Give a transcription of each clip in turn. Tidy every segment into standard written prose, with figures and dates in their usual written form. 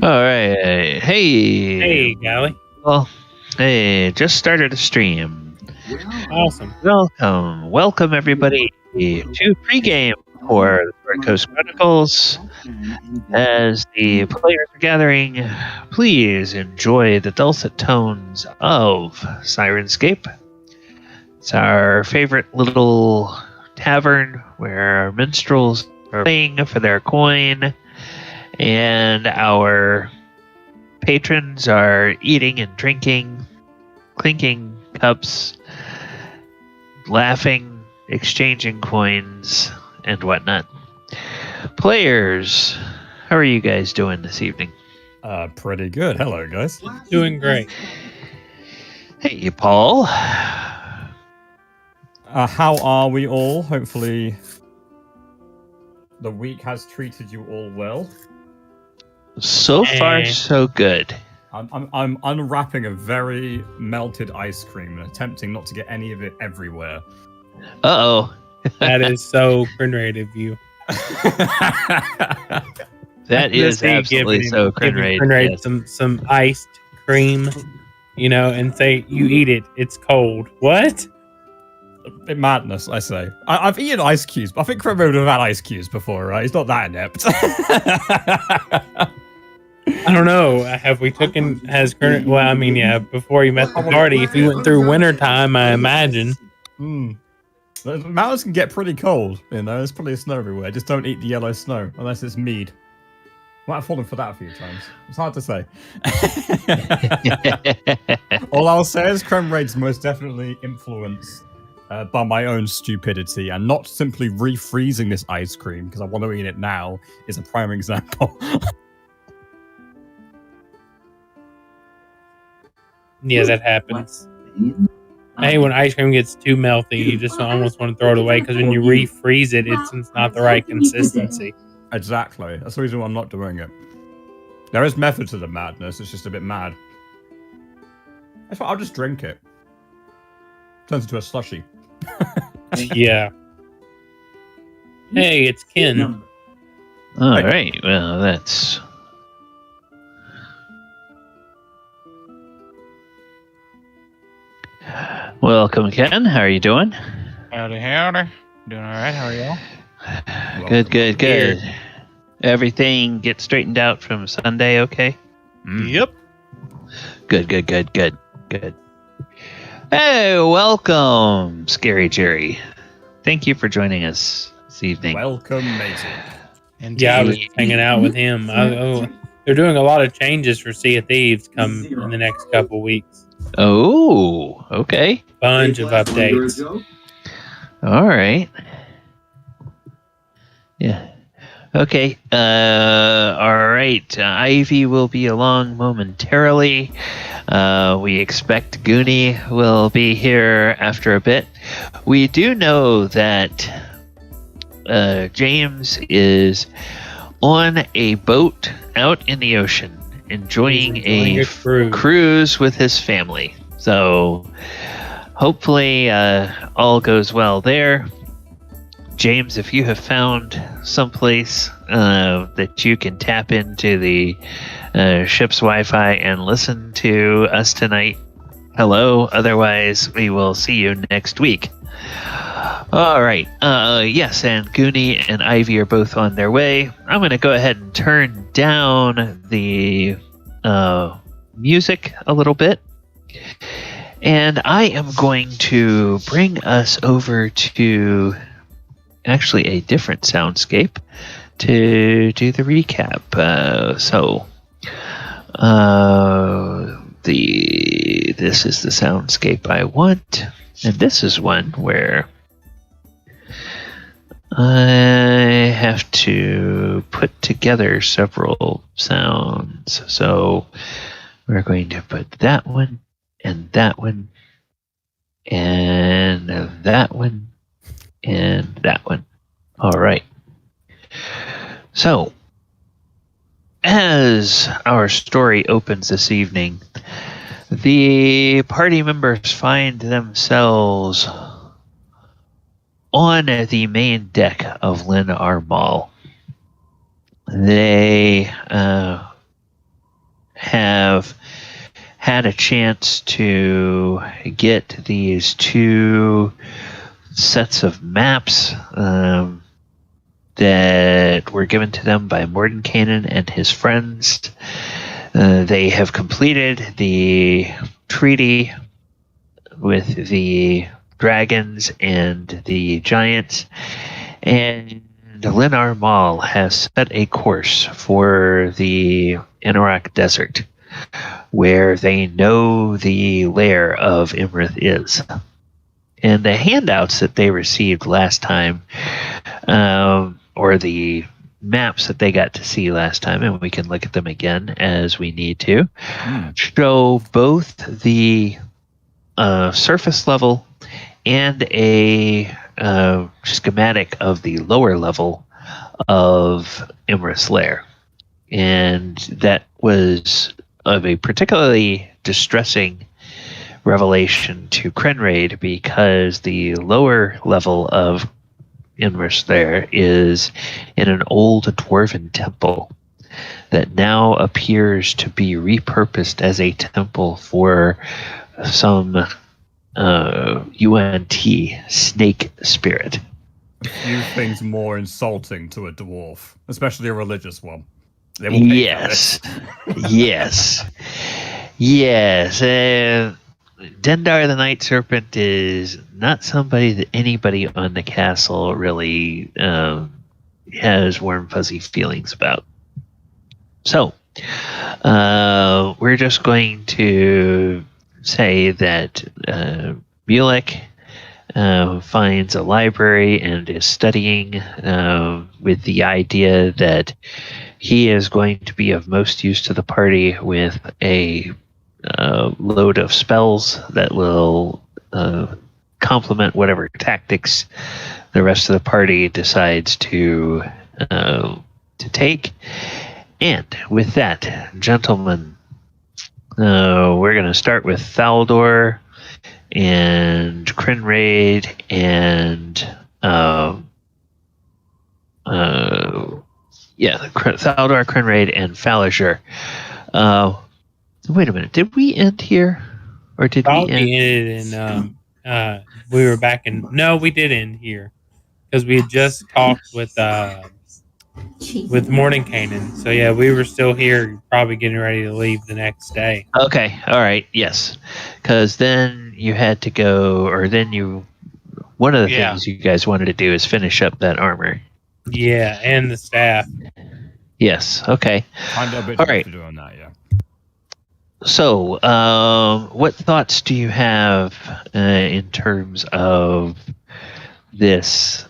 All right. Hey. Hey, Gally. Well, hey, just started a stream. Awesome. Welcome everybody to pregame for the Sword Coast Chronicles. As the players are gathering, please enjoy the dulcet tones of Sirenscape. It's our favorite little tavern where minstrels are playing for their coin, and our patrons are eating and drinking, clinking cups, laughing, exchanging coins, and whatnot. Players, how are you guys doing this evening? Pretty good. Hello, guys. Doing great. Hey, Paul. How are we all? Hopefully, the week has treated you all well. So far, so good. I'm unwrapping a very melted ice cream and attempting not to get any of it everywhere. Uh-oh. That is so Krenraid of you. That is absolutely so Krenraid. Krenraid Yes. some iced cream, and say, you eat it, it's cold. What? Madness, I say. I've eaten ice cubes, but I think Krenraid would have had ice cubes before, right? He's not that inept. I don't know. Has Krenraid... Well, I mean, yeah, before you met the party, if you went through wintertime, I imagine. The mountains can get pretty cold, there's plenty of snow everywhere. Just don't eat the yellow snow, unless it's mead. Might have fallen for that a few times. It's hard to say. All I'll say is Krenraid's most definitely influenced by my own stupidity, and not simply refreezing this ice cream because I want to eat it now is a prime example. Yeah, that happens. Hey, when ice cream gets too melty, you just almost want to throw it away because when you refreeze it, it's not the right consistency. Exactly. That's the reason why I'm not doing it. There is method to the madness. It's just a bit mad. That's why I'll just drink it. Turns into a slushie. Yeah. Hey, it's Ken. All right. Well, that's... Welcome, Ken. How are you doing? Howdy, howdy. Doing all right. How are y'all? Good. Everything get straightened out from Sunday, okay? Yep. Good. Hey, welcome, Scary Jerry. Thank you for joining us this evening. Welcome, matey. Yeah, I was hanging out with him. They're doing a lot of changes for Sea of Thieves come in the next couple weeks. Oh, okay. Bunch of updates. All right. Yeah. Okay. All right. Ivy will be along momentarily. We expect Goonie will be here after a bit. We do know that James is on a boat out in the ocean, enjoying a cruise with his family. So hopefully all goes well there. James, if you have found someplace that you can tap into the ship's Wi-Fi and listen to us tonight, hello. Otherwise, we will see you next week. All right. Yes, and Goonie and Ivy are both on their way. I'm going to go ahead and turn down the music a little bit. And I am going to bring us over to actually a different soundscape to do the recap. This is the soundscape I want, and this is one where I have to put together several sounds. So we're going to put that one, and that one, and that one, and that one. All right. So as our story opens this evening, the party members find themselves on the main deck of Lyn Armaal. They have had a chance to get these two sets of maps that were given to them by Mordenkainen and his friends. They have completed the treaty with the dragons and the giants, and Lyn Armaal has set a course for the Underdark Desert, where they know the lair of Iymrith is. And the handouts that they received last time, or the maps that they got to see last time, and we can look at them again as we need to, show both the surface level and a schematic of the lower level of Iymrith's lair. And that was of a particularly distressing revelation to Krenraid, because the lower level of Iymrith's lair is in an old dwarven temple that now appears to be repurposed as a temple for some UNT snake spirit. Few things more insulting to a dwarf, especially a religious one. They will pay Yes. Yes. Dendar the Night Serpent is not somebody that anybody on the castle really has warm, fuzzy feelings about. So, we're just going to say that Mulek finds a library and is studying with the idea that he is going to be of most use to the party with a load of spells that will complement whatever tactics the rest of the party decides to take. And with that, gentlemen, we're going to start with Thaldohr and Krenraid and Thaldohr, Krenraid, and Falazure. Wait a minute, did we end here, or did we end? Ended in we were back in. No, we did end here because we had just talked with Mordenkainen. So yeah, we were still here, probably getting ready to leave the next day. Okay, all right, yes, because then you had to go, or then you. One of the things you guys wanted to do is finish up that armor. Yeah, and the staff. Yes. Okay. Kind of a bit all right. to do on that, yeah. So, what thoughts do you have in terms of this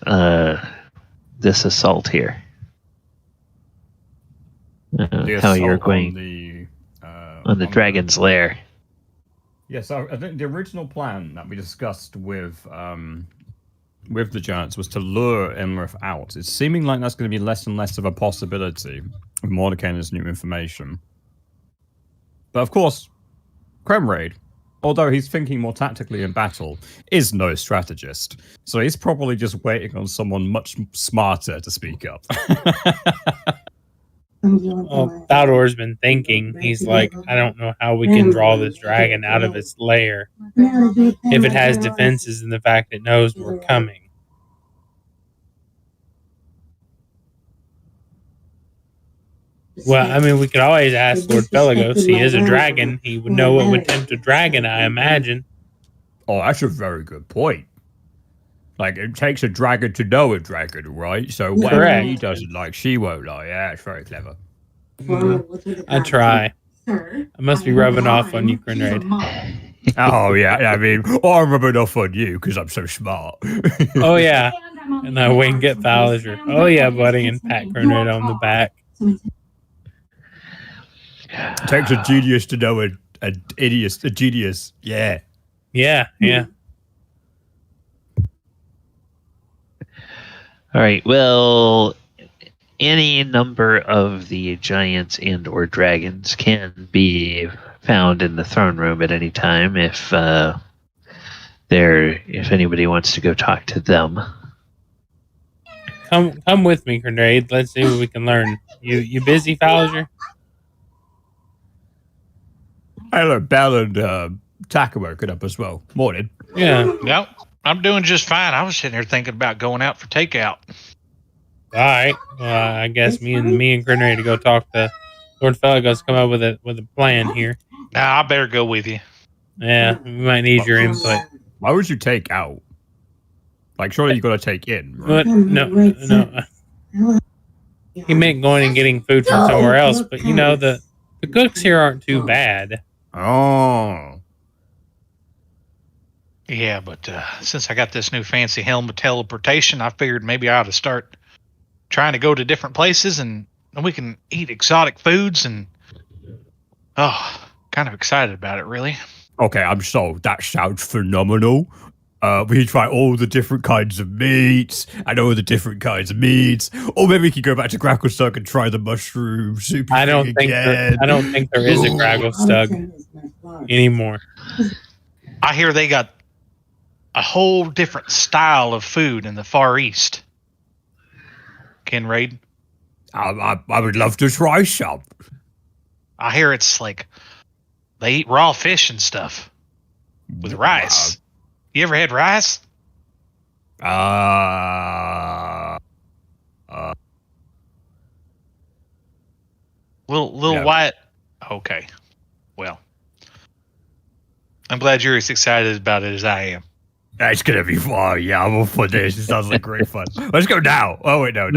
this assault here? How you're going on the dragon's lair? Yeah, so I think the original plan that we discussed with the giants was to lure Iymrith out. It's seeming like that's going to be less and less of a possibility with Mordenkainen's new information. But of course, Krenraid, although he's thinking more tactically in battle, is no strategist. So he's probably just waiting on someone much smarter to speak up. Well, Thaldohr's been thinking. He's like, I don't know how we can draw this dragon out of its lair if it has defenses and the fact it knows we're coming. Well, I mean, we could always ask Lord Felgolos. He is a dragon. He would know what would tempt a dragon, I imagine. Oh, that's a very good point. Like, it takes a dragon to know a dragon, right? So whatever he doesn't like, she won't like. Yeah, it's very clever. I try. I must be rubbing off on you, Krenraid. Oh, yeah. I mean, I'm rubbing off on you because I'm so smart. Oh, yeah. And I wink at Falazure. Oh, yeah, buddy, and pat Krenraid on the back. It takes a genius to know a genius. Yeah. Yeah, yeah. All right. Well, any number of the giants and or dragons can be found in the throne room at any time if anybody wants to go talk to them. Come with me, Krenraid. Let's see what we can learn. You busy, Falazure? Hello, Bell and Tac are working up as well. Morning. Yeah. Yep. I'm doing just fine. I was sitting here thinking about going out for takeout. All right. Well, I guess me and Krenraid to go talk to Lord Felgolos, come up with a plan here. Nah, I better go with you. Yeah, we might need your input. Why would you take out? Like, surely you got to take in, right? But no. He meant going and getting food from somewhere else, but the cooks here aren't too bad. Oh. Yeah, but since I got this new fancy helm of teleportation, I figured maybe I ought to start trying to go to different places and we can eat exotic foods and kind of excited about it, really. Okay, I'm sold. That sounds phenomenal. We can try all the different kinds of meats and all the different kinds of meats. Or maybe we could go back to Gracklestug and try the mushroom soup. I don't think there is a Gracklestug anymore. I hear they got a whole different style of food in the Far East. Krenraid? I would love to try some. I hear it's like they eat raw fish and stuff with rice. You ever had rice? Little yeah. white. Okay. Well, I'm glad you're as excited about it as I am. It's gonna be fun. Yeah, I'm all for this. It sounds like great fun. Let's go now. Oh wait, no.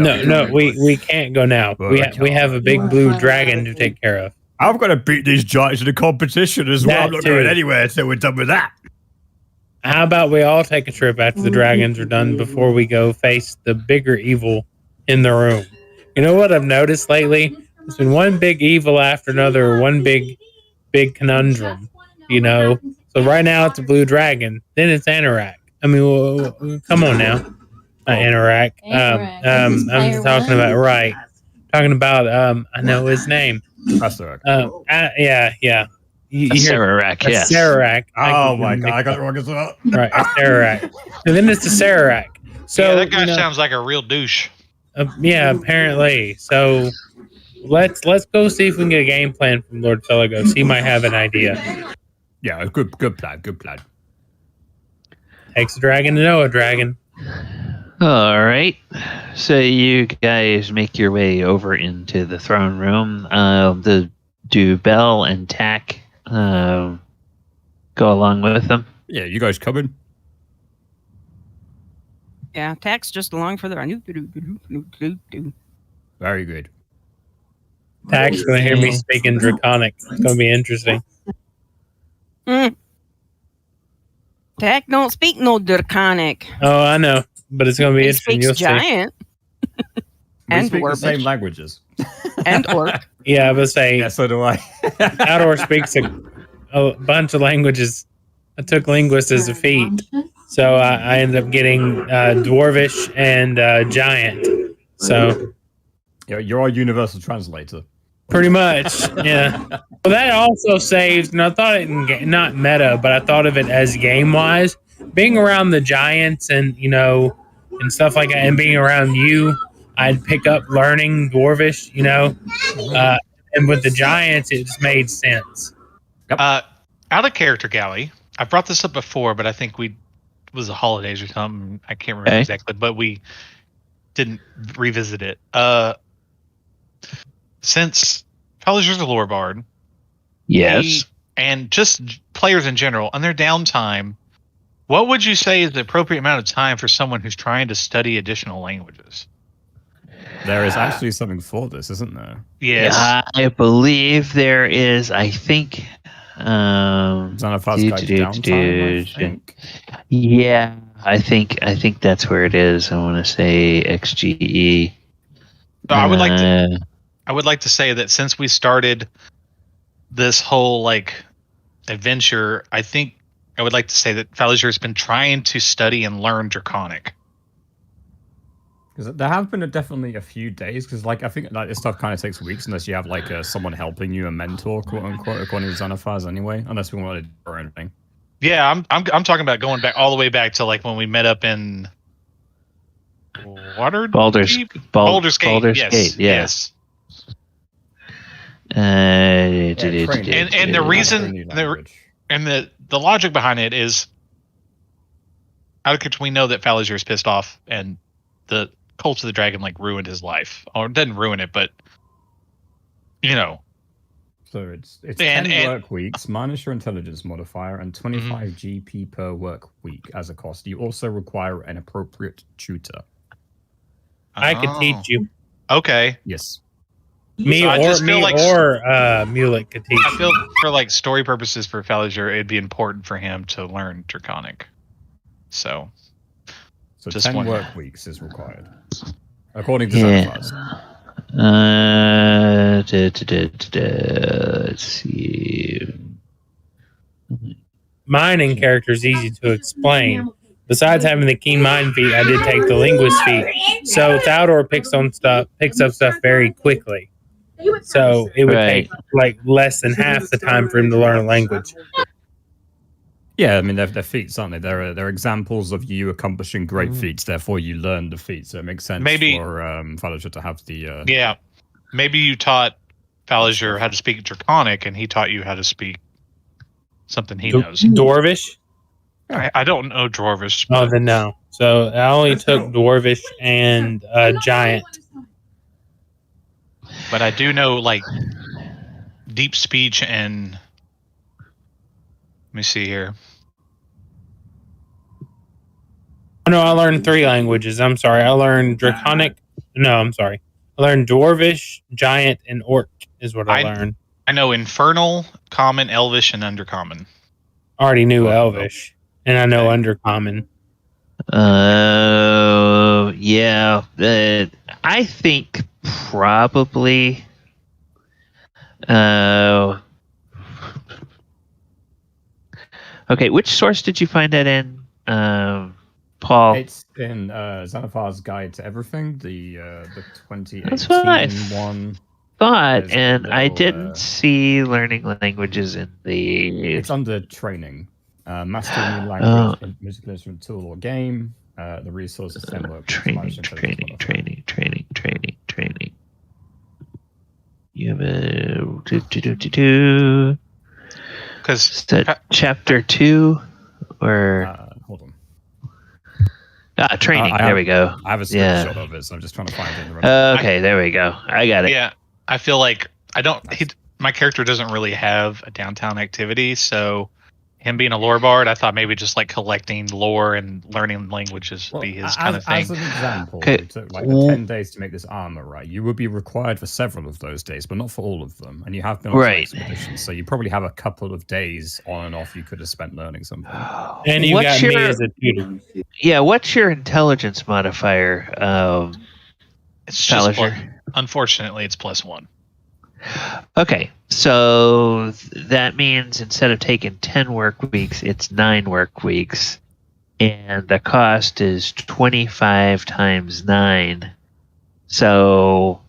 We can't go now. We have a big blue dragon to take care of. I'm gonna beat these giants in a competition as well. I'm not going anywhere until we're done with that. How about we all take a trip after the dragons are done before we go face the bigger evil in the room? You know what I've noticed lately? It's been one big evil after another, one big conundrum. So right now it's a blue dragon, then it's Anorak. I mean, come on now, not Anorak. I'm just talking about I know his name. That's all right. Yeah. Sararak, yes. Sararak. Oh my god, I got it wrong as well. Right, a Sararak. And then it's the Sararak. So yeah, that guy sounds like a real douche. Yeah, apparently. So let's go see if we can get a game plan from Lord Felgolos. He might have an idea. Yeah, good plan. Takes a dragon to know a dragon. All right. So you guys make your way over into the throne room. Do Bell and Tac go along with them? Yeah, you guys coming? Yeah, Tac's just along for the run. Very good. Tac's going to hear me speaking Draconic. It's going to be interesting. Tac don't speak no Draconic. Oh, I know. But it's going to be interesting. Speaks giant. We speak the same languages. And orc. Yeah, I would say. Yeah, so do I. Thaldohr speaks a bunch of languages. I took linguist as a feat. So I ended up getting Dwarvish and Giant. So you're our universal translator. Pretty much, yeah. Well, that also saves, and I thought it not meta, but I thought of it as game-wise. Being around the Giants and, and stuff like that, and being around you, I'd pick up learning Dwarvish, and with the Giants, it just made sense. Yep. Out of character, Gally, I've brought this up before, but I think it was the holidays or something. I can't remember exactly, but we didn't revisit it. Since Falazure's a lore bard, yes, and just players in general, on their downtime, what would you say is the appropriate amount of time for someone who's trying to study additional languages? There is actually something for this, isn't there? Yes. I believe there is. I think. Yeah, I think that's where it is. I want to say XGE. I would like to say that since we started this whole adventure, I think I would like to say that Falazure has been trying to study and learn Draconic. Because there have been definitely a few days. Because like I think like this stuff kind of takes weeks unless you have like someone helping you, a mentor, quote unquote, according to Xanathars anyway. Unless we want to do or anything. Yeah, I'm talking about going back all the way back to like when we met up in Baldur's Gate. Baldur's Yes, Gate, yeah. yes. Training. And the reason and the logic behind it is, we know that Falazure is pissed off, and the Cult of the Dragon like ruined his life, or didn't ruin it, but you know. So it's 10 work weeks minus your intelligence modifier and 25 GP per work week as a cost. You also require an appropriate tutor. I could teach you. Okay. Yes. Me So or Mulek could teach. I feel for like story purposes for Falazure, it'd be important for him to learn Draconic. So 10 work weeks is required, according to Xanathars. Let's see. Mining character is easy to explain. Besides having the keen mind feat, I did take the linguist feat. So Thaldohr picks up stuff very quickly. So it would take like less than half the time for him to learn a language. Yeah, I mean they're feats, aren't they? They're examples of you accomplishing great feats. Therefore, you learn the feat, so it makes sense for Falazure to have the. Yeah, maybe you taught Falazure how to speak Draconic, and he taught you how to speak something he knows. Dwarvish. I don't know Dwarvish. Oh, then no. So I only took Dwarvish and Giant. But I do know like deep speech and. Let me see here. No, I learned 3 languages. I'm sorry. I learned Draconic. No, I'm sorry. I learned Dwarvish, Giant, and Orc is what I learned. I know Infernal, Common, Elvish, and Undercommon. I already knew Elvish, and I know Undercommon. Yeah. I think probably. Okay, which source did you find that in, Paul? It's in Xanathar's Guide to Everything, the 2018 That's what I one. Thought, and I didn't see learning languages in the. It's under training. Master a new language, musical instrument, tool, or game. The resources framework. Training. You have a because chapter 2 or hold on. Training. There we go. I have a screenshot of it, so I'm just trying to find it. Okay, there we go. I got it. Yeah, I feel like my character doesn't really have a downtown activity, so him being a lore bard, I thought maybe just like collecting lore and learning languages would be his kind of thing. As an example, it took like 10 days to make this armor, right? You would be required for several of those days, but not for all of them. And you have been on expeditions, so you probably have a couple of days on and off you could have spent learning something. And you got me as a tutor. Yeah, what's your intelligence modifier? It's just unfortunately, it's +1. Okay, so that means instead of taking 10 work weeks, it's 9 work weeks, and the cost is 25 times 9. So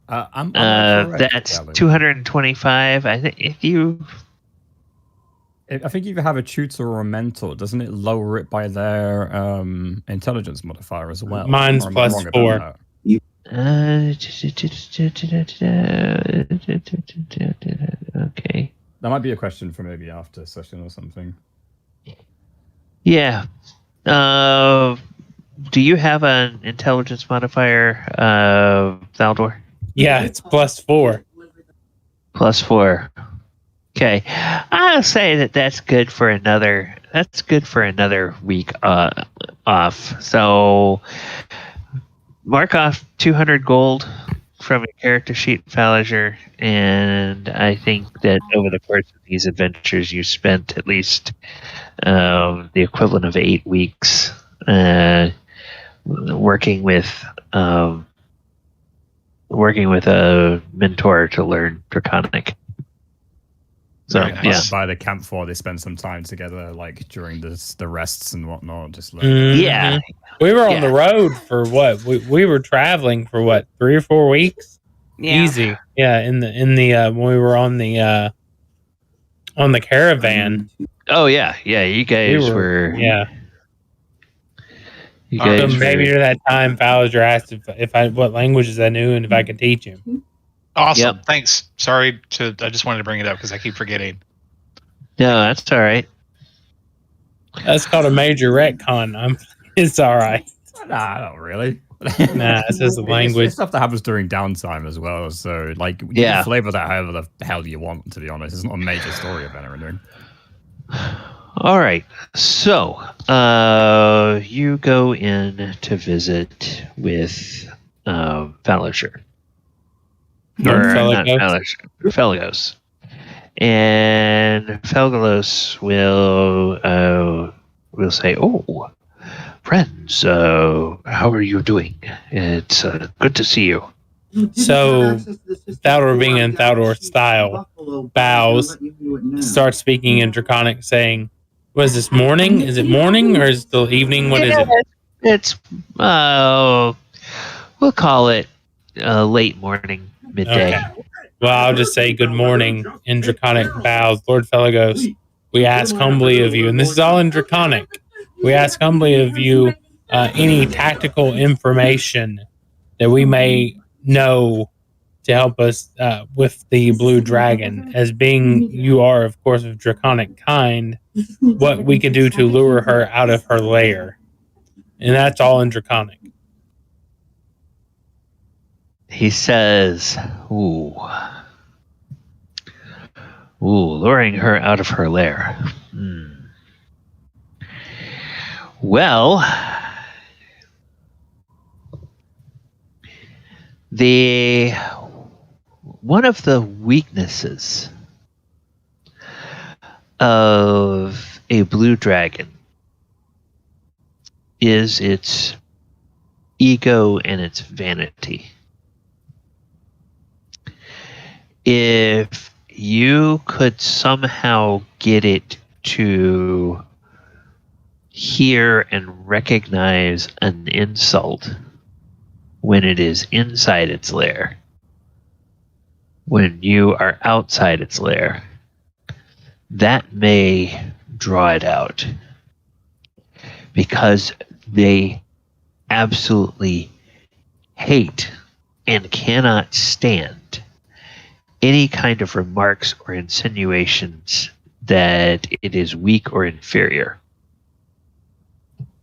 that's 225. I think if you have a tutor or a mentor, doesn't it lower it by their intelligence modifier as well? Mine's +4. Okay. That might be a question for maybe after session or something. Yeah. Do you have an intelligence modifier, Thaldohr? Yeah, it's +4. +4. Okay. I'll say that's good for another. That's good for another week off. So. Mark off 200 gold from your character sheet, Falazure, and I think that over the course of these adventures, you spent at least the equivalent of 8 weeks working with a mentor to learn Draconic. So Very nice. By the campfire, they spend some time together, like during the rests and whatnot. Just like, yeah, we were on the road for what? We were traveling for what, 3 or 4 weeks? Yeah. Easy. Yeah, in the when we were on the caravan. Oh yeah, you guys were. Yeah. You guys So maybe were. near that time, Falazure asked if I what languages I knew and if I could teach him. Awesome. Yep. Thanks. Sorry I just wanted to bring it up because I keep forgetting. No, that's all right. That's called a major retcon. It's all right. nah, not really. Nah, it's just a language. It's stuff that happens during downtime as well. So, like, you Yeah. can flavor that however the hell you want. To be honest, it's not a major story event or anything. All right. So, you go in to visit with Falazure. Felgolos. And Felgolos will say, "Oh, friends, how are you doing? It's good to see you." So, Thaldohr, being in Thaldohr style, bows, starts speaking in Draconic, saying, "Was this morning? Is it morning or is it still evening? What is it?" It's we'll call it late morning, midday. Okay. Well, I'll just say good morning in Draconic bows. Lord Felgolos, we ask humbly of you, and this is all in Draconic, we ask humbly of you any tactical information that we may know to help us with the Blue Dragon. As being you are, of course, of Draconic kind, what we could do to lure her out of her lair. And that's all in Draconic. He says, ooh, luring her out of her lair. Well, one of the weaknesses of a blue dragon is its ego and its vanity. If you could somehow get it to hear and recognize an insult when it is inside its lair, when you are outside its lair, that may draw it out, because they absolutely hate and cannot stand any kind of remarks or insinuations that it is weak or inferior.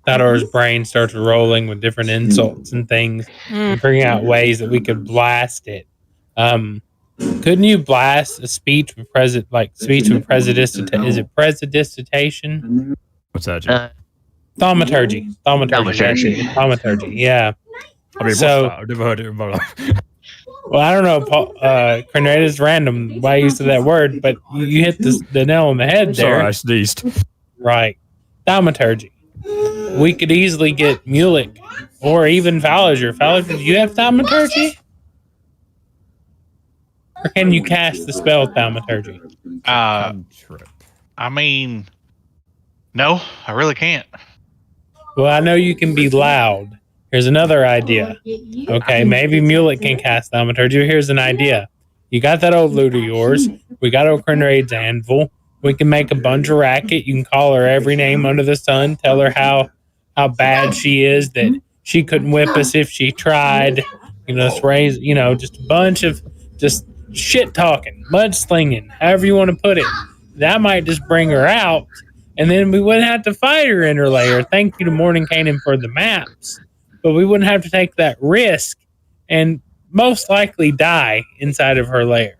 Thaldohr's brain starts rolling with different insults and things, and figuring out ways that we could blast it. Couldn't you blast a speech with speech with prestidigitation? Is it prestidigitation? What's that? Jim? Thaumaturgy. Thaumaturgy. Yeah. I mean, so- what's that? I've never heard it in my life. Well, I don't know. Krenraid is random why you said that word, but you hit the nail on the head there. Sorry, I sneezed. Right. Thaumaturgy. We could easily get Mulek or even Falazure. Falazure, do you have Thaumaturgy? Or can you cast the spell Thaumaturgy? Cantrip. I mean, no, I really can't. Well, I know you can be loud. Here's another idea. Okay, maybe Mulek can cast Thaumaturgy. Here's an idea. You got that old loot of yours. We got old Krenraid's anvil. We can make a bunch of racket. You can call her every name under the sun. Tell her how bad she is, that she couldn't whip us if she tried. Just raise, just a bunch of just shit talking, mudslinging, however you want to put it. That might just bring her out, and then we wouldn't have to fight her in her lair. Thank you to Mordenkainen for the maps. But we wouldn't have to take that risk and most likely die inside of her lair.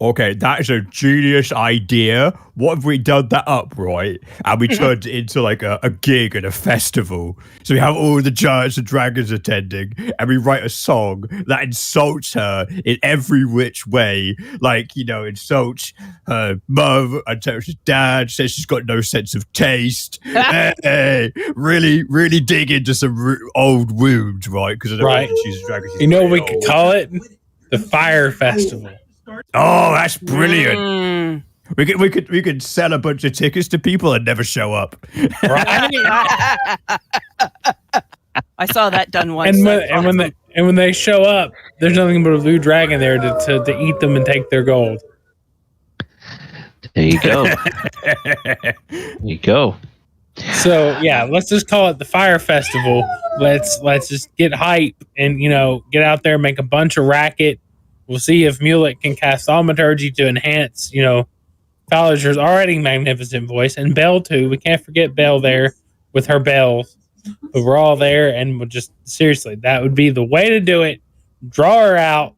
Okay, that is a genius idea. What if we done that up, right? And we turned it into like a gig at a festival. So we have all the giants and dragons attending, and we write a song that insults her in every which way. Like, insults her mother, insults her dad, says she's got no sense of taste. Hey, really, really dig into some old wounds, right? Because I know she's a dragon. You know what we could call it? The Fire Festival. Oh, that's brilliant. We could sell a bunch of tickets to people and never show up. Right? I saw that done once. And when they show up, there's nothing but a blue dragon there to eat them and take their gold. There you go. There you go. So yeah, let's just call it the Fire Festival. Let's just get hype and get out there, make a bunch of racket. We'll see if Mulek can cast Thaumaturgy to enhance, Falazure's already magnificent voice, and Belle too. We can't forget Belle there with her bells. But we're all there, and we'll just seriously, that would be the way to do it. Draw her out,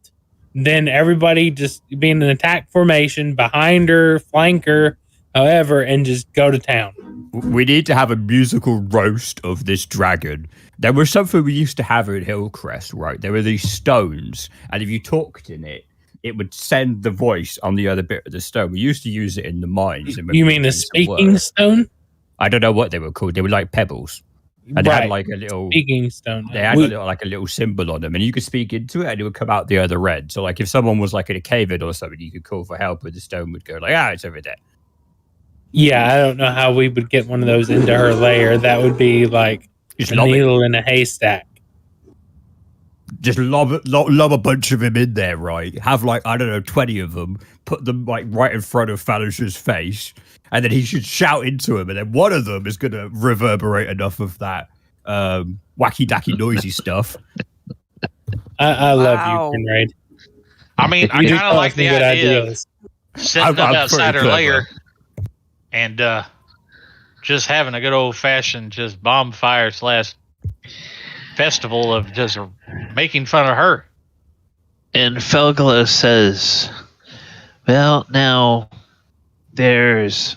then everybody just be in an attack formation behind her, flank her, however, and just go to town. We need to have a musical roast of this dragon. There was something we used to have in Hillcrest, right? There were these stones, and if you talked in it, it would send the voice on the other bit of the stone. We used to use it in the mines. You mean the speaking stone? I don't know what they were called. They were like pebbles. And they had like a little speaking stone. They had a little symbol on them, and you could speak into it, and it would come out the other end. So, like, if someone was like in a cave in or something, you could call for help, and the stone would go like, it's over there. Yeah, I don't know how we would get one of those into her lair. That would be like a needle in a haystack. Just lob a bunch of him in there, right? Have 20 of them. Put them right in front of Falusure's face, and then he should shout into him, and then one of them is going to reverberate enough of that wacky dacky noisy stuff. I love you, Krenraid. I mean, I kind of like the idea of setting up outside her lair and just having a good old fashioned just bonfire / festival of just making fun of her. And Felgolos says, well, now there's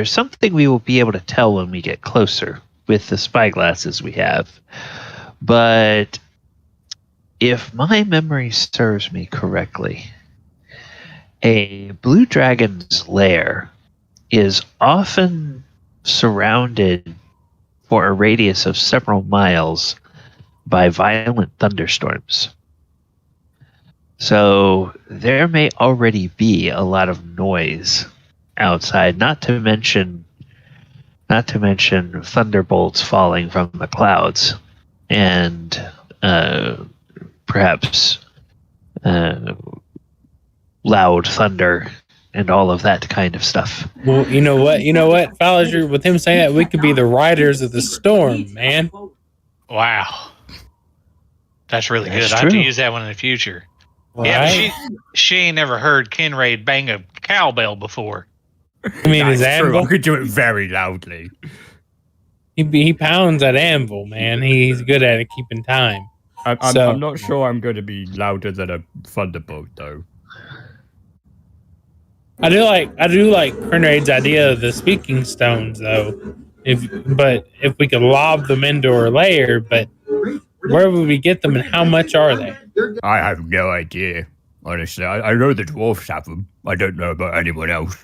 something we will be able to tell when we get closer with the spyglasses we have. But if my memory serves me correctly, a blue dragon's lair is often surrounded for a radius of several miles by violent thunderstorms. So there may already be a lot of noise outside, not to mention thunderbolts falling from the clouds and perhaps loud thunder and all of that kind of stuff. Well, you know what, Falazure, with him saying that, we could be the riders of the storm, man. Wow. That's really good. True. I have to use that one in the future. Right? Yeah, but she ain't never heard Krenraid bang a cowbell before. I mean, his anvil. I could do it very loudly. He pounds that anvil, man. He's good at it, keeping time. I'm not sure I'm going to be louder than a thunderbolt, though. I do like Krenraid's idea of the speaking stones, though. If we could lob them into her lair, but where would we get them, and how much are they? I have no idea. Honestly, I know the dwarves have them. I don't know about anyone else.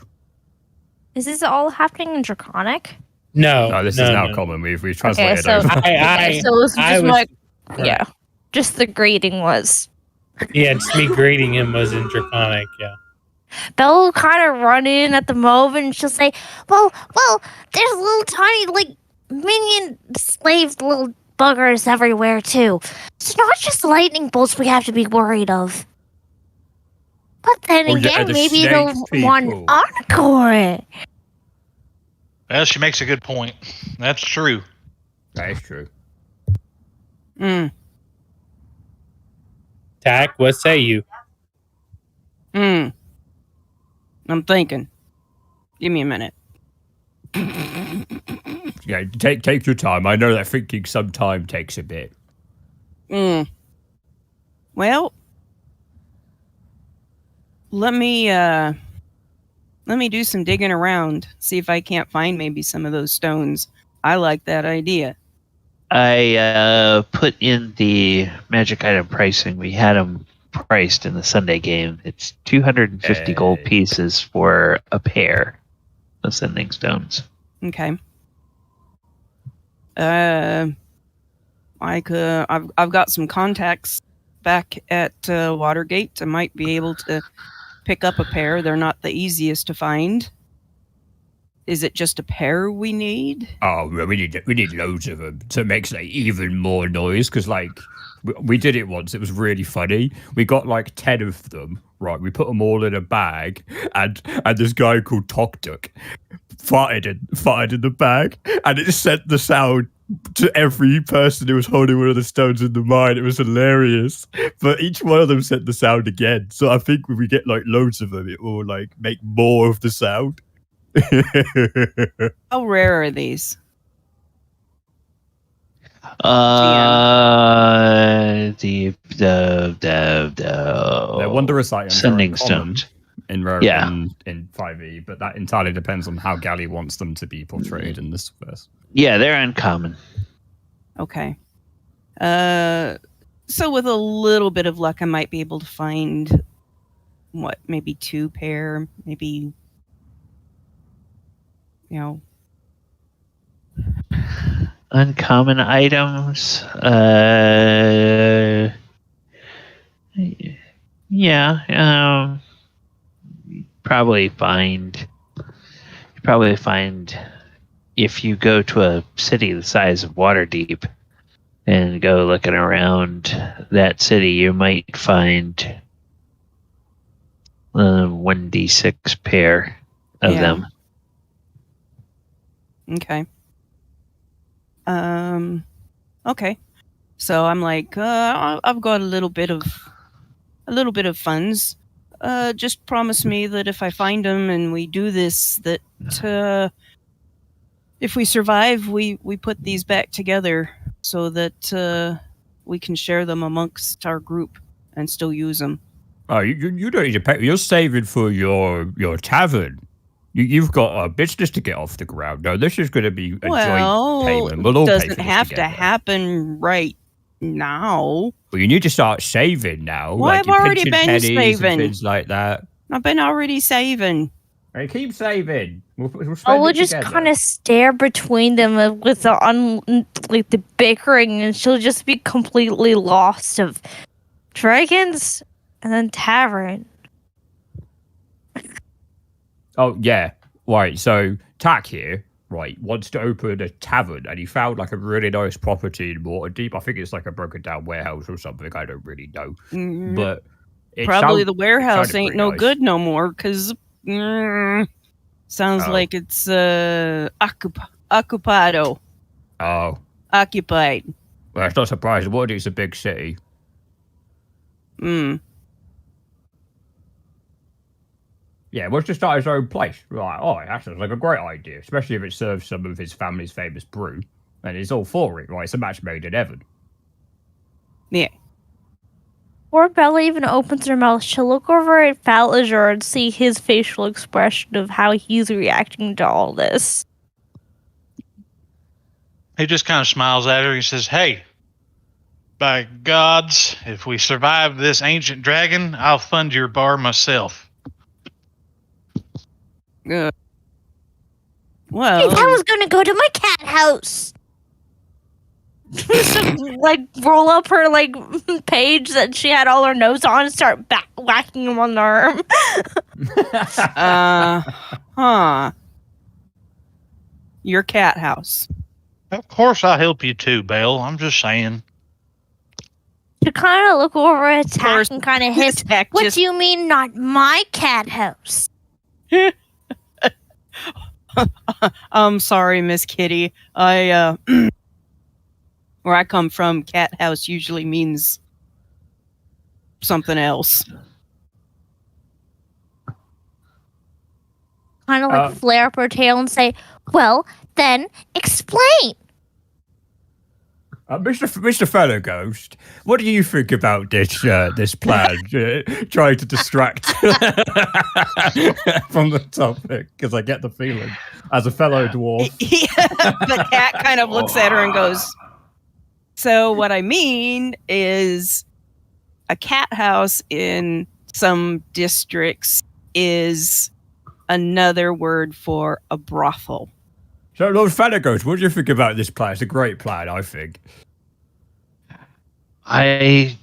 Is this all happening in Draconic? No, this is now common. We've translated so, over. so it was just just the greeting was. Yeah, just me greeting him was in Draconic, yeah. Belle will kind of run in at the moment and she'll say, well, there's little tiny, minion slave little buggers everywhere, too. It's not just lightning bolts we have to be worried of. But then maybe they'll want encore. Well, she makes a good point. That's true. That is true. Tac, what say you? I'm thinking. Give me a minute. Yeah, take your time. I know that thinking sometimes takes a bit. Well, let me do some digging around, see if I can't find maybe some of those stones. I like that idea. I put in the magic item pricing. We had them priced in the Sunday game. It's 250 gold pieces for a pair of sending stones. Okay. I've got some contacts back at Watergate. I might be able to pick up a pair. They're not the easiest to find. Is it just a pair we need? Oh, well, we need loads of them to make like even more noise. Because like we did it once, it was really funny. We got like 10 of them. Right, we put them all in a bag, and this guy called Thaldohr farted in the bag, and it sent the sound to every person who was holding one of the stones in the mine. It was hilarious, but each one of them sent the sound again. So I think when we get like loads of them, it will like make more of the sound. How rare are these? The They're wondrous items. Sending stones. In 5e, but that entirely depends on how Gally wants them to be portrayed in this verse. Yeah, they're uncommon. Okay. So with a little bit of luck, I might be able to find maybe 2 pair, maybe, Uncommon items. Probably find if you go to a city the size of Waterdeep and go looking around that city, you might find 1d6 pair of them. Okay. Okay. So I'm like, I've got a little bit of funds. Just promise me that if I find them and we do this, that if we survive, we put these back together so that we can share them amongst our group and still use them. Oh, you don't need to pay. You're saving for your tavern. You've got a business to get off the ground. No, this is going to be a joint payment. We'll all pay for this doesn't have together. to happen right now. Well, you need to start saving now. Well, like I've already been saving. saving. Things like that. I've been already saving. Hey, keep saving. We'll just kind of stare between them with the bickering, and she'll just be completely lost of dragons and then tavern. Oh, yeah. Right, so Tac here, wants to open a tavern, and he found like a really nice property in Waterdeep. I think it's like a broken down warehouse or something. I don't really know. Mm-hmm. But probably the warehouse ain't no nice. good no more, because sounds like it's occupado. Oh. Occupied. Well, it's not surprising. Waterdeep's a big city. Yeah, wants to start his own place. Right, that sounds like a great idea, especially if it serves some of his family's famous brew. And he's all for it, right? It's a match made in heaven. Yeah. Before Bella even opens her mouth, she'll look over at Falazure and see his facial expression of how he's reacting to all this. He just kind of smiles at her. He says, "Hey, by gods, if we survive this ancient dragon, I'll fund your bar myself." Well, hey, that was gonna go to my cat house. Roll up her page that she had all her notes on and start whacking him on the arm. Your cat house. Of course I'll help you too, Belle. I'm just saying. To kind of look over at Tac and kind of hiss, what do you mean not my cat house? I'm sorry, Miss Kitty. Where I come from, cat house usually means something else. Kind of flare up her tail and say, well, then explain. Mr. Felgolos, what do you think about this plan? Trying to distract from the topic, because I get the feeling, as a fellow dwarf. The cat kind of looks at her and goes, so what I mean is a cat house in some districts is another word for a brothel. So, Lord Felgolos, what do you think about this plan? It's a great plan, I think. I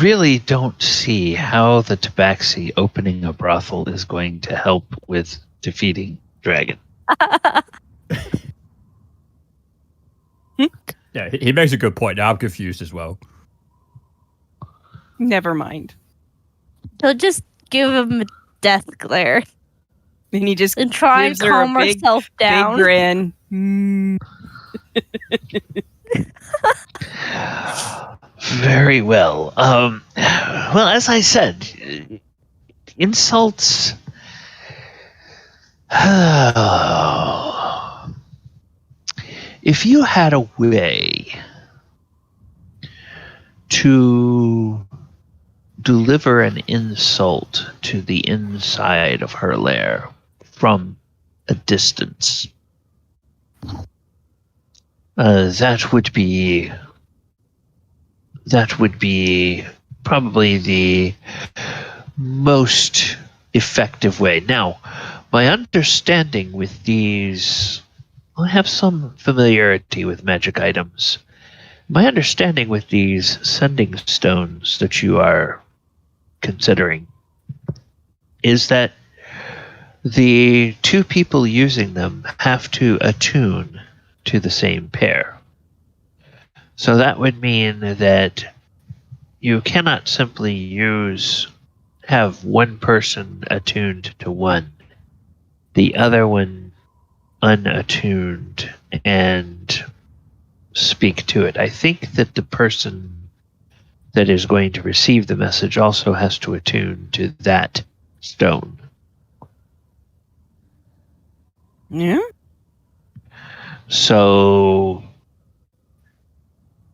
really don't see how the Tabaxi opening a brothel is going to help with defeating Dragon. Yeah, he makes a good point. Now I'm confused as well. Never mind. He'll just give him a death glare And he just and try and gives her a calm herself down. big grin. Very well. Well, as I said, insults. If you had a way to deliver an insult to the inside of her lair from a distance, that would be probably the most effective way. Now, my understanding with these, I have some familiarity with magic items. My understanding with these sending stones that you are considering is that the two people using them have to attune to the same pair. So that would mean that you cannot simply have one person attuned to one, the other one unattuned, and speak to it. I think that the person that is going to receive the message also has to attune to that stone. Yeah. So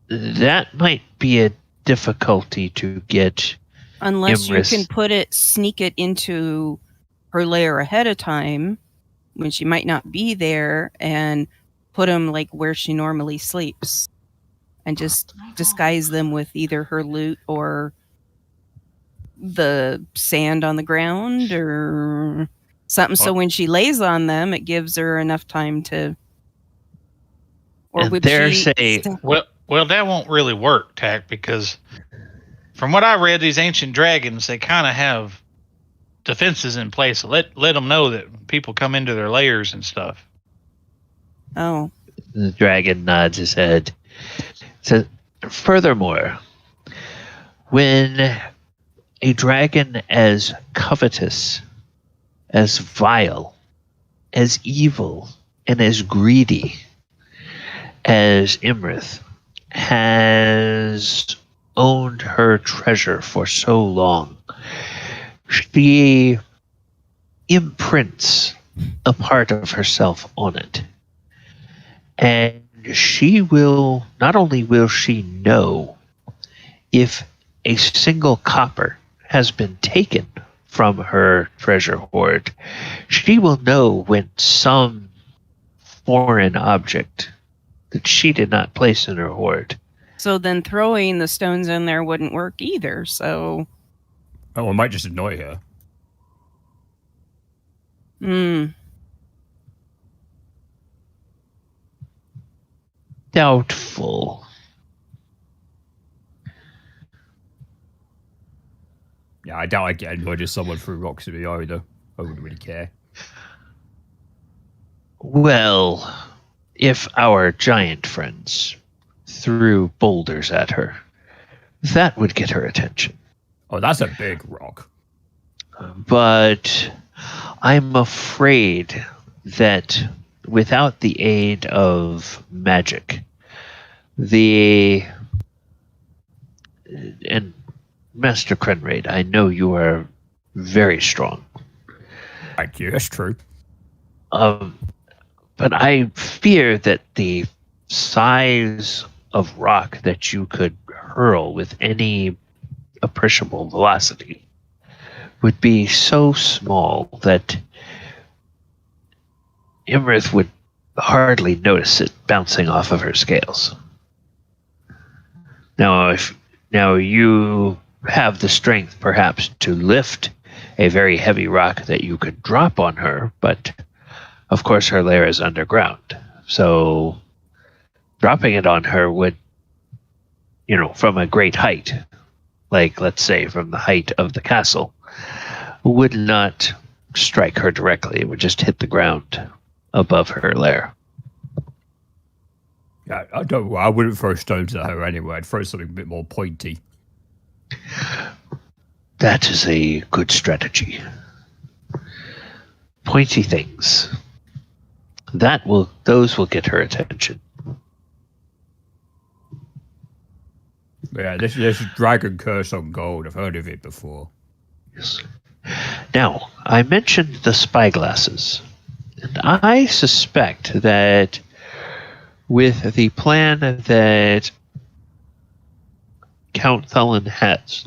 that might be a difficulty to get. Unless Iymrith. you can sneak it into her lair ahead of time when she might not be there, and put them like where she normally sleeps, and just disguise them with either her loot or the sand on the ground or something. So when she lays on them, it gives her enough time to. Or And would dare she say, Well, that won't really work, Tac, because from what I read, these ancient dragons, they kind of have defenses in place. Let them know that people come into their lairs and stuff. Oh. the dragon nods his head. So, furthermore, when a dragon as covetous, as vile, as evil, and as greedy as Iymrith has owned her treasure for so long, she imprints a part of herself on it. And she will, not only will she know if a single copper has been taken from her treasure hoard, she will know when some foreign object that she did not place in her hoard. So then throwing the stones in there wouldn't work either, so... Oh, it might just annoy her. Doubtful. Yeah, I doubt I'd get annoyed if someone threw rocks at me either. I wouldn't really care. Well, if our giant friends threw boulders at her, that would get her attention. Oh, that's a big rock. But I'm afraid that without the aid of magic, and Master Krenraid, I know you are very strong. Thank you, that's true. But I fear that the size of rock that you could hurl with any appreciable velocity would be so small that Iymrith would hardly notice it bouncing off of her scales. Now, if you have the strength perhaps to lift a very heavy rock that you could drop on her, but of course her lair is underground, so dropping it on her would, from a great height, like let's say from the height of the castle, would not strike her directly. It would just hit the ground above her lair. Yeah, I wouldn't throw stones at her anyway. I'd throw something a bit more pointy. That is a good strategy. Pointy things. Those will get her attention. Yeah, this dragon curse on gold. I've heard of it before. Yes. Now, I mentioned the spyglasses, and I suspect that with the plan that Count Thulin has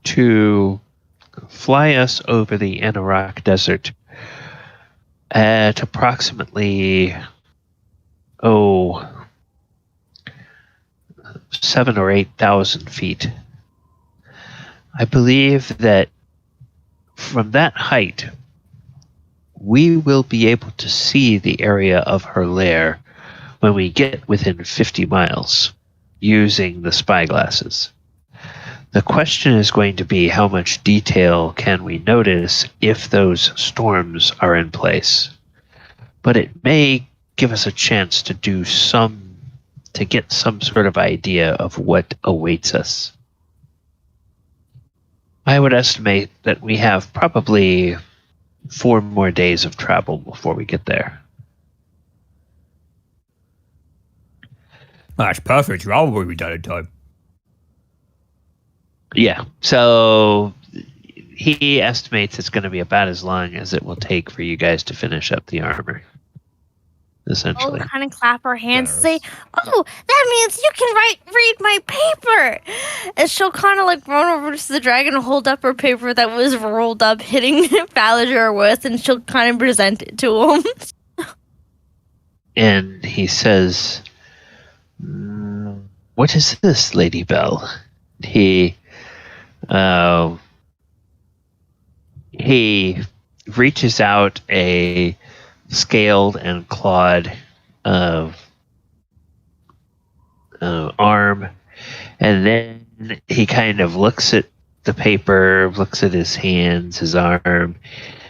to fly us over the Anorak Desert at approximately 7,000 or 8,000 feet. I believe that from that height, we will be able to see the area of her lair when we get within 50 miles using the spyglasses. The question is going to be how much detail can we notice if those storms are in place. But it may give us a chance to get some sort of idea of what awaits us. I would estimate that we have probably 4 more days of travel before we get there. That's perfect. You're all be done in time. Yeah, so he estimates it's going to be about as long as it will take for you guys to finish up the armor. Essentially. Kind of clap her hands and say, "Oh, that means you can read my paper." And she'll kind of like run over to the dragon and hold up her paper that was rolled up, hitting Falazure with, and she'll kind of present it to him. And he says, "What is this, Lady Bell?" He reaches out a scaled and clawed arm, and then he kind of looks at the paper, looks at his hands, his arm,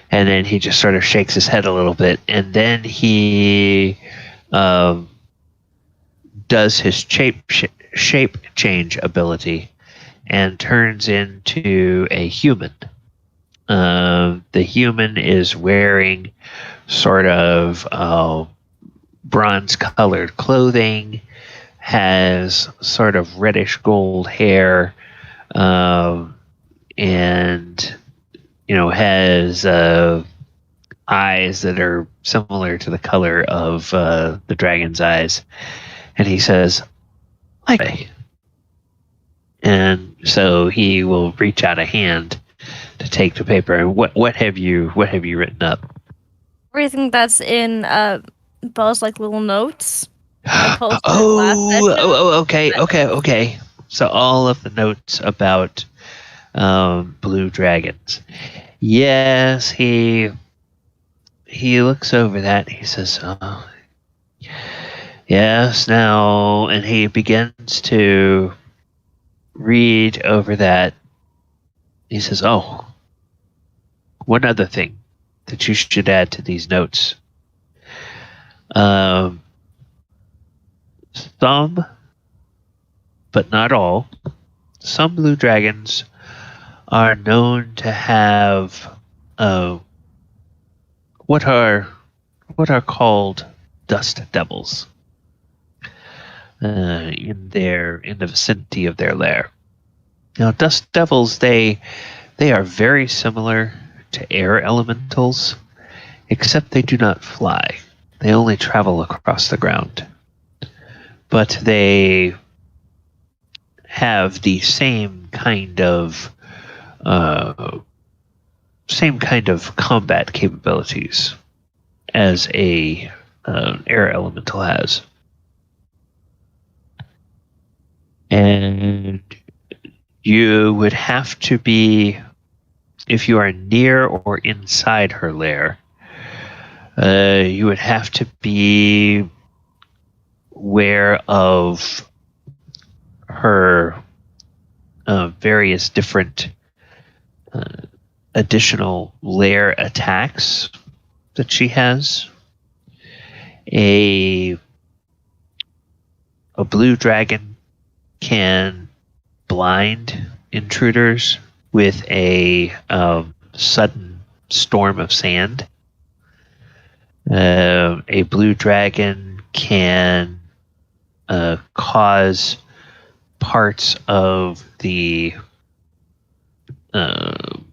and then he just sort of shakes his head a little bit, and then he does his shape change ability and turns into a human. The human is wearing sort of bronze-colored clothing, has sort of reddish gold hair, and has eyes that are similar to the color of the dragon's eyes. And he says, "Like," and so he will reach out a hand to take the paper. And what have you written up? Everything that's in Bell's like little notes. Okay. So all of the notes about blue dragons. Yes, he looks over that. He says, "Oh, yes, now," and he begins to read over that. He says, "Oh, one other thing that you should add to these notes. Some, but not all, some blue dragons are known to have what are called dust devils in the vicinity of their lair. Now, dust devils, they are very similar to air elementals, except they do not fly. They only travel across the ground. But they have the same kind of combat capabilities as a air elemental has. And you would have to be, if you are near or inside her lair, you would have to be aware of her various different additional lair attacks that she has. A blue dragon can blind intruders with a sudden storm of sand. A blue dragon can cause parts of the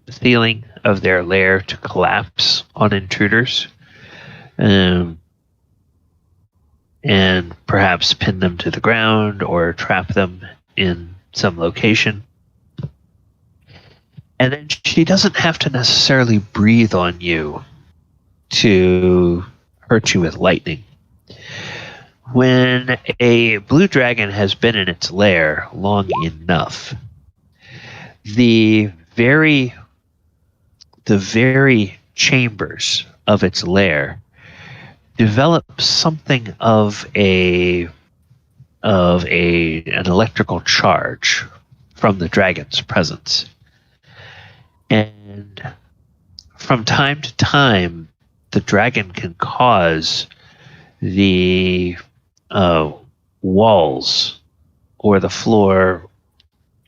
ceiling of their lair to collapse on intruders, and perhaps pin them to the ground or trap them in some location. And then she doesn't have to necessarily breathe on you to hurt you with lightning. When a blue dragon has been in its lair long enough, the very chambers of its lair develop something of an electrical charge from the dragon's presence. And from time to time, the dragon can cause the walls or the floor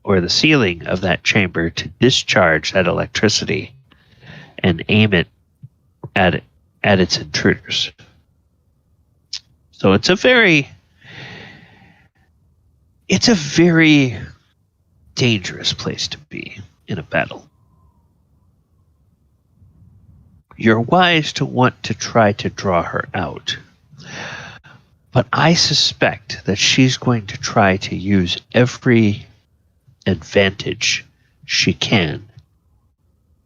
or the ceiling of that chamber to discharge that electricity and aim it at its intruders. So it's a very dangerous place to be in a battle. You're wise to want to try to draw her out, but I suspect that she's going to try to use every advantage she can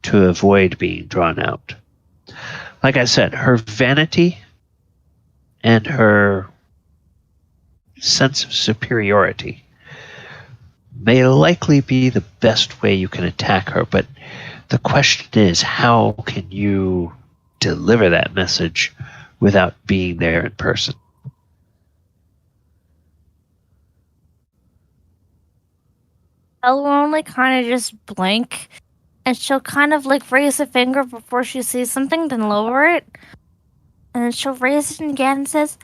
to avoid being drawn out. Like I said, her vanity and her sense of superiority may likely be the best way you can attack her, but the question is, how can you deliver that message without being there in person? Elle will only kind of just blink, and she'll kind of like raise a finger before she sees something, then lower it. And then she'll raise it again and says,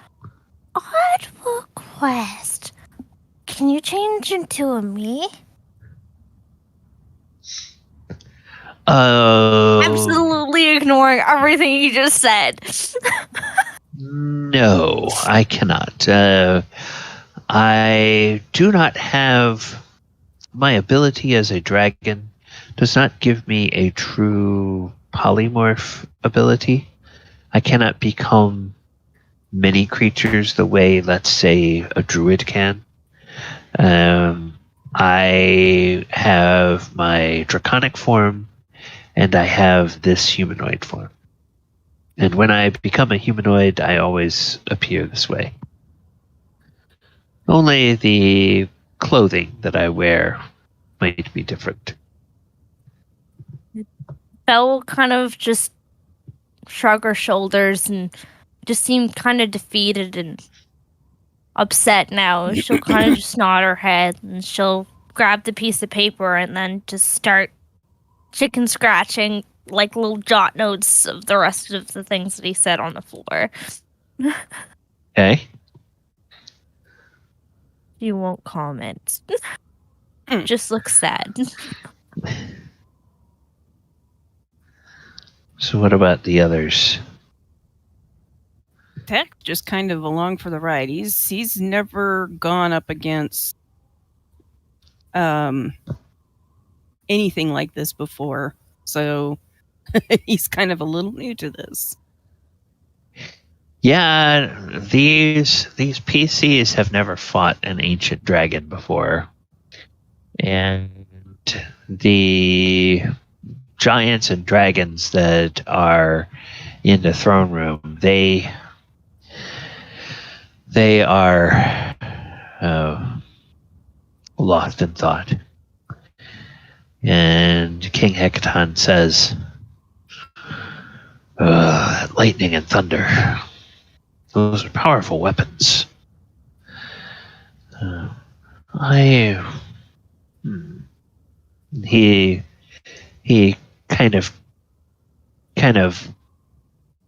"Odd request. Can you change into a me?" Absolutely ignoring everything you just said. No, I cannot. I do not have... My ability as a dragon does not give me a true polymorph ability. I cannot become many creatures the way, let's say, a druid can. I have my draconic form, and I have this humanoid form. And when I become a humanoid, I always appear this way. Only the clothing that I wear might be different. Belle will kind of just shrug her shoulders and just seem kind of defeated and upset now. She'll kind of just nod her head, and she'll grab the piece of paper and then just start chicken scratching like little jot notes of the rest of the things that he said on the floor. Okay. You won't comment. Just look sad. So what about the others? Tac just kind of along for the ride. He's never gone up against anything like this before, so he's kind of a little new to this. Yeah, these PCs have never fought an ancient dragon before, and the giants and dragons that are in the throne room, they are lost in thought. And King Hekaton says, lightning and thunder, those are powerful weapons. He kind of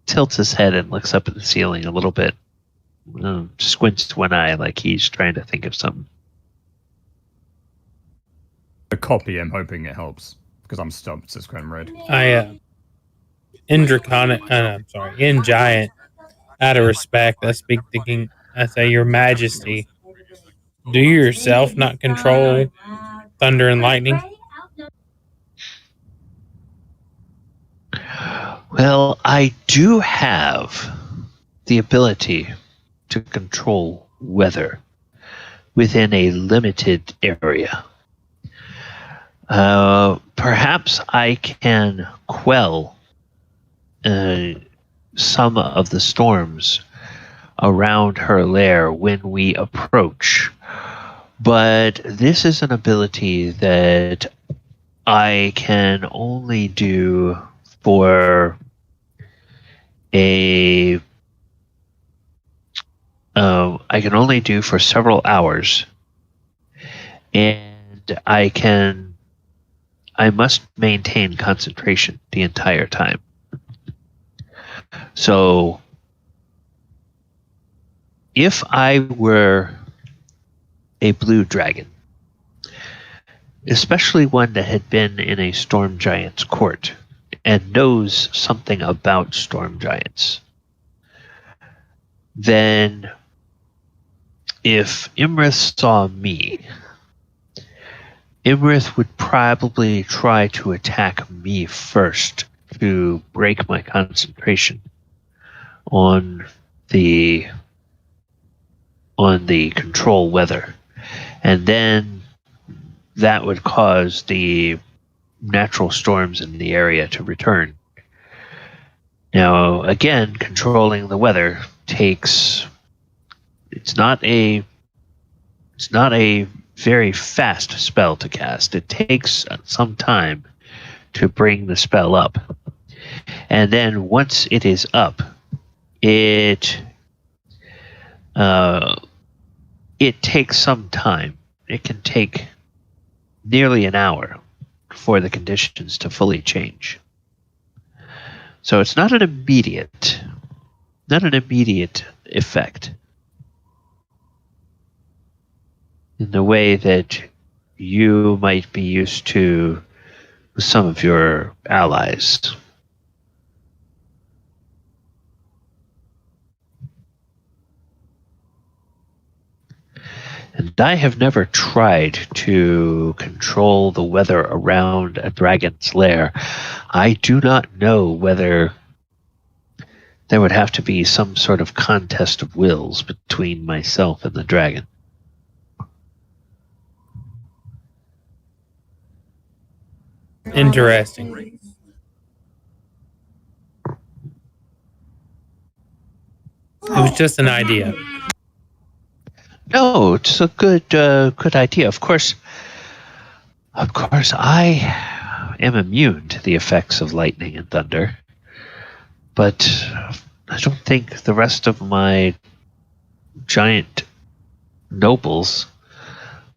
tilts his head and looks up at the ceiling a little bit. Squints one eye like he's trying to think of something. A copy, I'm hoping it helps. Because I'm stumped, says Krenraid. In Giant, out of respect, I speak to King. I say, Your Majesty, do you yourself not control thunder and lightning? Well, I do have the ability to control weather within a limited area. Perhaps I can quell some of the storms around her lair when we approach. But this is an ability that I can only do for several hours, and I must maintain concentration the entire time. So if I were a blue dragon, especially one that had been in a storm giant's court and knows something about storm giants, then if Iymrith saw me, Iymrith would probably try to attack me first to break my concentration on the control weather, and then that would cause the natural storms in the area to return. Now, again, controlling the weather takes. It's not a very fast spell to cast. It takes some time to bring the spell up, and then once it is up, it takes some time. It can take nearly an hour for the conditions to fully change. So it's not an immediate effect in the way that you might be used to with some of your allies. And I have never tried to control the weather around a dragon's lair. I do not know whether there would have to be some sort of contest of wills between myself and the dragon. Interesting. It was just an idea. No, it's a good idea. Of course, I am immune to the effects of lightning and thunder, but I don't think the rest of my giant nobles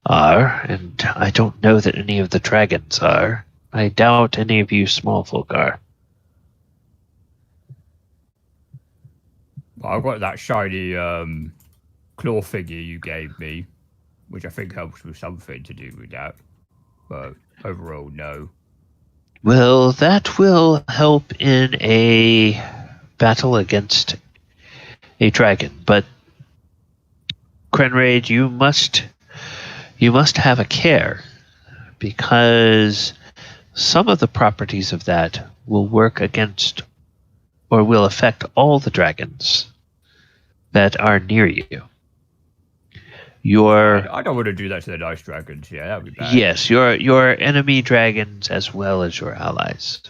are, and I don't know that any of the dragons are. I doubt any of you small folk are. Well, I've got that shiny claw figure you gave me, which I think helps with something to do with that. But overall, no. Well, that will help in a battle against a dragon, but Krenraid, you must have a care, because some of the properties of that will work against or will affect all the dragons that are near you. I don't want to do that to the nice dragons. Yeah, that would be bad. Yes, your enemy dragons as well as your allies.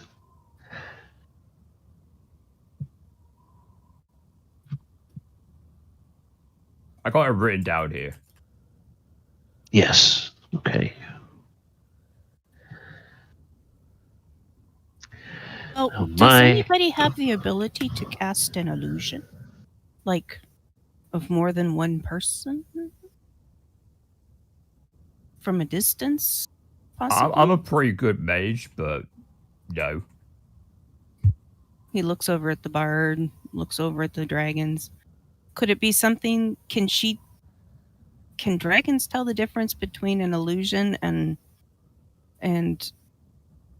I got it written down here. Yes. Okay. Oh, does anybody have the ability to cast an illusion? Like, of more than one person? From a distance, possibly? I'm a pretty good mage, but no. He looks over at the bard, looks over at the dragons. Could it be something? Can dragons tell the difference between an illusion and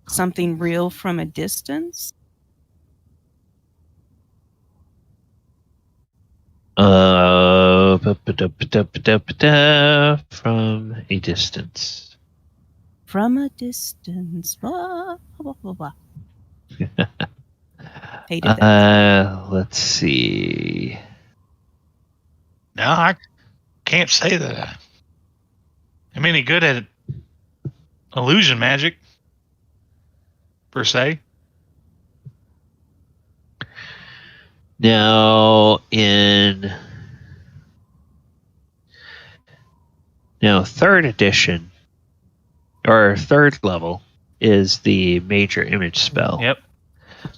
something real from a distance? From a distance. From a distance. Blah, blah, blah, blah. Hated that. Let's see. No, I can't say that I'm any good at illusion magic, per se. Now, third edition, or third level, is the major image spell. Yep.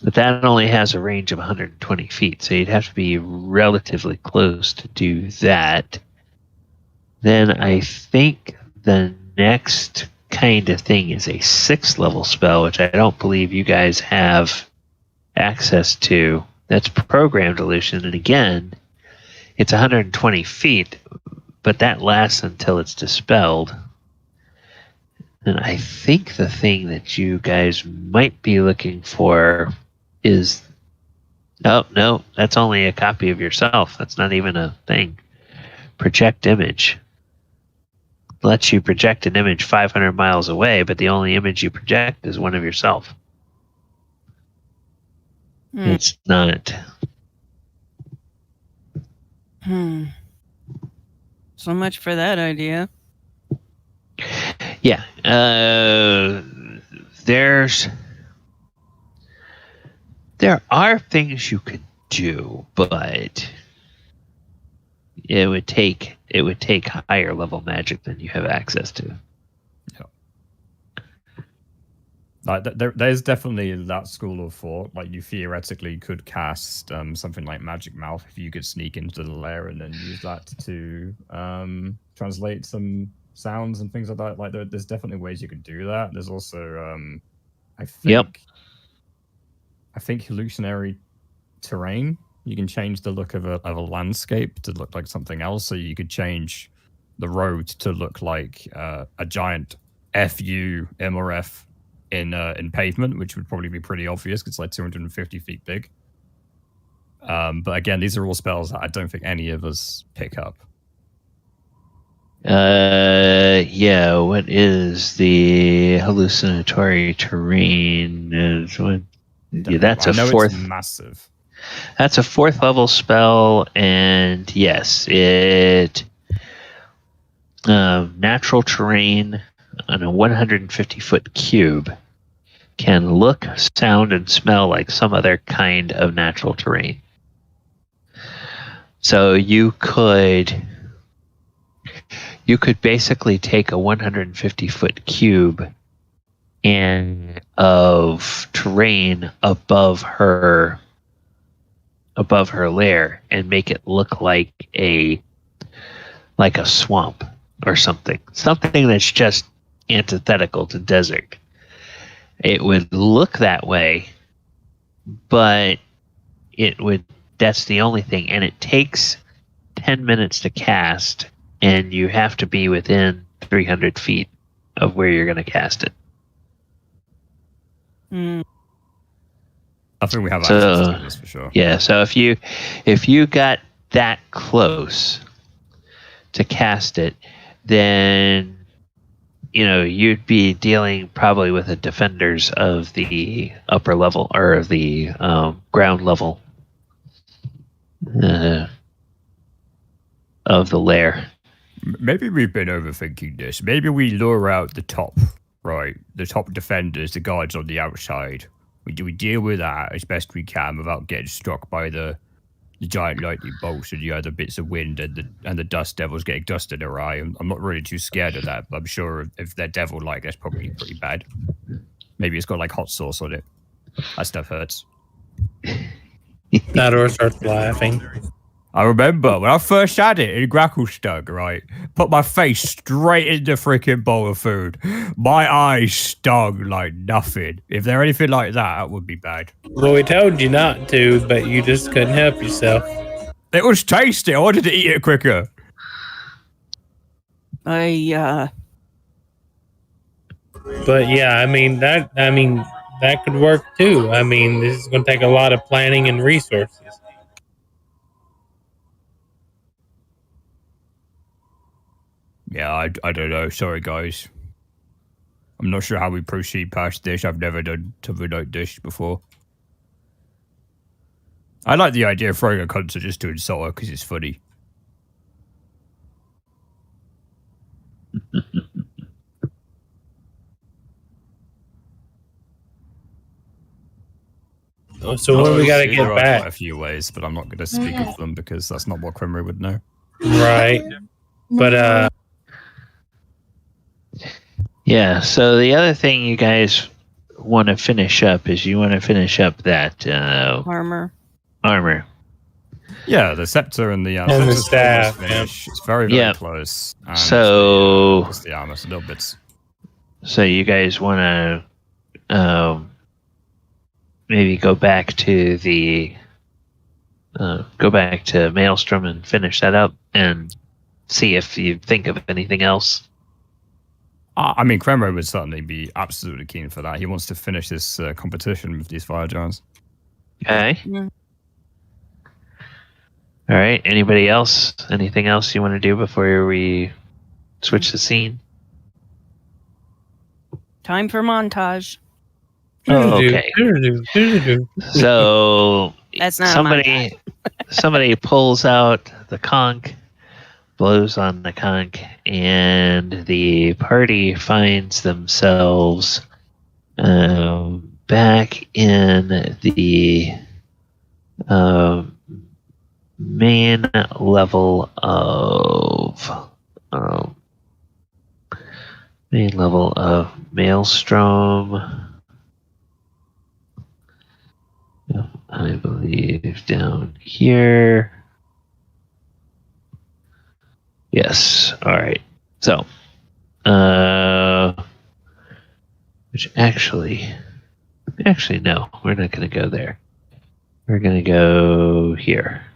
But that only has a range of 120 feet, so you'd have to be relatively close to do that. Then I think the next kind of thing is a 6th level spell, which I don't believe you guys have access to. That's programmed illusion, and again, it's 120 feet, but that lasts until it's dispelled. And I think the thing that you guys might be looking for is... Oh, no, that's only a copy of yourself. That's not even a thing. Project image. Lets you project an image 500 miles away, but the only image you project is one of yourself. It's not... So much for that idea. Yeah. There are things you could do, but it would take higher level magic than you have access to. There's definitely that school of thought. Like, you theoretically could cast something like Magic Mouth if you could sneak into the lair and then use that to translate some sounds and things like that. Like, there's definitely ways you could do that. There's also, I think hallucinatory terrain. You can change the look of a landscape to look like something else. So you could change the road to look like a giant FU Iymrith in pavement, which would probably be pretty obvious because it's like 250 feet big. But again, these are all spells that I don't think any of us pick up. Yeah, what is the hallucinatory terrain? Yeah, that's a 4th. It's massive. That's a 4th level spell, and yes, it natural terrain on a 150-foot cube can look, sound, and smell like some other kind of natural terrain. So you could basically take a 150-foot cube and of terrain above her lair and make it look like a swamp or something that's just antithetical to desert. It would look that way, but that's the only thing, and it takes 10 minutes to cast, and you have to be within 300 feet of where you're going to cast it. I think we have access to this for sure. Yeah, so if you got that close to cast it, then you'd be dealing probably with the defenders of the upper level or the ground level of the lair. Maybe we've been overthinking this. Maybe we lure out the top defenders, the guards on the outside. We deal with that as best we can without getting struck by the giant lightning bolts and the other bits of wind and the dust devils getting dust in their eye. I'm not really too scared of that, but I'm sure if they're devil-like, that's probably pretty bad. Maybe it's got like hot sauce on it. That stuff hurts. Thaldohr starts laughing. I remember when I first had it in Gracklestug, right? Put my face straight into freaking bowl of food. My eyes stung like nothing. If they're anything like that would be bad. Well, we told you not to, but you just couldn't help yourself. It was tasty. I wanted to eat it quicker. But yeah, I mean that could work too. I mean, this is going to take a lot of planning and resources. Yeah, I don't know. Sorry, guys. I'm not sure how we proceed past this. I've never done something like this before. I like the idea of throwing a concert just to insult her because it's funny. So when we got to get there back? There are quite a few ways, but I'm not going to speak of them because that's not what Krenraid would know. Right. But yeah, so the other thing you guys want to finish up is you want to finish up that armor. Yeah, the scepter and the staff. It's very, very close. And so the armor, so little bits. So you guys want to maybe go back to Maelstrom and finish that up and see if you think of anything else. I mean, Krenraid would certainly be absolutely keen for that. He wants to finish this competition with these fire giants. Okay. Yeah. All right. Anybody else? Anything else you want to do before we switch the scene? Time for montage. Oh, okay. So that's not somebody pulls out the conch, blows on the conch, and the party finds themselves back in the main level of Maelstrom. I believe down here. Yes. All right. So, which actually no, we're not going to go there. We're going to go here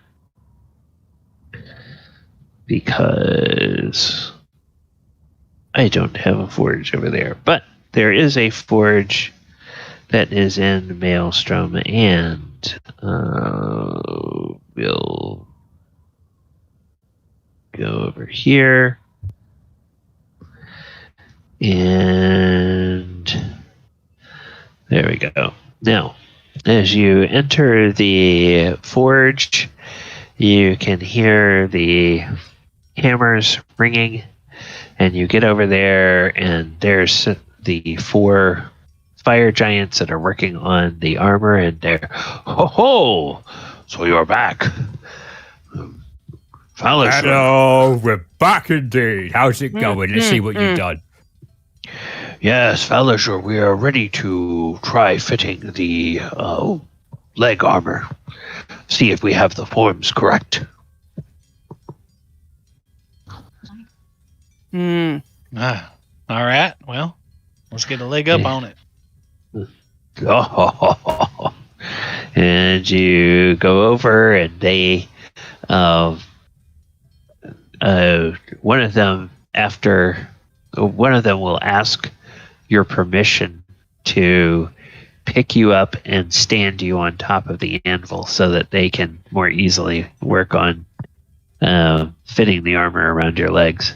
because I don't have a forge over there, but there is a forge that is in Maelstrom, and we'll go over here, and there we go. Now, as you enter the forge, you can hear the hammers ringing, and you get over there, and there's the 4 fire giants that are working on the armor, and they're, ho, so you're back. Falazure. Hello, we're back indeed. How's it going? Let's see what you've done. Yes, Falazure, we are ready to try fitting the leg armor. See if we have the forms correct. All right, well, let's get a leg up on it. Oh, and you go over, and they, one of them will ask your permission to pick you up and stand you on top of the anvil so that they can more easily work on fitting the armor around your legs.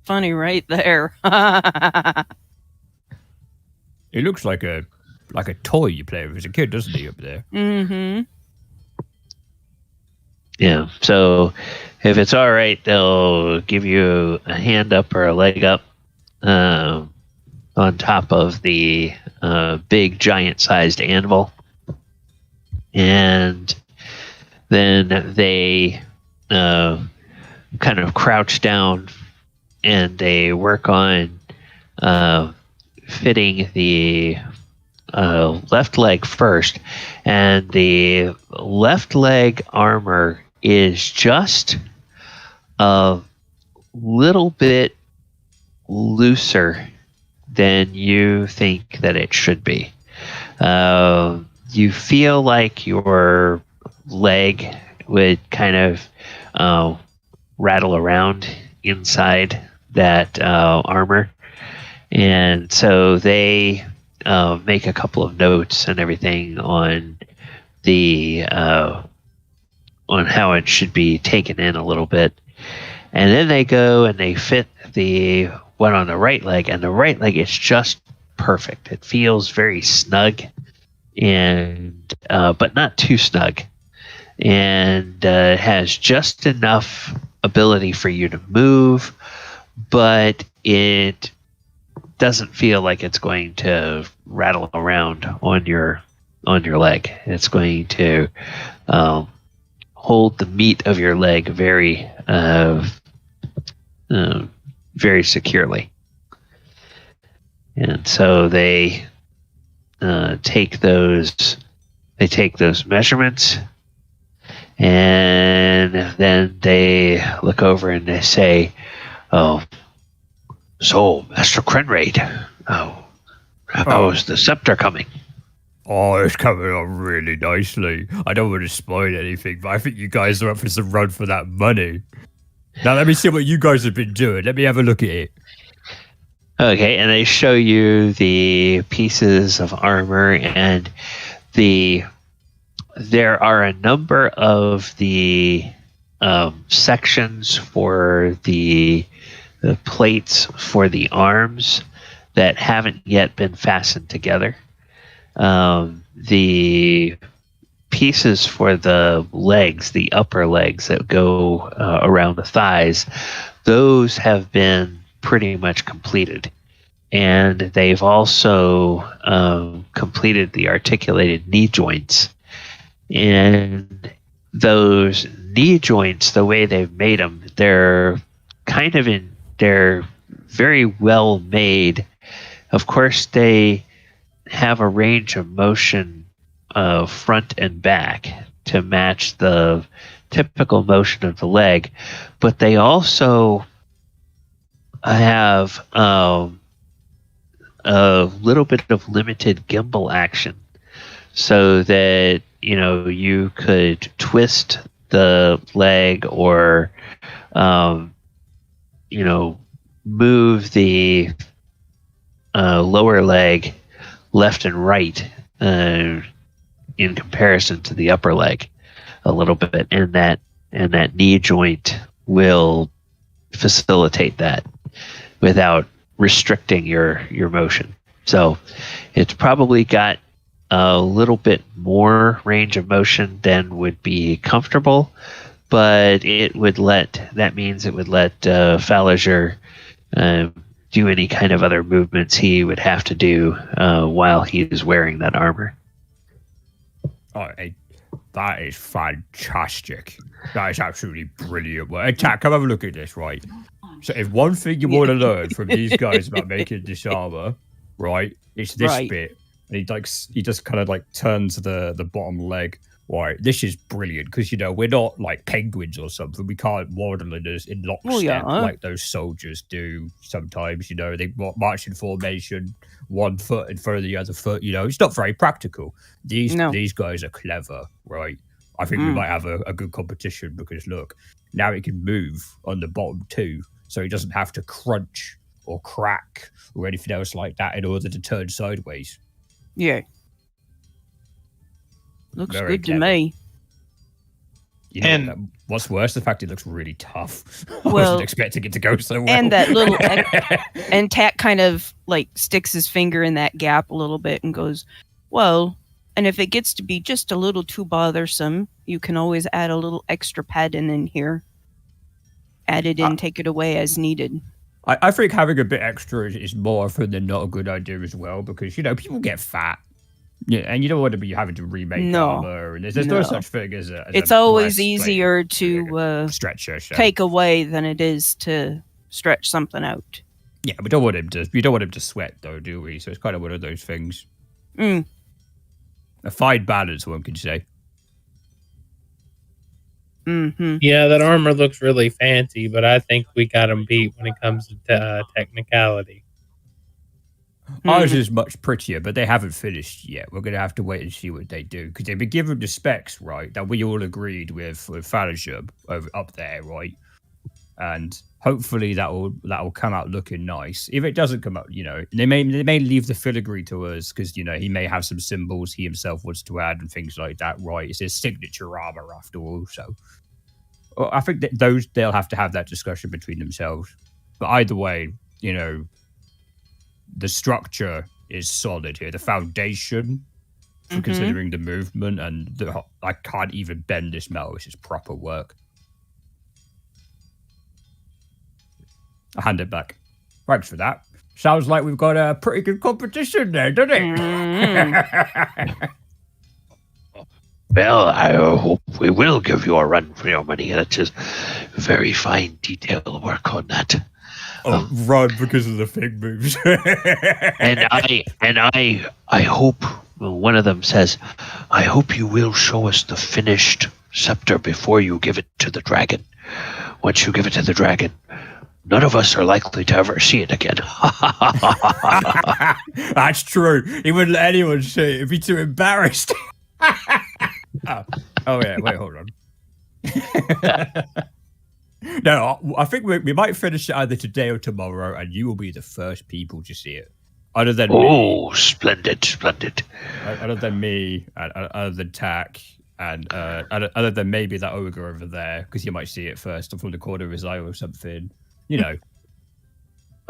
Funny right there. It looks like a toy you play with as a kid, doesn't he, up there? Mm-hmm. Yeah, so if it's all right, they'll give you a hand up or a leg up on top of the big giant-sized anvil. And then they kind of crouch down, and they work on fitting the left leg first, and the left leg armor is just a little bit looser than you think that it should be. You feel like your leg would kind of rattle around inside that armor, and so they make a couple of notes and everything on the on how it should be taken in a little bit, and then they go and they fit the one on the right leg, and the right leg is just perfect. It feels very snug, and but not too snug, and has just enough ability for you to move, but it doesn't feel like it's going to rattle around on your leg. It's going to hold the meat of your leg very very securely. And so they take those measurements, and then they look over and they say, "Oh, so Master Krenraid, how is the Scepter coming?" Oh, it's coming on really nicely. I don't want to spoil anything, but I think you guys are up for some run for that money. Now let me see what you guys have been doing. Let me have a look at it. Okay, and they show you the pieces of armor, and there are a number of the sections for the plates for the arms that haven't yet been fastened together. The pieces for the legs, the upper legs that go around the thighs, those have been pretty much completed. And they've also completed the articulated knee joints. And those knee joints, the way they've made them, they're very well made. Of course, they have a range of motion front and back to match the typical motion of the leg, but they also have a little bit of limited gimbal action, so that you could twist the leg or move the lower leg left and right in comparison to the upper leg a little bit, and that knee joint will facilitate that without restricting your motion. So it's probably got a little bit more range of motion than would be comfortable, but it would let Falazure do any kind of other movements he would have to do while he is wearing that armor. Oh, that is fantastic. That is absolutely brilliant. Well, Tac, come have a look at this, right? So if one thing you want to learn from these guys about making this armor, right, it's this bit. And he just kind of like turns the bottom leg. Right, this is brilliant because we're not like penguins or something. We can't waddle in lockstep like those soldiers do sometimes. They march in formation, one foot in front of the other foot. It's not very practical. These guys are clever, right? I think we might have a good competition because look, now he can move on the bottom too, so he doesn't have to crunch or crack or anything else like that in order to turn sideways. Yeah. Looks very good clever to me. And what's worse, the fact it looks really tough. I wasn't expecting it to go so well. And that little and Tac kind of like sticks his finger in that gap a little bit and goes, "Well, and if it gets to be just a little too bothersome, you can always add a little extra padding in here. Add it in, take it away as needed." I think having a bit extra is more often than not a good idea as well, because people get fat. Yeah, and you don't want to be having to remake armor, and there's no such thing as a. It's always easier to stretch take away than it is to stretch something out. Yeah, we don't want him to. We don't want him to sweat, though, do we? So it's kind of one of those things. Mm. A fine balance, one could say. Mm-hmm. Yeah, that armor looks really fancy, but I think we got him beat when it comes to technicality. Ours is much prettier, but they haven't finished yet. We're going to have to wait and see what they do, because they've been given the specs, right, that we all agreed with Falazure up there, right? And hopefully that will come out looking nice. If it doesn't come out, they may leave the filigree to us, because he may have some symbols he himself wants to add and things like that, right? It's his signature armor after all, so I think that they'll have to have that discussion between themselves. But either way, the structure is solid here. The foundation, for considering the movement, and I can't even bend this metal. This is proper work. I hand it back. Thanks for that. Sounds like we've got a pretty good competition there, doesn't it? Well, I hope we will give you a run for your money. That's just very fine detail work on that. Run because of the fig moves. and I hope, one of them says, I hope you will show us the finished scepter before you give it to the dragon. Once you give it to the dragon, none of us are likely to ever see it again. That's true. He wouldn't let anyone see it. He'd be too embarrassed. Oh yeah, wait, hold on. No, I think we might finish it either today or tomorrow, and you will be the first people to see it. Other than me. Splendid. Other than me, and other than Tac, and other than maybe that ogre over there, because you might see it first from the corner of his eye or something.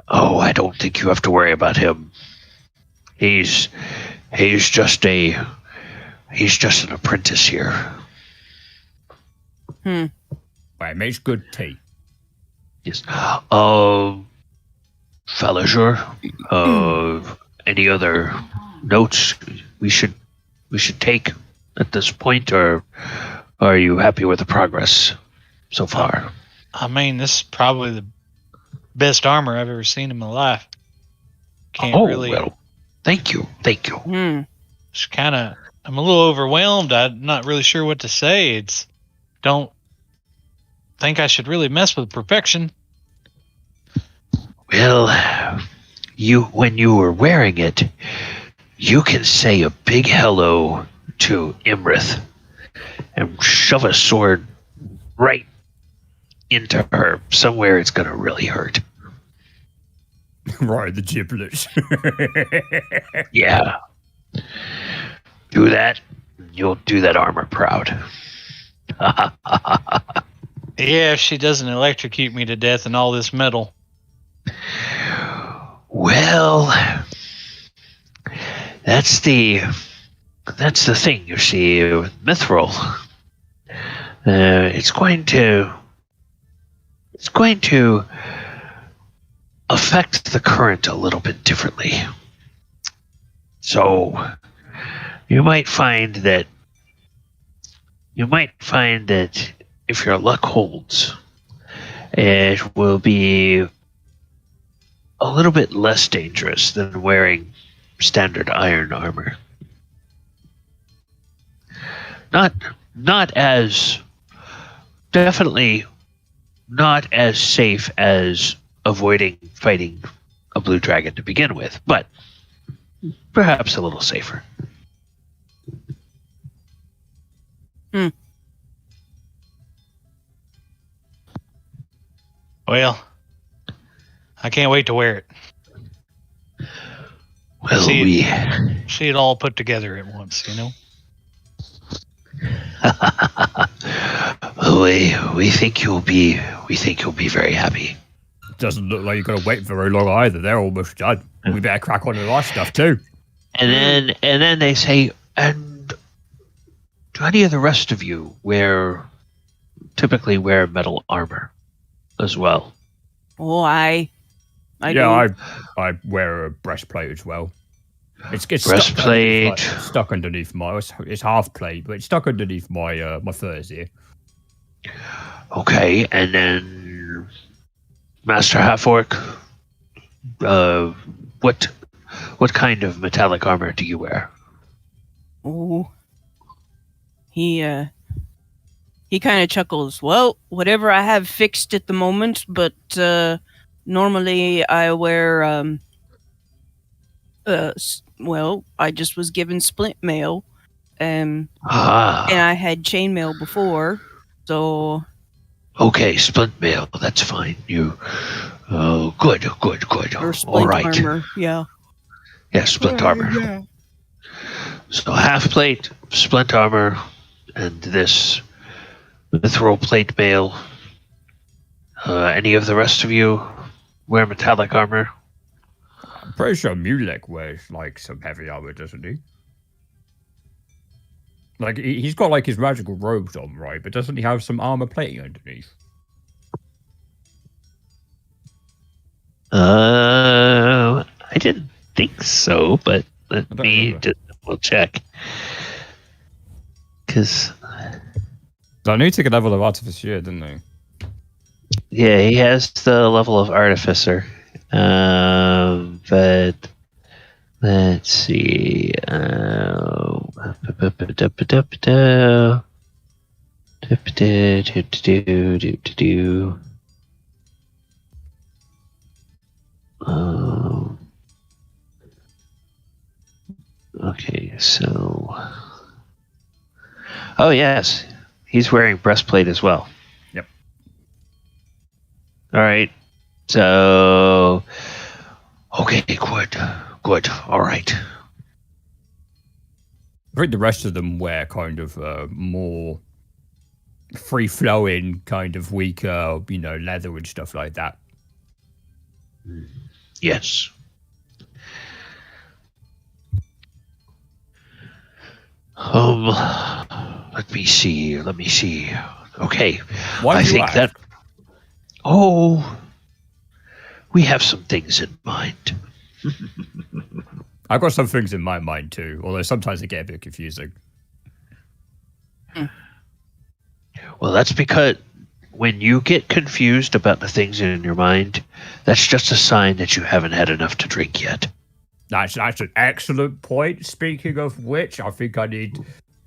Oh, I don't think you have to worry about him. He's just an apprentice here. Well, it makes good tea. Yes. Falazure, any other notes we should take at this point, or are you happy with the progress so far? I mean, this is probably the best armor I've ever seen in my life. Well, thank you. Just I'm a little overwhelmed. I'm not really sure what to say. Don't think I should really mess with perfection. Well, when you were wearing it, you can say a big hello to Iymrith and shove a sword right into her somewhere it's going to really hurt. Right, the giblets. Yeah. Do that, you'll do that armor proud. Yeah, if she doesn't electrocute me to death in all this metal. Well, that's the thing, you see, with Mithril. It's going to affect the current a little bit differently. So you might find that if your luck holds, it will be a little bit less dangerous than wearing standard iron armor. Definitely not as safe as avoiding fighting a blue dragon to begin with, but perhaps a little safer. Well, I can't wait to wear it. Well, see it all put together at once, we think you'll be very happy. Doesn't look like you're gonna wait very long either. They're almost done. We better crack on with our stuff too. And then they say, and do any of the rest of you typically wear metal armor as well? Oh, I wear a breastplate as well. It's breastplate stuck underneath my. It's half plate, but it's stuck underneath my my furs here. Okay, and then Master Halfork, what What kind of metallic armor do you wear? Oh, he kind of chuckles. Well, whatever I have fixed at the moment, but normally I wear I just was given splint mail, and I had chainmail before, so. Okay, splint mail. That's fine. Good. Or splint All right. armor, yeah. Yeah, splint armor. Yeah. So half plate, splint armor, and this mithril plate mail. Any of the rest of you wear metallic armor? I'm pretty sure Mulek wears like some heavy armor, doesn't he? Like he's got like his magical robes on, right? But doesn't he have some armor plating underneath? I didn't think so, but let me just double check. Because I knew he took a level of artificer, didn't he? Yeah, he has the level of artificer. But let's see. Okay, so. Oh, yes. He's wearing breastplate as well. Yep. All right. So. Okay, good. All right. I think the rest of them wear kind of more free-flowing, kind of weaker, leather and stuff like that. Yes. Let me see. Okay. Why do you ask? That. Oh, we have some things in mind. I've got some things in my mind too, although sometimes they get a bit confusing. Well, that's because when you get confused about the things in your mind, that's just a sign that you haven't had enough to drink yet. That's an excellent point. Speaking of which, I think I need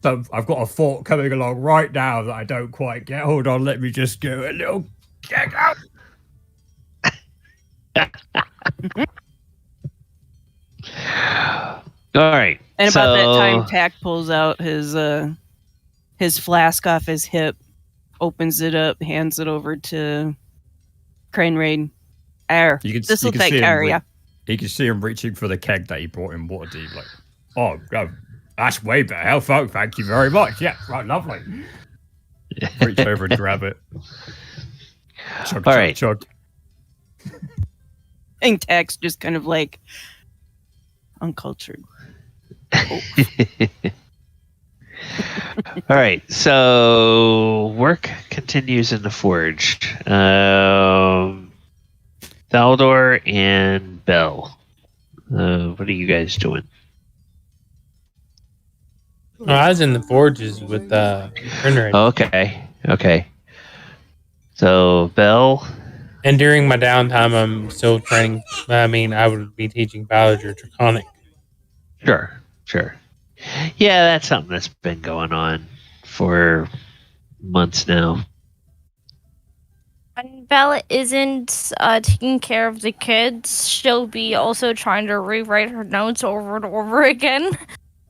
some. I've got a thought coming along right now that I don't quite get. Hold on, let me just go a little check out. All right. And about that time, Tac pulls out his flask off his hip, opens it up, hands it over to Krenraid. This will take care of you. You can see him reaching for the keg that he brought in Waterdeep. Like, oh, that's way better. Hell, thank you very much. Yeah, right, lovely. Reach over and grab it. Chug, all chug, right. chug. And Tac's just kind of like uncultured. Oh. All right, so work continues in the forge. Thaldohr and Bell. What are you guys doing? No, I was in the forges with Krenraid. Okay. So Bell. And during my downtime, I'm still training. I would be teaching Falazure Draconic. Sure. Yeah, that's something that's been going on for months now. When Bella isn't taking care of the kids, she'll be also trying to rewrite her notes over and over again.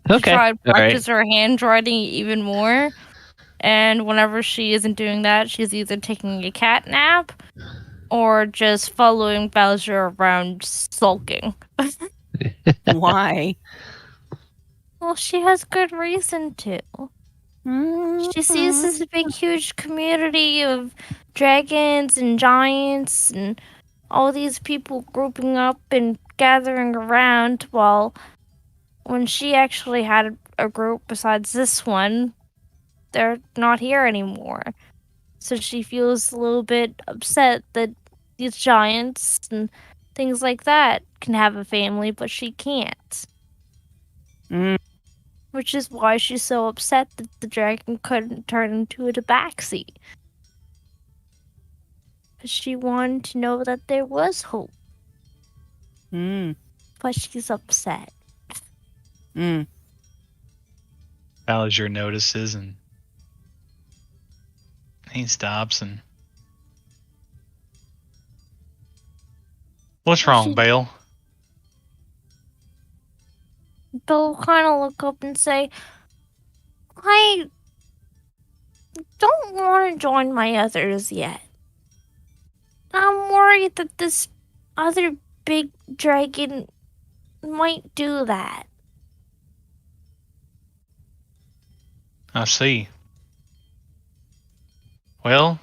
Okay. To try and practice her handwriting even more. And whenever she isn't doing that, she's either taking a cat nap or just following Falazure around sulking. Why? Well, she has good reason to. She sees this big, huge community of dragons and giants and all these people grouping up and gathering around, while when she actually had a group besides this one, they're not here anymore. So she feels a little bit upset that these giants and things like that can have a family, but she can't. Which is why she's so upset that the dragon couldn't turn into a tabaxi. Because she wanted to know that there was hope. but she's upset. Falazure notices and he stops and... What's wrong, Bale? Bill kind of look up and say, I don't want to join my others yet. I'm worried that this other big dragon might do that. I see. Well,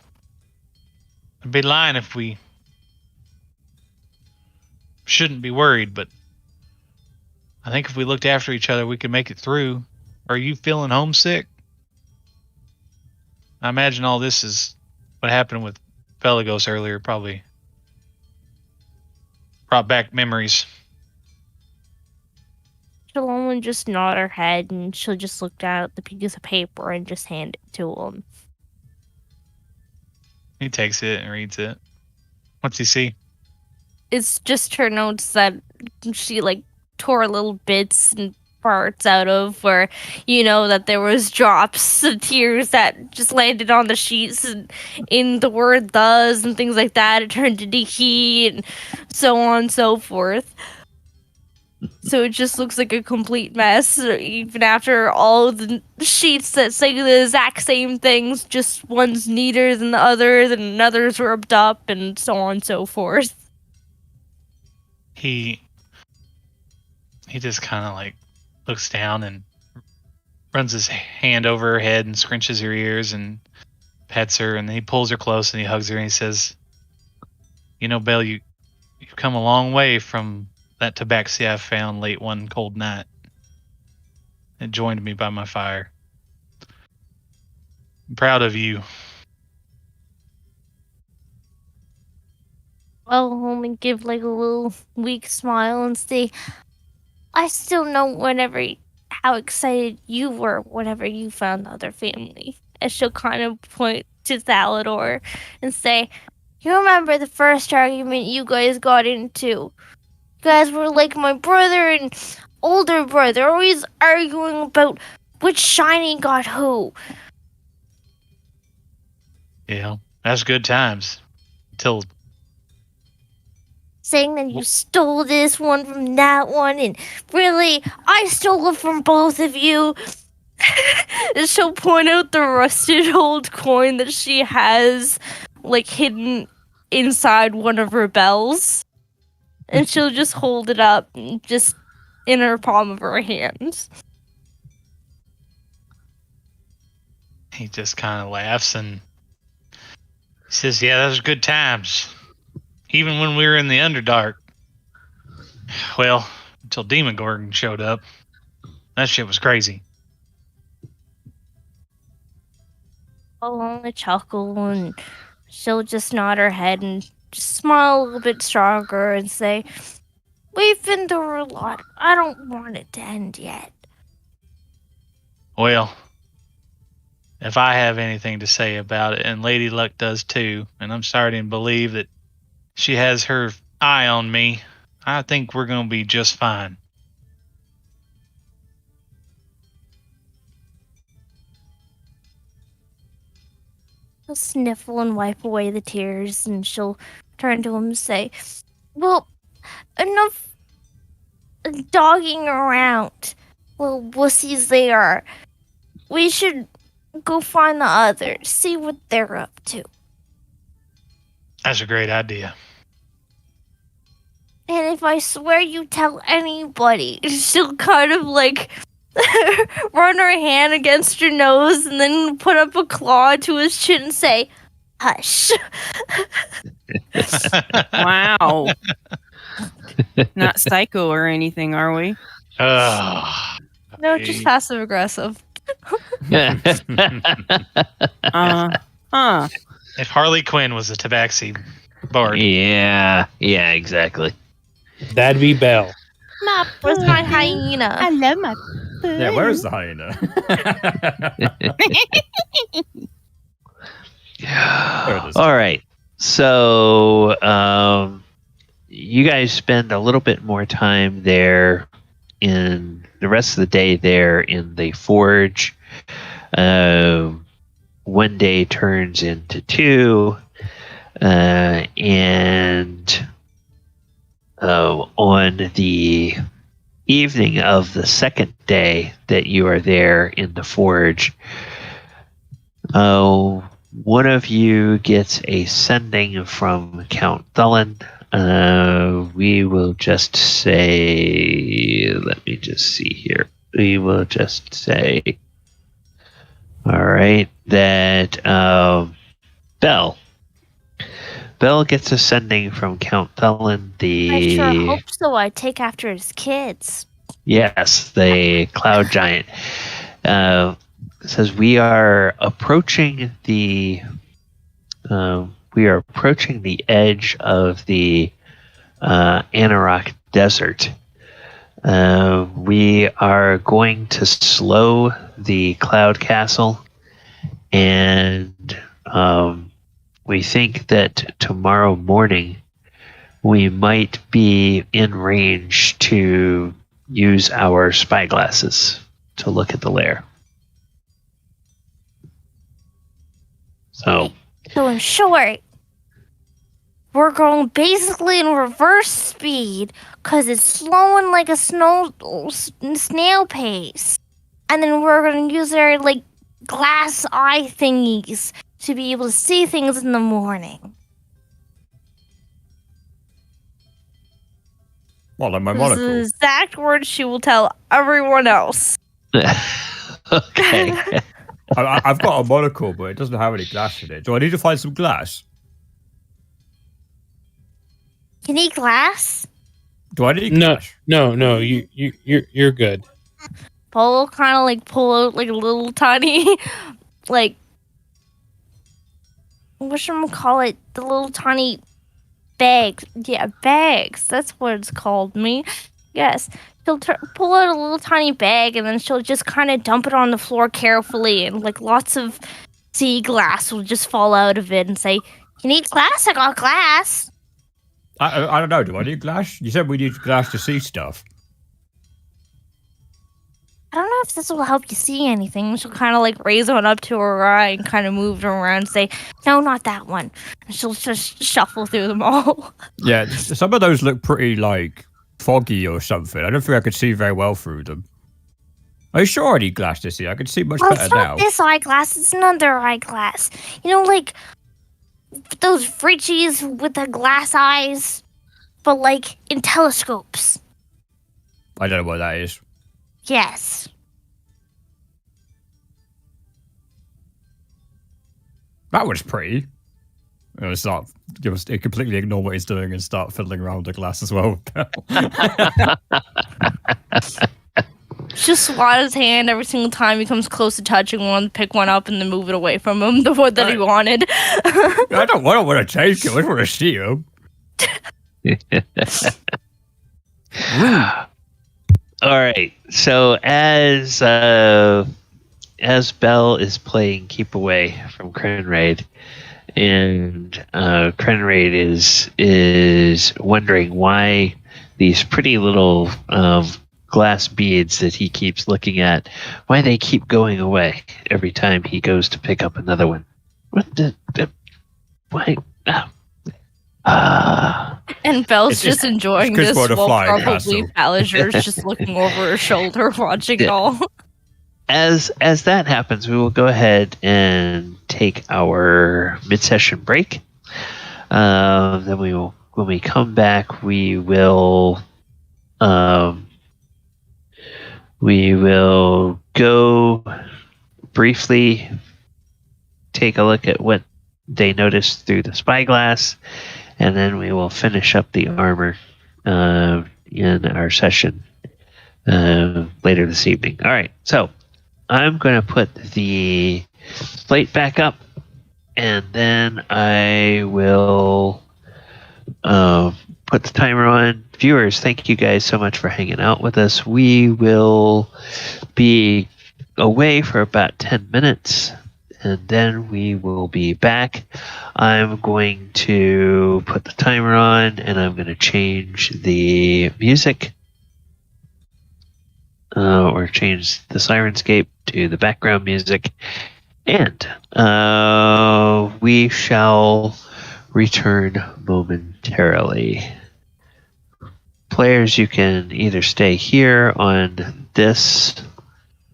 I'd be lying if we shouldn't be worried, but I think if we looked after each other, we could make it through. Are you feeling homesick? I imagine all this is what happened with Felgolos earlier, probably brought back memories. She'll only just nod her head and she'll just look down at the piece of paper and just hand it to him. He takes it and reads it. What's he see? It's just her notes that she tore little bits and parts out of, where that there was drops of tears that just landed on the sheets, and in the word "thus" and things like that, it turned into "he" and so on and so forth. So it just looks like a complete mess, even after all the sheets that say the exact same things, just one's neater than the others and another's rubbed up and so on and so forth. He just kind of looks down and runs his hand over her head and scrunches her ears and pets her, and then he pulls her close and he hugs her and he says, Belle, you've come a long way from that tabaxi I found late one cold night. It joined me by my fire. I'm proud of you. I'll only give a little weak smile and say, I still know how excited you were whenever you found the other family. And she'll kind of point to Thaldohr and say, you remember the first argument you guys got into? You guys were like my brother and older brother, always arguing about which shiny got who. Yeah, that's good times. Until saying that you stole this one from that one, and really, I stole it from both of you. And she'll point out the rusted old coin that she has, hidden inside one of her bells. And she'll just hold it up, just in her palm of her hand. He just kind of laughs and he says, yeah, those are good times. Even when we were in the Underdark. Well, until Demogorgon showed up. That shit was crazy. I'll only chuckle, and she'll just nod her head and just smile a little bit stronger and say, we've been through a lot. I don't want it to end yet. Well, if I have anything to say about it, and Lady Luck does too, and I'm starting to believe that she has her eye on me, I think we're going to be just fine. She'll sniffle and wipe away the tears, and she'll turn to him and say, well, enough dogging around. Little wussies they are. We should go find the others, see what they're up to. That's a great idea. And if I swear you tell anybody, she'll kind of run her hand against your nose and then put up a claw to his chin and say, hush. Wow. Not psycho or anything, are we? No, just passive aggressive. If Harley Quinn was a tabaxi bard. Yeah, exactly. That'd be Belle. Where's my hyena? I love my food. Yeah, where is the hyena? There it is. All right. So, you guys spend a little bit more time there in the rest of the day there in the forge. One day turns into two, and on the evening of the second day that you are there in the forge, one of you gets a sending from Count Thaldohr. We will just say, let me just see here. We will just say, all right, that Belle gets a sending from Count Thaldohr. I sure hope so. I take after his kids. Yes, the cloud giant. Says we are approaching the edge of the Anarok Desert. We are going to slow the Cloud Castle, and we think that tomorrow morning we might be in range to use our spyglasses to look at the lair. So in short, we're going basically in reverse speed because it's slowing like a snail pace. And then we're going to use our glass eye thingies to be able to see things in the morning. Well, in my monocle. This is the exact words she will tell everyone else. Okay. I've got a monocle, but it doesn't have any glass in it. Do I need to find some glass? You need glass? Do I need glass? No. You're good. Paul will kind of pull out a little tiny, whatchamacallit, the little tiny bags. Yeah, bags. That's what it's called, me. Yes. She'll pull out a little tiny bag, and then she'll just kind of dump it on the floor carefully, and lots of sea glass will just fall out of it and say, "You need glass? I got glass." I don't know. Do I need glass? You said we need glass to see stuff. I don't know if this will help you see anything. She'll kind of raise one up to her eye and kind of move it around and say, "No, not that one." And she'll just shuffle through them all. Yeah, some of those look pretty foggy or something. I don't think I could see very well through them. Are you sure I need glass to see? I can see much better it's not now. This eyeglass, it's another eyeglass. You know, those fridgies with the glass eyes, but in telescopes. I don't know what that is. Yes. That was pretty. I'm gonna just completely ignore what he's doing and start fiddling around with the glass as well. Just swat his hand every single time he comes close to touching one, pick one up, and then move it away from him, the one that he wanted. I don't want to take him. I just want to see him. All right. So as Belle is playing Keep Away from Krenraid, and Krenraid is wondering why these pretty little glass beads that he keeps looking at, why they keep going away every time he goes to pick up another one. Why? And Belle's just enjoying this while probably Falazure's just looking over her shoulder watching it all. As that happens, we will go ahead and take our mid-session break. Then we will, when we come back, we will go briefly take a look at what they noticed through the spyglass, and then we will finish up the armor in our session later this evening. All right, so I'm going to put the plate back up, and then I will put the timer on. Viewers, thank you guys so much for hanging out with us. We will be away for about 10 minutes, and then we will be back. I'm going to put the timer on, and I'm going to change the music, or change the Sirenscape to the background music, and we shall return momentarily. Players, you can either stay here on this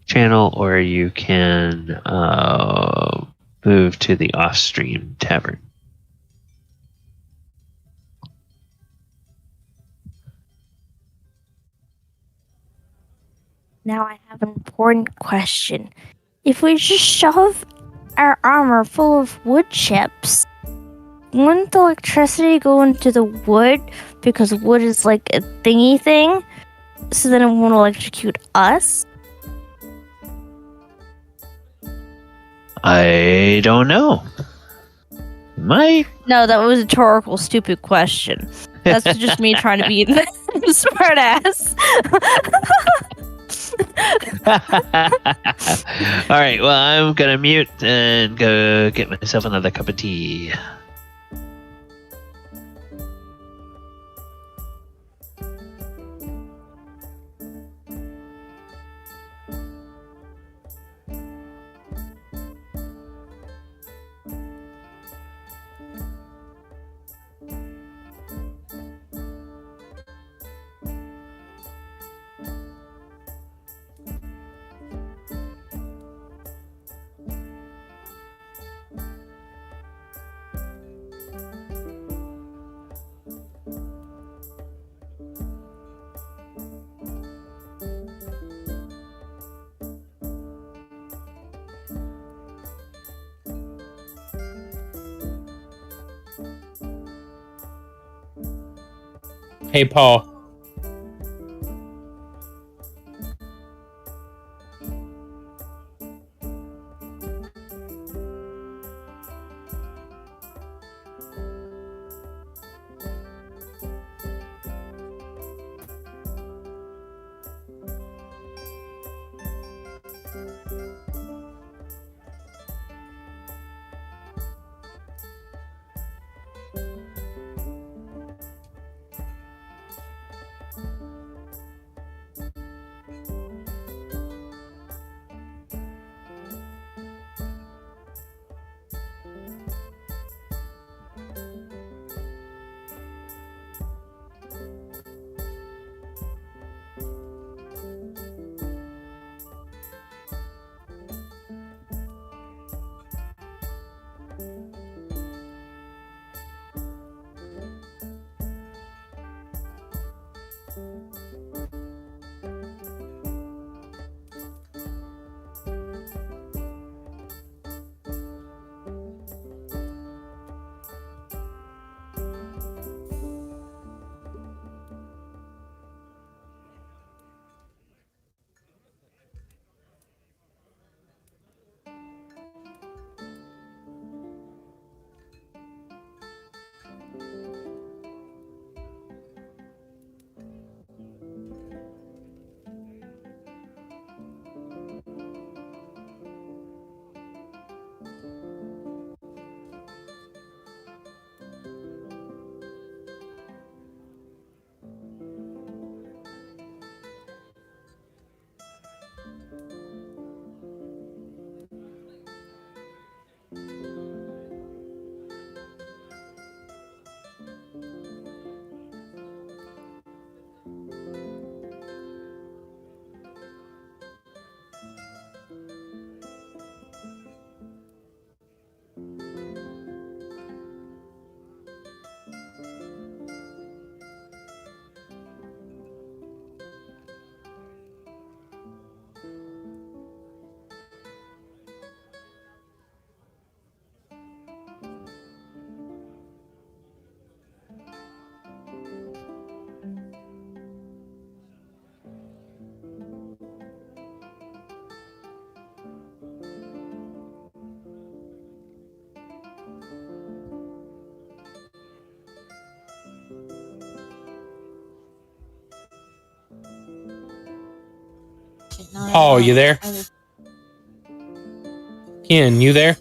channel, or you can move to the off-stream tavern. Now I have an important question. If we just shove our armor full of wood chips, wouldn't the electricity go into the wood because wood is like a thingy thing? So then it won't electrocute us? I don't know. Might. No, that was a rhetorical, stupid question. That's just me trying to be the smart ass. All right, well, I'm going to mute and go get myself another cup of tea. Hey, Paul. Paul, you there? Ken, you there?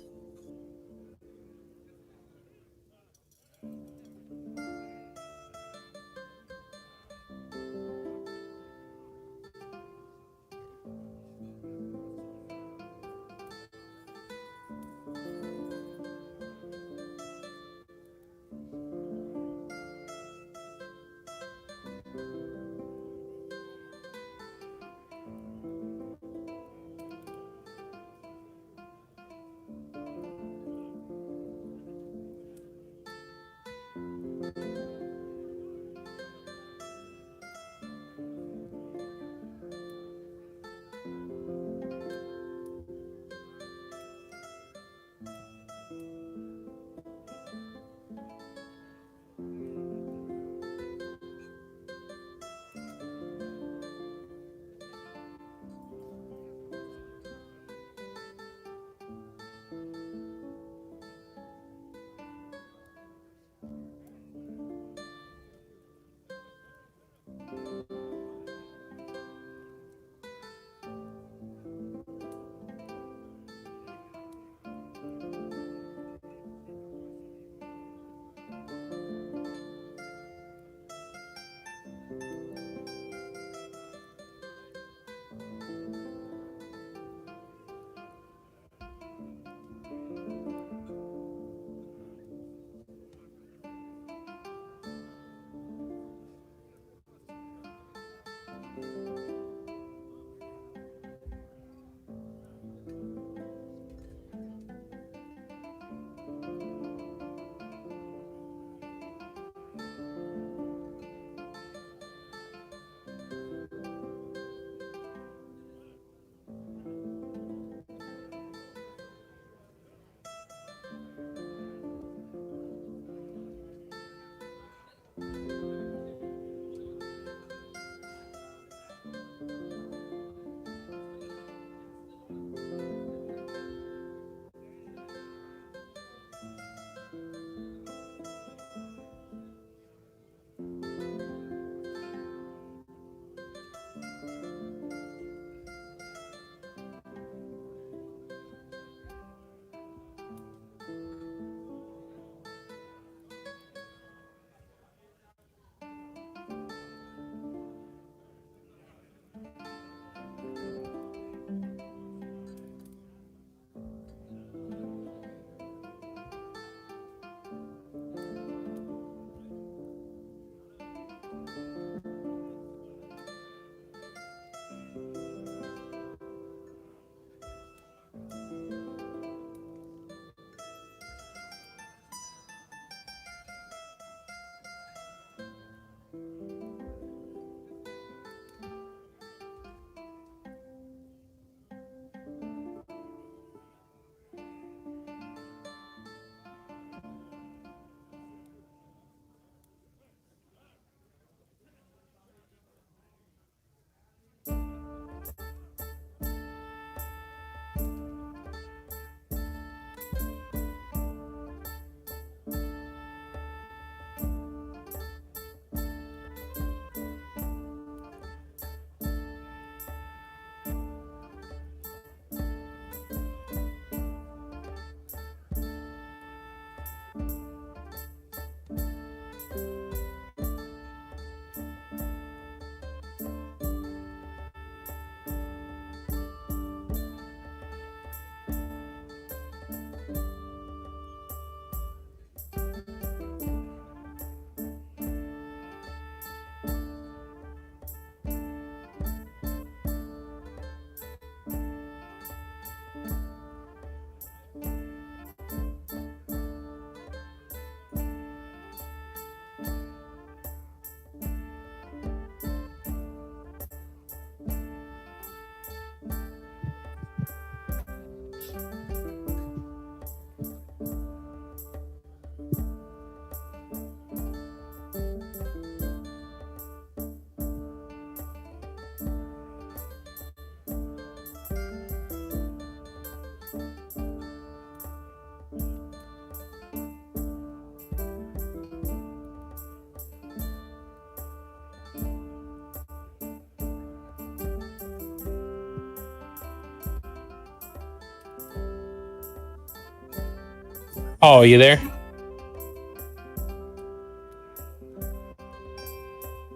Oh, you there?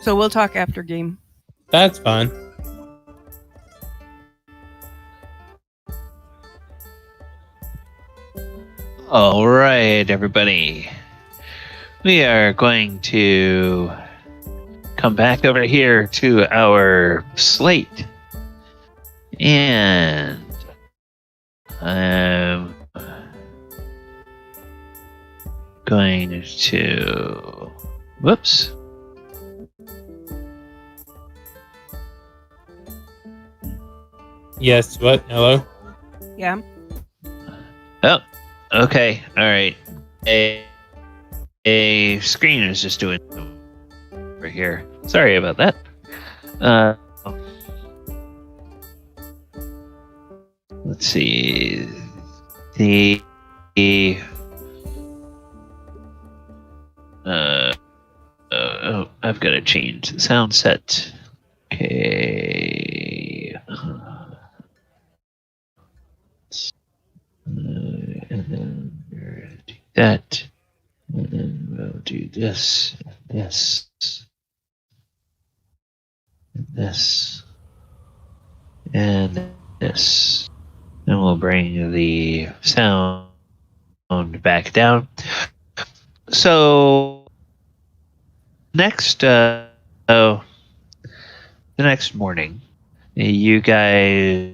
So we'll talk after game. That's fine. All right, everybody. We are going to come back over here to our slate. And I'm going to... Whoops. Yes, what? Hello? Yeah. Oh, okay. All right. A screen is just doing over here. Sorry about that. Let's see. I've got to change the sound set. Okay. And then we'll do that. And then we'll do this, this, and this, and this. And we'll bring the sound back down. So the next morning, you guys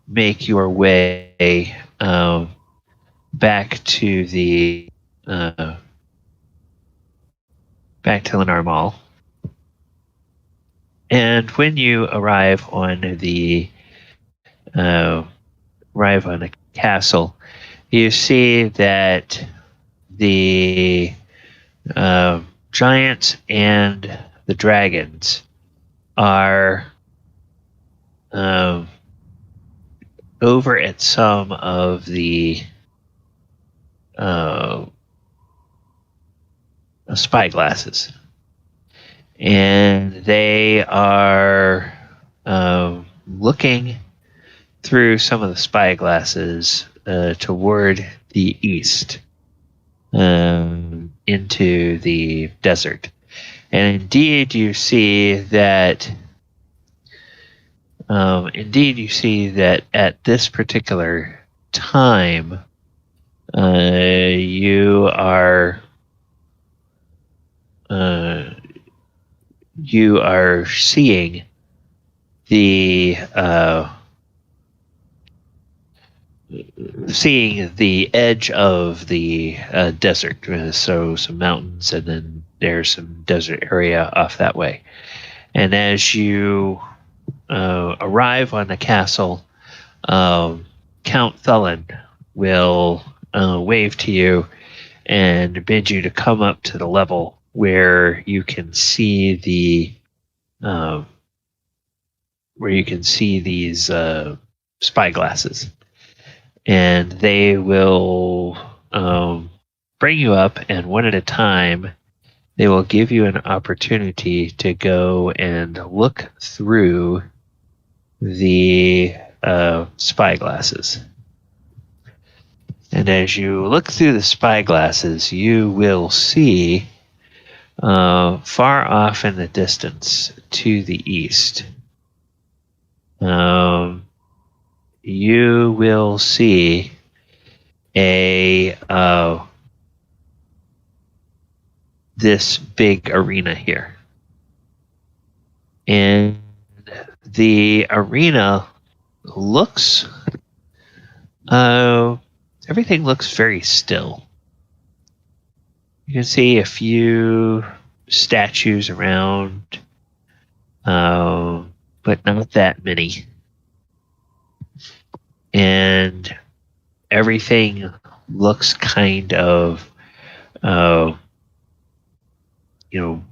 make your way back to Lyn Armaal. And when you arrive on the castle, you see that the giants and the dragons are over at some of the spyglasses, and they are looking through some of the spyglasses toward the east, into the desert. And indeed, you see that. At this particular time, you are seeing the edge of the desert. So some mountains, and then there's some desert area off that way. And as you arrive on the castle, Count Thulin will wave to you and bid you to come up to the level where you can see these spyglasses, and they will bring you up, and one at a time they will give you an opportunity to go and look through the spyglasses. And as you look through the spyglasses, you will see far off in the distance to the east, you will see this big arena here. And the arena looks, everything looks very still. You can see a few statues around, but not that many. And everything looks kind of,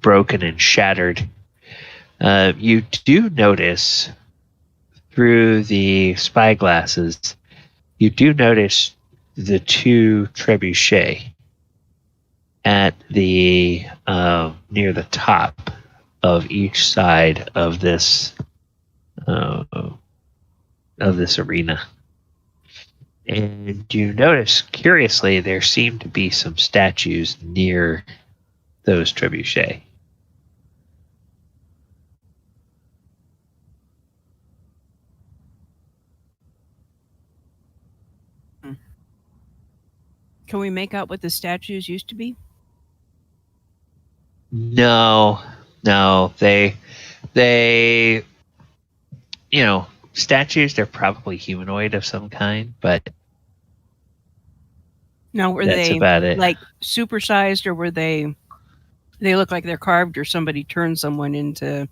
broken and shattered. You do notice through the spyglasses, you do notice the two trebuchets at the near the top of each side of this arena. And you notice, curiously, there seem to be some statues near those trebuchet. Can we make out what the statues used to be? No, they, statues, they're probably humanoid of some kind, but Now, were that's they about it. like supersized, or were they look like they're carved, or somebody turned someone into?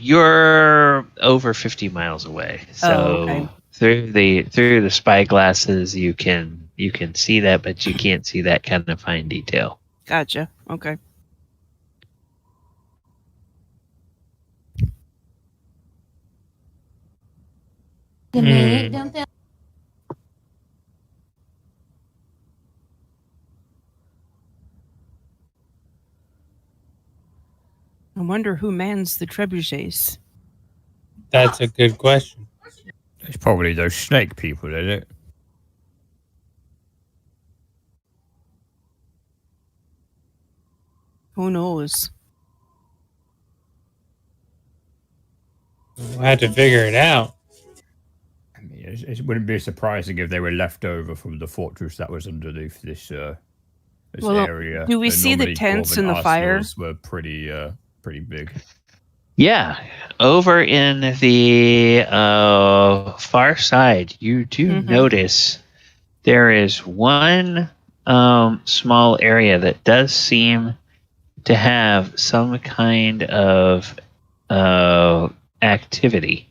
You're over 50 miles away, so okay. through the spy glasses you can see that, but you can't see that kind of fine detail. Gotcha. Okay. Don't they? I wonder who mans the trebuchets. That's a good question. It's probably those snake people, isn't it? Who knows? We'll have to figure it out. I mean, it wouldn't be surprising if they were left over from the fortress that was underneath this area. Do we see the tents and the fire? Were pretty big. Yeah, over in the far side, you do notice there is one small area that does seem to have some kind of activity.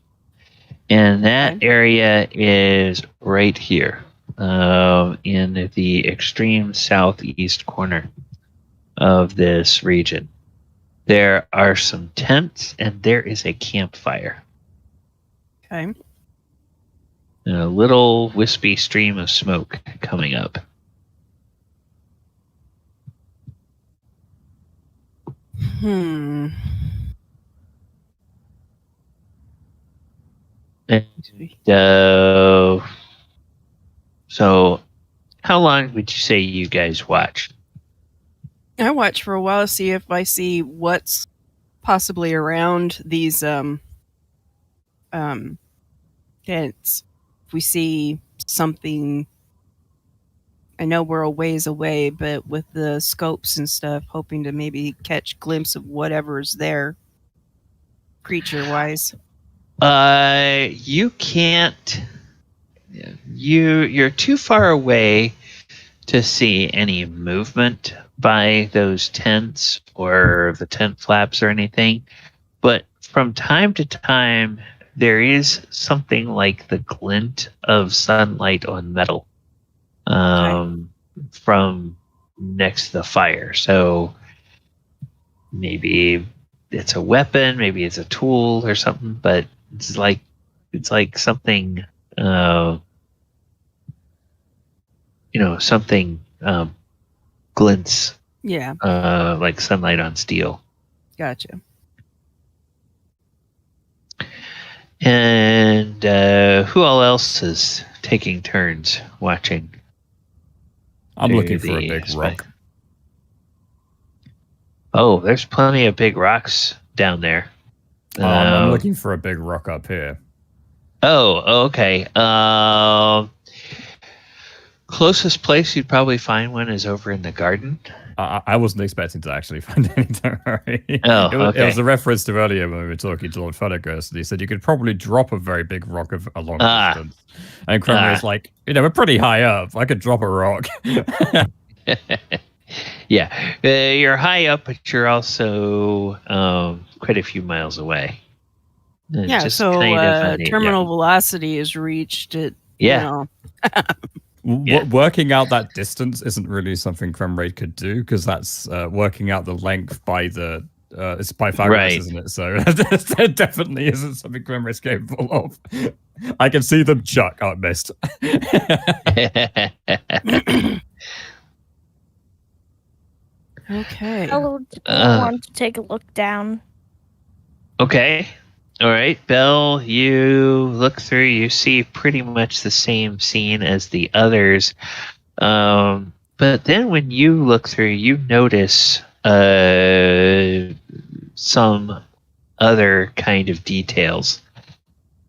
And that area is right here in the extreme southeast corner of this region. There are some tents, and there is a campfire. Okay. And a little wispy stream of smoke coming up. And, so, how long would you say you guys watched? I watch for a while to see if I see what's possibly around these tents. If we see something, I know we're a ways away, but with the scopes and stuff, hoping to maybe catch a glimpse of whatever's there, creature-wise. You can't. You're too far away to see any movement by those tents or the tent flaps or anything. But from time to time, there is something like the glint of sunlight on metal from next to the fire. So maybe it's a weapon, maybe it's a tool or something, but it's like something something glints. Yeah. Like sunlight on steel. Gotcha. And who all else is taking turns watching? I'm looking for a big rock. Oh, there's plenty of big rocks down there. I'm looking for a big rock up here. Oh, okay. Closest place you'd probably find one is over in the garden. I wasn't expecting to actually find any, don't worry. Okay. It was a reference to earlier when we were talking to Lord Felgolos, and he said you could probably drop a very big rock of a long distance. And Krenraid's like, we're pretty high up. I could drop a rock. Yeah, you're high up, but you're also quite a few miles away. Terminal velocity is reached at, Working out that distance isn't really something Krenraid could do, because that's working out the length by the it's by Pythagoras, isn't it? So that definitely isn't something Krenraid's capable of. I can see them chuck. Oh, I missed. Okay. I want to take a look down. Okay. All right, Belle, you look through, you see pretty much the same scene as the others. But then when you look through, you notice some other kind of details.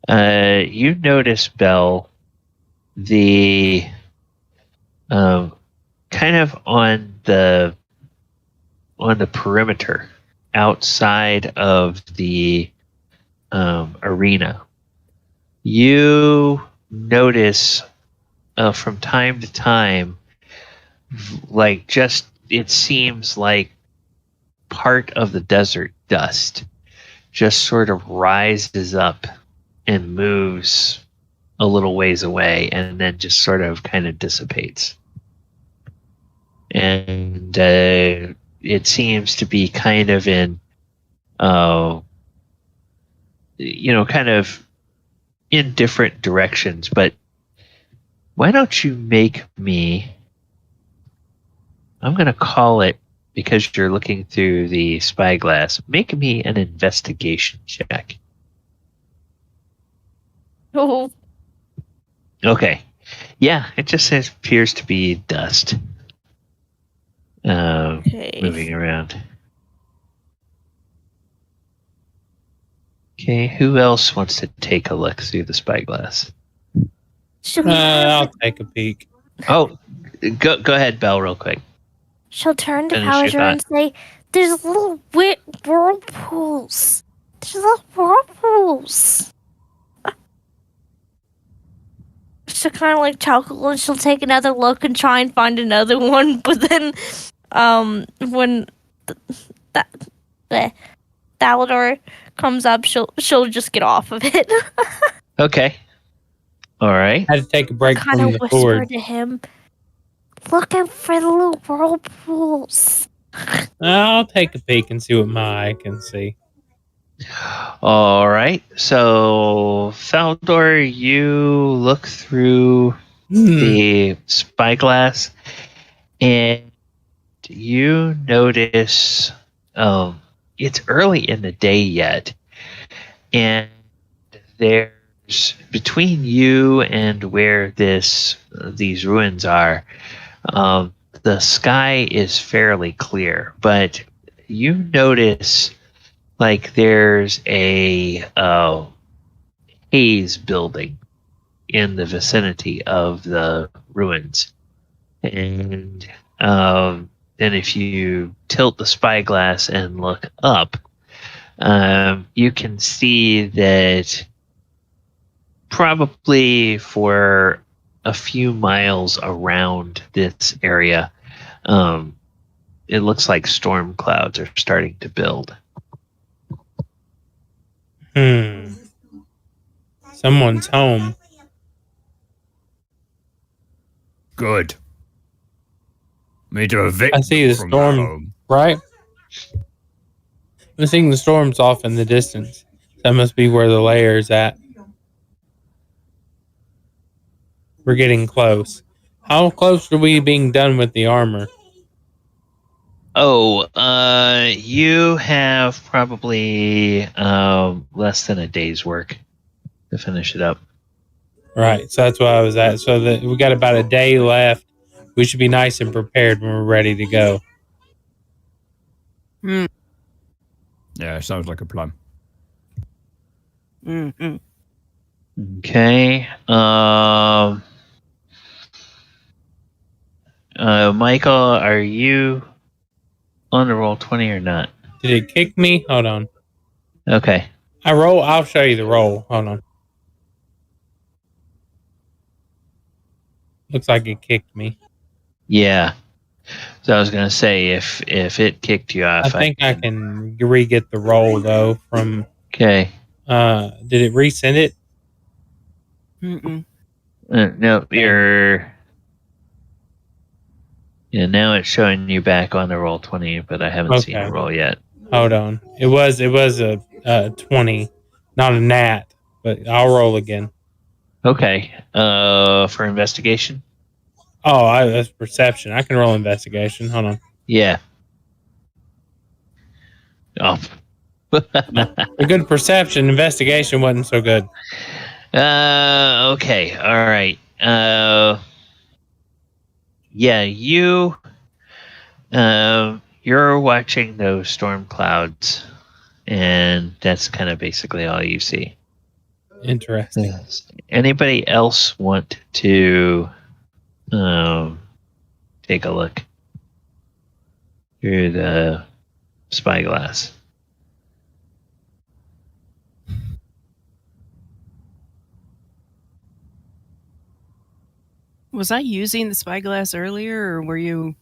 You notice, Belle, the kind of on the perimeter outside of the arena, you notice from time to time, like, just, it seems like part of the desert dust just sort of rises up and moves a little ways away and then just sort of kind of dissipates. And it seems to be kind of in, kind of in different directions. But why don't you make me, I'm going to call it, because you're looking through the spyglass, make me an investigation check. Oh. Okay. Yeah, it just appears to be dust. Okay. Moving around. Okay, who else wants to take a look through the spyglass? I'll take a peek. Oh, go ahead, Belle, real quick. She'll turn to Finish your Falazure and say, "There's little whirlpools. There's little whirlpools." She'll kind of like chuckle and she'll take another look and try and find another one. But then, when Thaldohr comes up, she'll just get off of it. Okay. All right. I had to take a break Kind from of the whisper sword. to him, "Looking for the little whirlpools." I'll take a peek and see what my eye can see. All right. So, Thaldohr, you look through the spyglass and you notice it's early in the day yet, and there's, between you and where these ruins are, the sky is fairly clear, but you notice like there's a haze building in the vicinity of the ruins. And then if you tilt the spyglass and look up, you can see that probably for a few miles around this area, it looks like storm clouds are starting to build. Someone's home. Good. Me to evict. I see the from storm, home. right? I'm seeing the storm's off in the distance. That must be where the Lair is at. We're getting close. How close are we being done with the armor? Oh, you have probably less than a day's work to finish it up. Right, so that's what I was at. So that we got about a day left. We should be nice and prepared when we're ready to go. Yeah, sounds like a plan. Mm-hmm. Okay. Michael, are you on the roll 20 or not? Did it kick me? Hold on. Okay. I'll show you the roll. Hold on. Looks like it kicked me. Yeah. So I was gonna say if it kicked you off, I think I can re-get the roll though from. Okay. Did it resend it? Mm-mm. No, you're. Yeah, now it's showing you back on the roll 20, but I haven't seen the roll yet. Hold on. It was a 20, not a nat, but I'll roll again. Okay. For investigation? Oh, that's perception. I can roll investigation. Hold on. Yeah. Oh. A good perception. Investigation wasn't so good. Okay. All right. Yeah, you're watching those storm clouds, and that's kind of basically all you see. Interesting. Yes. Anybody else want to take a look through the spyglass? Was I using the spyglass earlier, or were you?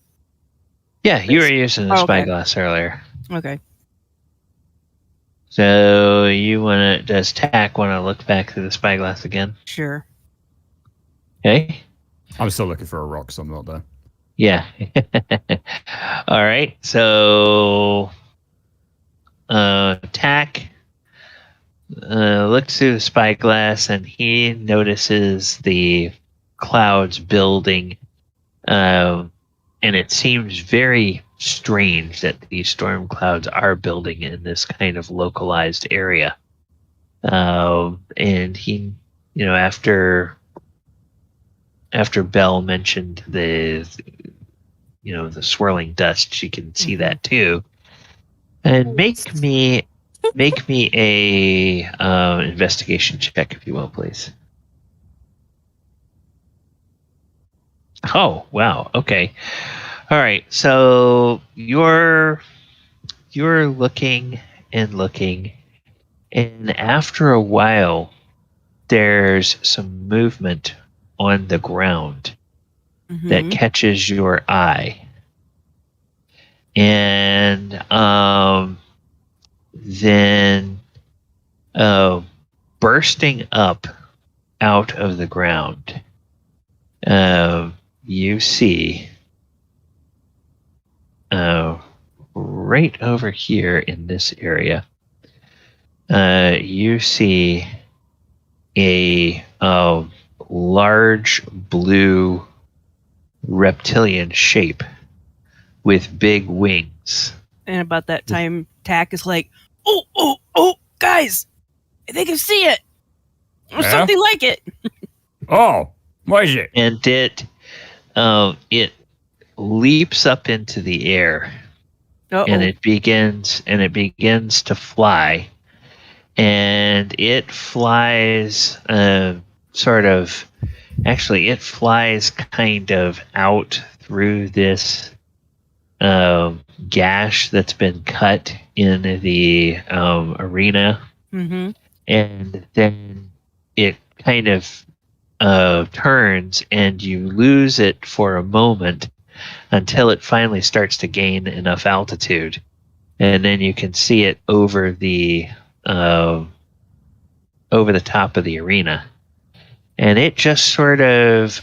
Yeah, you were using the spyglass earlier. Okay. So does Tac want to look back through the spyglass again? Sure. Okay. I'm still looking for a rock, so I'm not there. Yeah. All right. So Tac looks through the spyglass and he notices the clouds building, and it seems very strange that these storm clouds are building in this kind of localized area. And he, after Belle mentioned the swirling dust, she can see that too. And make me a investigation check, if you will, please. Oh, wow. Okay. All right. So you're looking and looking, and after a while, there's some movement on the ground that catches your eye. And then bursting up out of the ground, you see right over here in this area, you see a large blue reptilian shape with big wings. And about that time, Tac is like, oh, guys, I think I see it. Or something like it. Oh, what is it? And it leaps up into the air. And it begins to fly. And it flies it flies kind of out through this gash that's been cut in the arena. Mm-hmm. And then it kind of turns, and you lose it for a moment until it finally starts to gain enough altitude, and then you can see it over the top of the arena, and it just sort of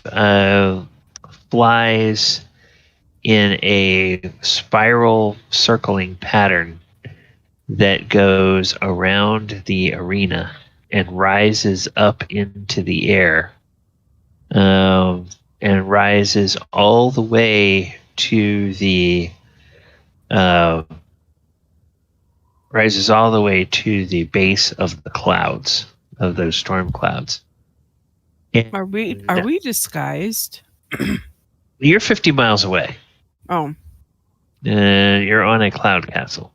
flies in a spiral circling pattern that goes around the arena and rises up into the air, and rises all the way to the base of the clouds, of those storm clouds. And Are we disguised? You're 50 miles away. Oh. You're on a cloud castle.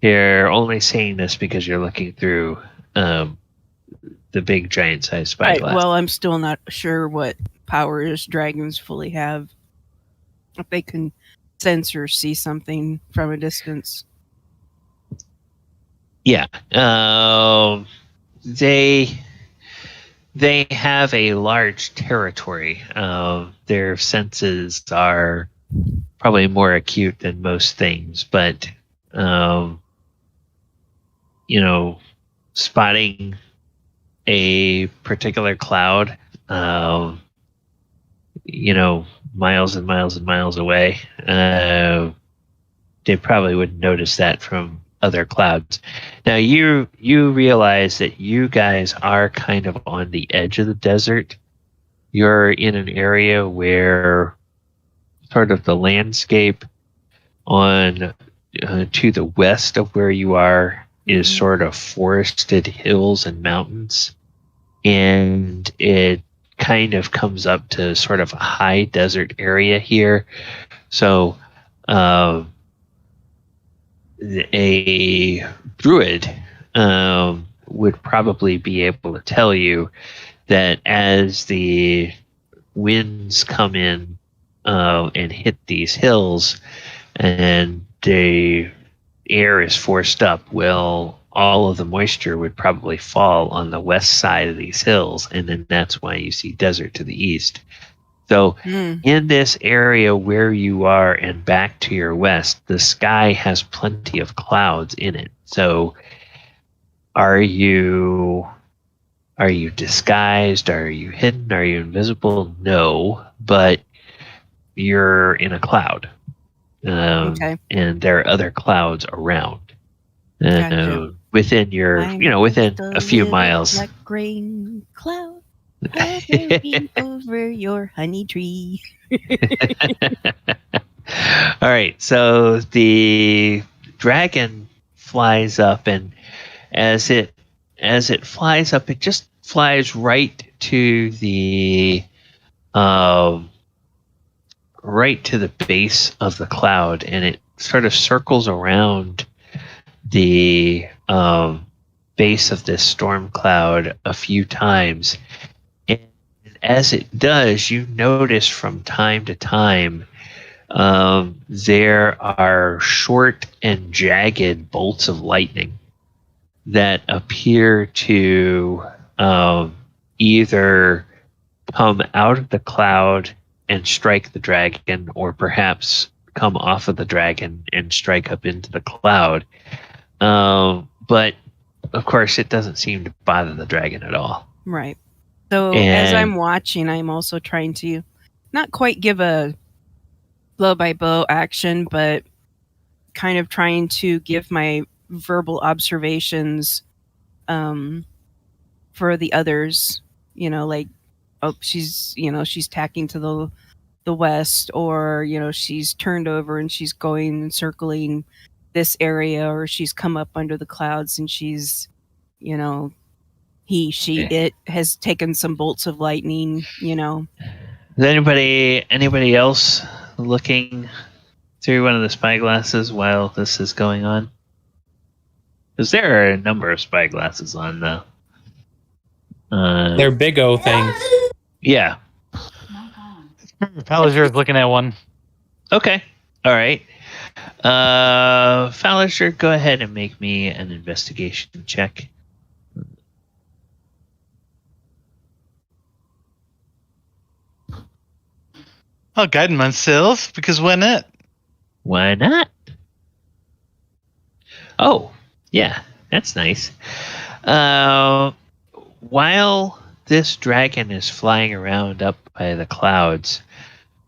You're only seeing this because you're looking through the big giant sized spyglass. Right, well, I'm still not sure what powers dragons fully have. If they can sense or see something from a distance. Yeah. They have a large territory. Their senses are probably more acute than most things, but spotting a particular cloud, miles and miles and miles away, they probably wouldn't notice that from other clouds. Now you realize that you guys are kind of on the edge of the desert. You're in an area where sort of the landscape on to the west of where you are is sort of forested hills and mountains, and it kind of comes up to sort of a high desert area here. So a druid would probably be able to tell you that as the winds come in and hit these hills and the air is forced up, well, all of the moisture would probably fall on the west side of these hills, and then that's why you see desert to the east. So in this area where you are and back to your west, the sky has plenty of clouds in it. So are you disguised? Are you hidden? Are you invisible? No, but you're in a cloud. Okay. And there are other clouds around. Gotcha. Within your, within a few miles. Black rain cloud hovering over your honey tree. All right, so the dragon flies up, and as it flies up, it just flies right to the base of the cloud, and it sort of circles around the base of this storm cloud a few times. And as it does, you notice from time to time there are short and jagged bolts of lightning that appear to either come out of the cloud and strike the dragon, or perhaps come off of the dragon and strike up into the cloud. But of course, it doesn't seem to bother the dragon at all. Right. So as I'm watching, I'm also trying to not quite give a blow-by-blow action, but kind of trying to give my verbal observations for the others. Like, oh, she's tacking to the west, or she's turned over and she's going and circling this area, or she's come up under the clouds and she's it has taken some bolts of lightning. Is anybody else looking through one of the spyglasses while this is going on? Because there are a number of spyglasses on the they're big old things. Yeah. Falazure is looking at one. Okay. All right. Falazure, go ahead and make me an investigation check. I'll guide myself, because why not? Why not? Oh, yeah, that's nice. While this dragon is flying around up by the clouds,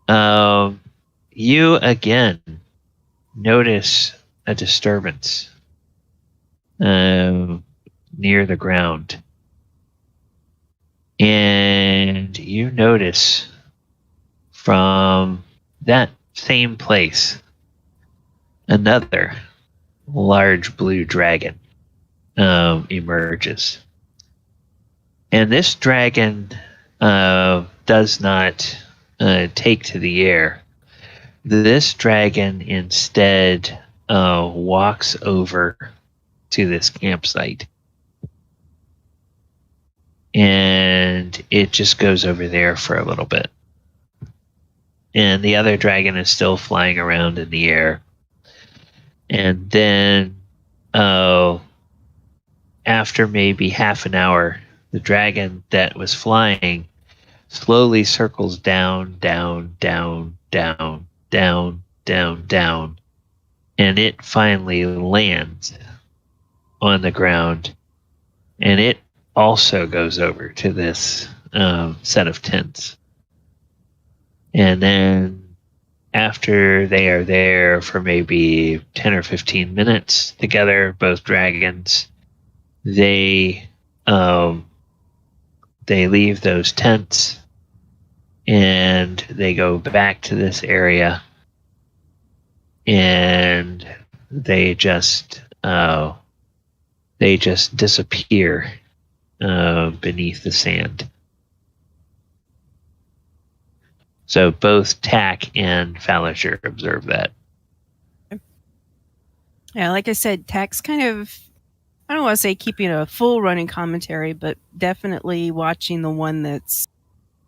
you again notice a disturbance near the ground. And you notice from that same place another large blue dragon emerges. And this dragon does not take to the air. This dragon instead walks over to this campsite. And it just goes over there for a little bit. And the other dragon is still flying around in the air. And then after maybe half an hour, the dragon that was flying slowly circles down, down, down, down, down, down, down, and it finally lands on the ground, and it also goes over to this set of tents. And then after they are there for maybe 10 or 15 minutes together, both dragons, they leave those tents and they go back to this area, and they just disappear beneath the sand. So both Tac and Falazure observe that. Yeah, like I said, Tac's kind of, I don't want to say keeping a full running commentary, but definitely watching the one that's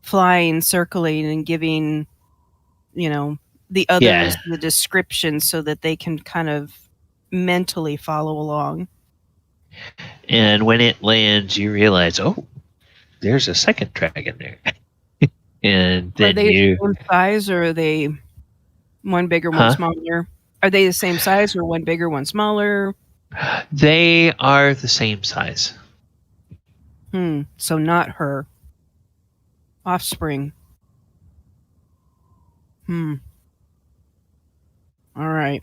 flying, circling, and giving, the others the description so that they can kind of mentally follow along. And when it lands, you realize, oh, there's a second dragon there. And then are they the same size, or are they one bigger, one smaller? Are they the same size, or one bigger, one smaller? They are the same size. So not her. Offspring. All right.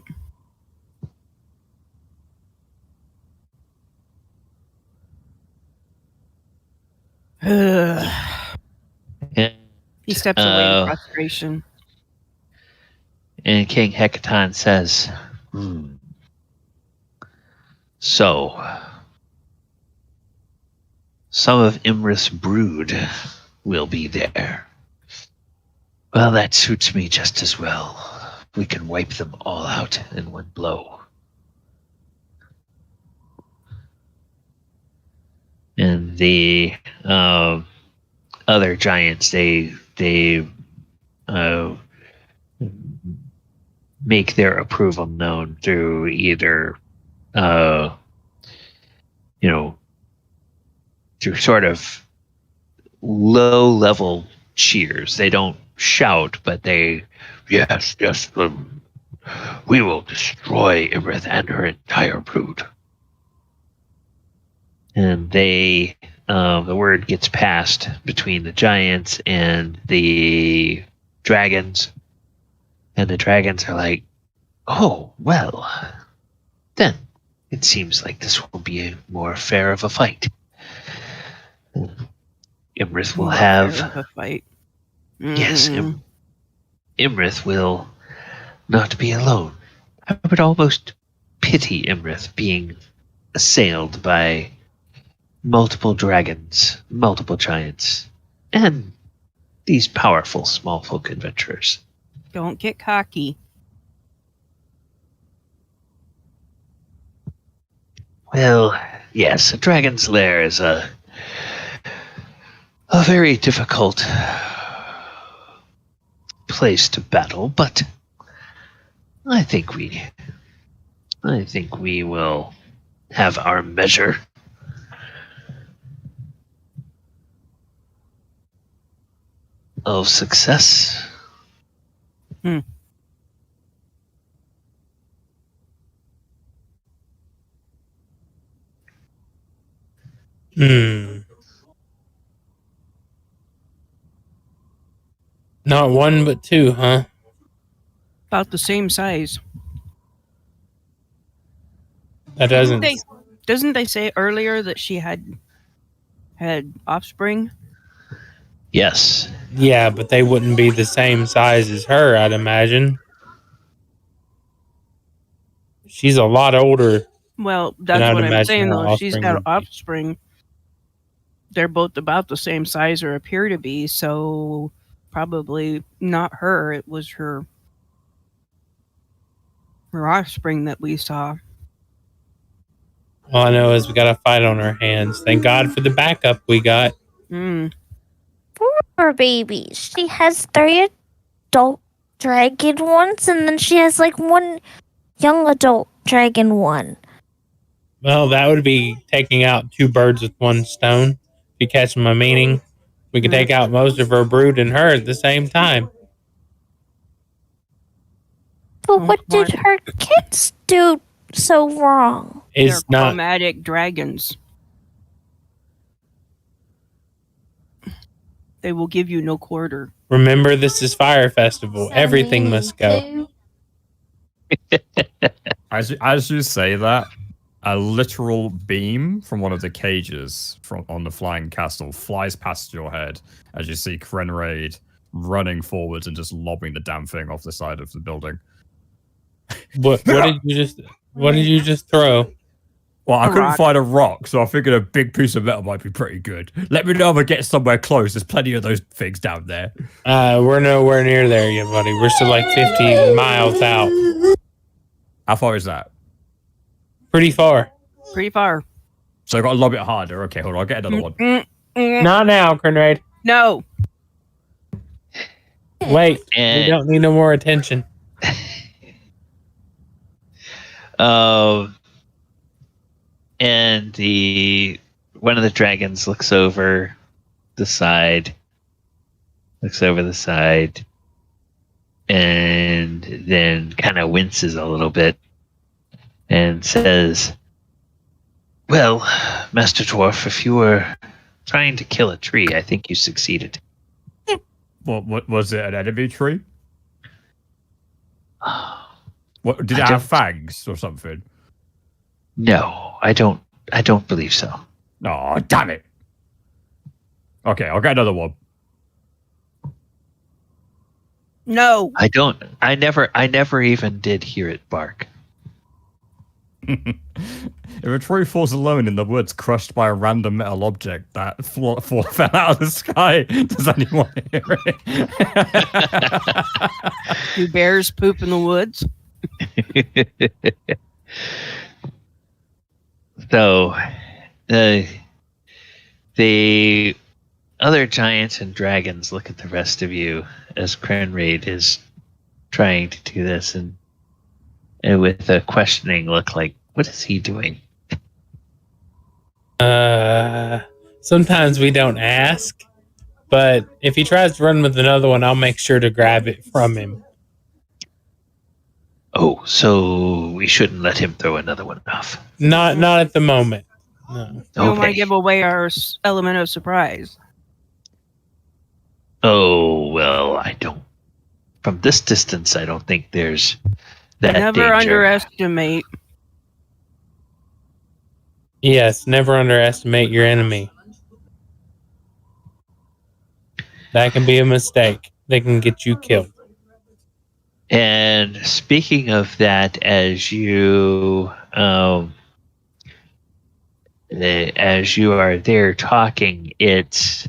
He steps away in frustration. And King Hecaton says, So, some of Iymrith's brood will be there. Well, that suits me just as well. We can wipe them all out in one blow. And the other giants, they make their approval known through either, through sort of low-level cheers. They don't shout, but they, yes, we will destroy Iymrith and her entire brood. And they, the word gets passed between the giants and the dragons. And the dragons are like, oh, well, then it seems like this will be a more fair of a fight. Iymrith will have a fight. Yes, Iymrith will not be alone. I would almost pity Iymrith being assailed by multiple dragons, multiple giants, and these powerful small folk adventurers. Don't get cocky. Well, yes, a dragon's lair is a very difficult place to battle, but I think we will have our measure. Of success. Not one, but two, huh? About the same size. That doesn't. Doesn't they say earlier that she had offspring? Yes. Yeah, but they wouldn't be the same size as her, I'd imagine. She's a lot older. Well, that's what I'm saying, though. If she's got offspring, they're both about the same size or appear to be, so probably not her. It was her offspring that we saw. All I know is we got a fight on our hands. Thank God for the backup we got. Poor baby. She has 3 adult dragon ones, and then she has like 1 young adult dragon one. Well, that would be taking out 2 birds with 1 stone. If you catch my meaning, we could take out most of her brood and her at the same time. But what did her kids do so wrong? They're chromatic dragons. They will give you no quarter. Remember, this is Fire Festival. Everything must go. As you say that, a literal beam from one of the cages on the flying castle flies past your head as you see Krenraid running forwards and just lobbing the damn thing off the side of the building. What did you just... What did you just throw? Well, I couldn't rock. find a rock, so I figured a big piece of metal might be pretty good. Let me know if I get somewhere close. There's plenty of those things down there. We're nowhere near there yet, buddy. We're still like 50 miles out. How far is that? Pretty far. Pretty far. So I got to lob it harder. Okay, hold on. I'll get another one. Not now, Krenraid. No. Wait. We And don't need no more attention. and one of the dragons looks over the side, and then kind of winces a little bit and says, "Well, Master Dwarf, if you were trying to kill a tree, I think you succeeded." What was it? An enemy tree? What did it have fangs or something? No, I don't believe so. Oh, damn it! Okay, I'll get another one. No. I never even did hear it bark. If a tree falls alone in the woods, crushed by a random metal object that fell out of the sky, does anyone hear it? Do bears poop in the woods? So, the other giants and dragons look at the rest of you as Krenraid is trying to do this, and with a questioning look, like, what is he doing? Sometimes we don't ask, but if he tries to run with another one, I'll make sure to grab it from him. Oh, so we shouldn't let him throw another one off. Not at the moment. No. We don't want to give away our element of surprise. Oh, well, I don't. From this distance, I don't think there's that Never danger. underestimate. Yes, never underestimate your enemy. That can be a mistake. They can get you killed. And speaking of that, as you are there talking, it's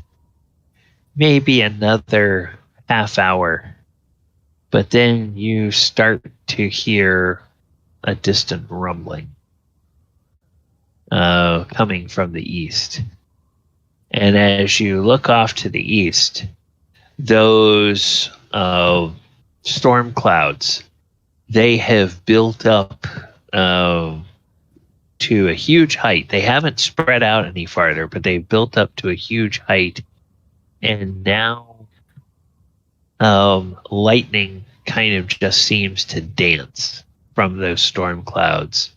maybe another half hour, but then you start to hear a distant rumbling coming from the east. And as you look off to the east, those storm clouds, they have built up to a huge height. They haven't spread out any farther, but they've built up to a huge height. And now lightning kind of just seems to dance from those storm clouds,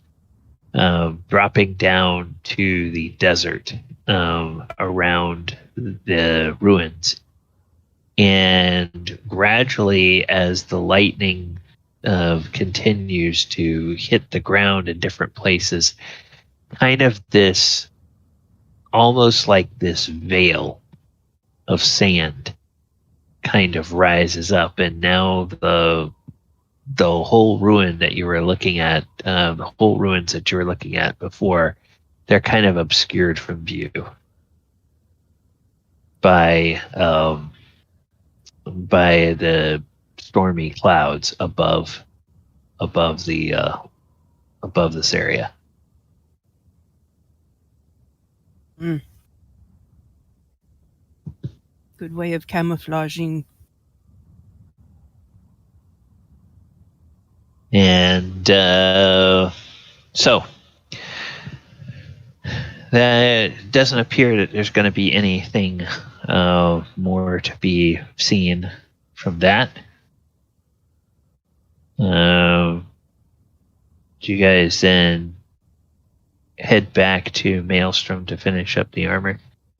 dropping down to the desert around the ruins. And gradually, as the lightning continues to hit the ground in different places, kind of this, almost like this veil of sand kind of rises up, and now the whole ruin that you were looking at, the whole ruins that you were looking at before, they're kind of obscured from view by the stormy clouds above this area. Good way of camouflaging. And so that doesn't appear that there's going to be anything more to be seen from that. Do you guys then head back to Maelstrom to finish up the armor?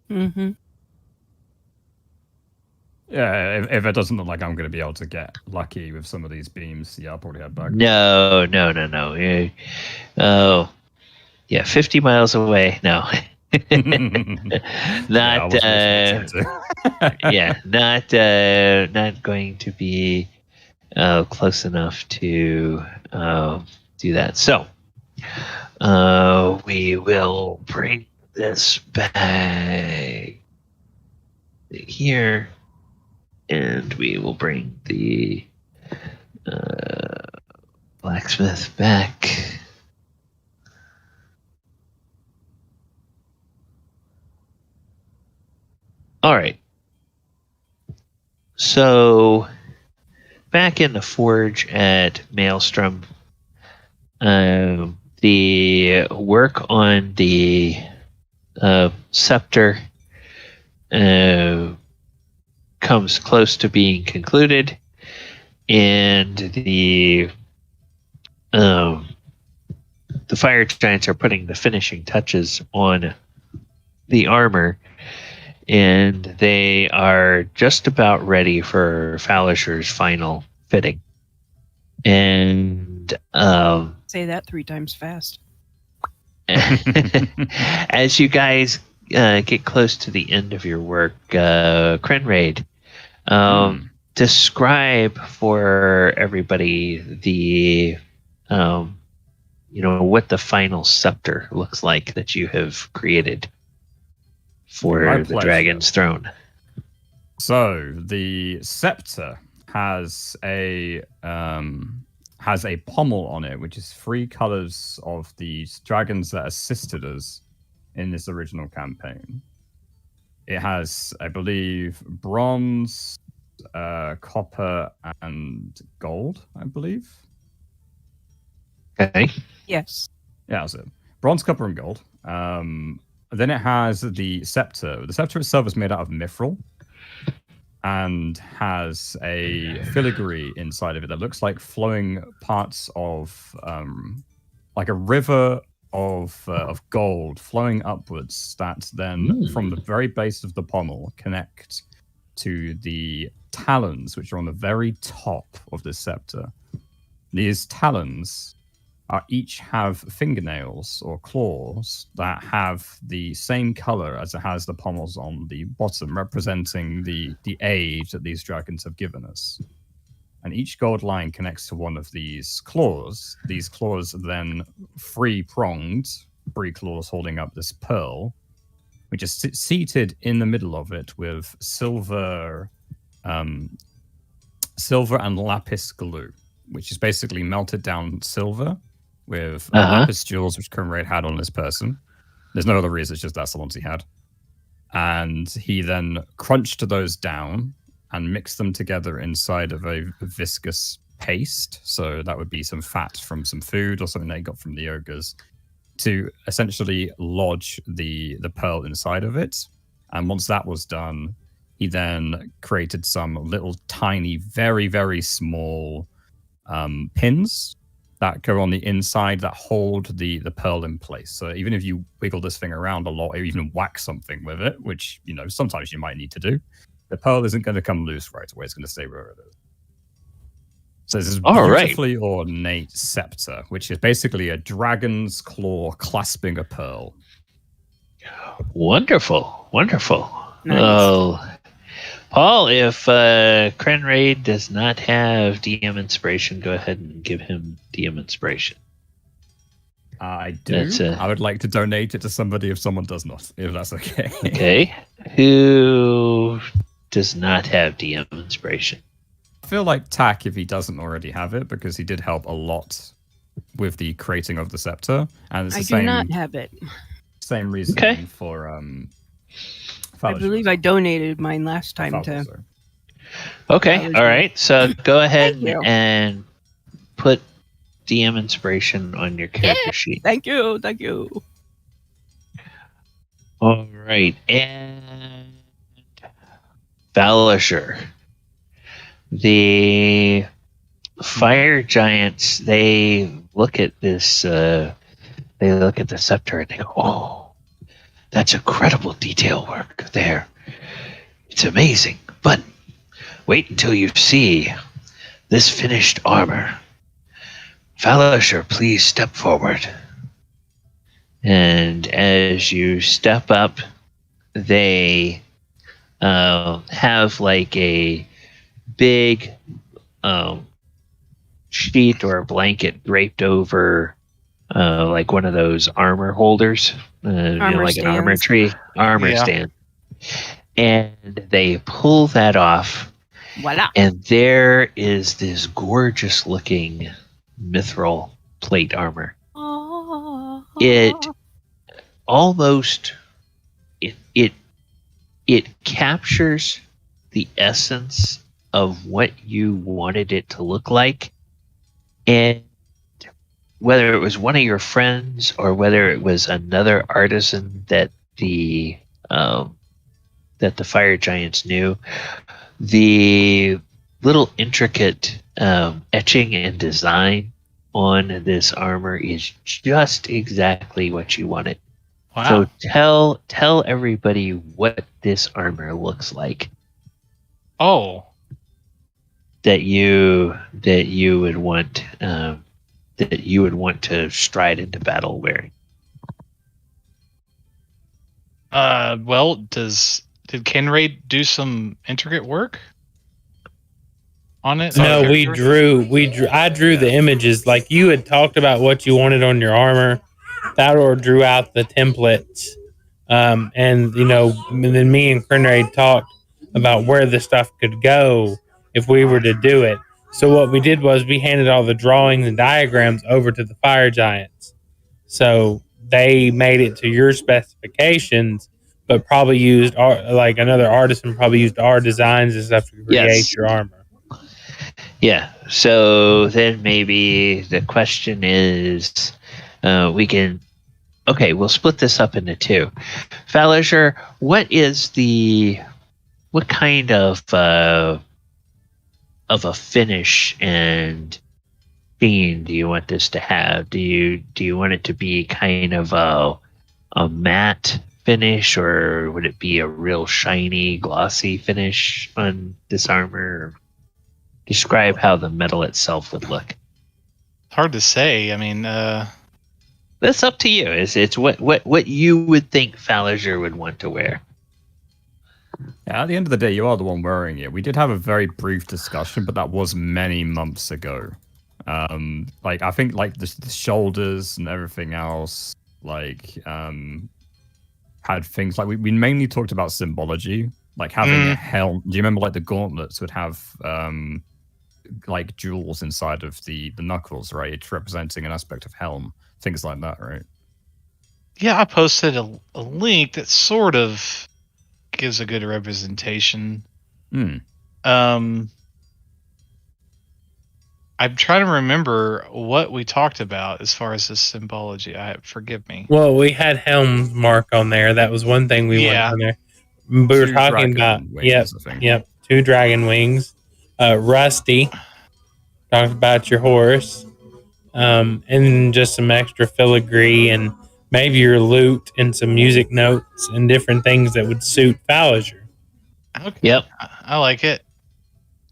Mm-hmm. Yeah, if it doesn't look like I'm going to be able to get lucky with some of these beams, yeah, I'll probably head back. No. Oh, yeah, 50 miles away. No. Not not going to be close enough to do that. So We will bring this bag here, and we will bring the blacksmith back. All right. So, back in the forge at Maelstrom, the work on the Scepter comes close to being concluded, and the fire giants are putting the finishing touches on the armor, and they are just about ready for Falazure's final fitting. And say that 3 times fast. as you guys get close to the end of your work, Krenraid, describe for everybody the what the final scepter looks like that you have created for the dragon's throne. So the scepter has a pommel on it, which is 3 colors of the dragons that assisted us in this original campaign. It has, I believe, bronze, copper, and gold, I believe. Okay. Yes. Yeah, that's it. Bronze, copper, and gold. Then it has the scepter. The scepter itself is made out of mithril and has a filigree inside of it that looks like flowing parts of like a river of gold flowing upwards that then from the very base of the pommel connect to the talons, which are on the very top of the scepter. These talons each have fingernails or claws that have the same color as it has the pommels on the bottom, representing the age that these dragons have given us. And each gold line connects to one of these claws. These claws are then 3-pronged, 3 claws holding up this pearl, which is seated in the middle of it with silver and lapis glue, which is basically melted down silver with lapis jewels, which Krenraid had on his person. There's no other reason, it's just that's the ones he had. And he then crunched those down and mixed them together inside of a viscous paste. So that would be some fat from some food or something they got from the ogres to essentially lodge the pearl inside of it. And once that was done, he then created some little tiny, very, very small pins that go on the inside that hold the pearl in place. So even if you wiggle this thing around a lot or even whack something with it, which, sometimes you might need to do, the pearl isn't going to come loose right away. It's going to stay where it is. So this is beautifully ornate scepter, which is basically a dragon's claw clasping a pearl. Wonderful. Nice. Well, Paul, if Krenraid does not have DM inspiration, go ahead and give him DM inspiration. I do. I would like to donate it to somebody if someone does not, if that's okay. Okay. Who does not have DM inspiration? I feel like Tac, if he doesn't already have it, because he did help a lot with the creating of the scepter. And it's the do not have it. Same reason for I believe I donated mine last time Falazure. Okay, all right. So go ahead and put DM inspiration on your character sheet. Thank you. All right, and Falazure. The fire giants, they look at this, they look at the scepter and they go, "Oh, that's incredible detail work there. It's amazing. But wait until you see this finished armor. Falazure, please step forward." And as you step up, they have like a big sheet or a blanket draped over like one of those armor holders, like an armor stand. And they pull that off. Voila. And there is this gorgeous looking mithril plate armor. It almost it captures the essence of what you wanted it to look like. And whether it was one of your friends or whether it was another artisan that the fire giants knew, the little intricate etching and design on this armor is just exactly what you wanted. Wow. So tell everybody what this armor looks like. Oh, That you would want to stride into battle wearing. well, did Krenraid do some intricate work on it? No, I drew the images. Like you had talked about what you wanted on your armor. Thaldohr drew out the templates. And then me and Krenraid talked about where the stuff could go if we were to do it. So what we did was we handed all the drawings and diagrams over to the fire giants. So they made it to your specifications, but probably used another artisan probably used our designs and stuff to create your armor. Yeah. So then maybe the question is, we'll split this up into two. Falazure, what kind of a finish and theme do you want this to have? Do you want it to be kind of a matte finish, or would it be a real shiny, glossy finish on this armor? Describe how the metal itself would look. Hard to say. I mean, that's up to you. It's what you would think Falazure would want to wear. Yeah, at the end of the day, you are the one wearing it. We did have a very brief discussion, but that was many months ago. I think the shoulders and everything else, had things we mainly talked about symbology, like having a helm. Do you remember the gauntlets would have jewels inside of the knuckles, right? It's representing an aspect of helm, things like that, right? Yeah, I posted a link that sort of gives a good representation. I'm trying to remember what we talked about as far as the symbology. Forgive me. Well, we had helm mark on there. That was one thing we wanted on there. We were talking about wings, 2 dragon wings. Rusty talked about your horse, and just some extra filigree and maybe your lute and some music notes and different things that would suit Falazure. Okay. Yep, I like it.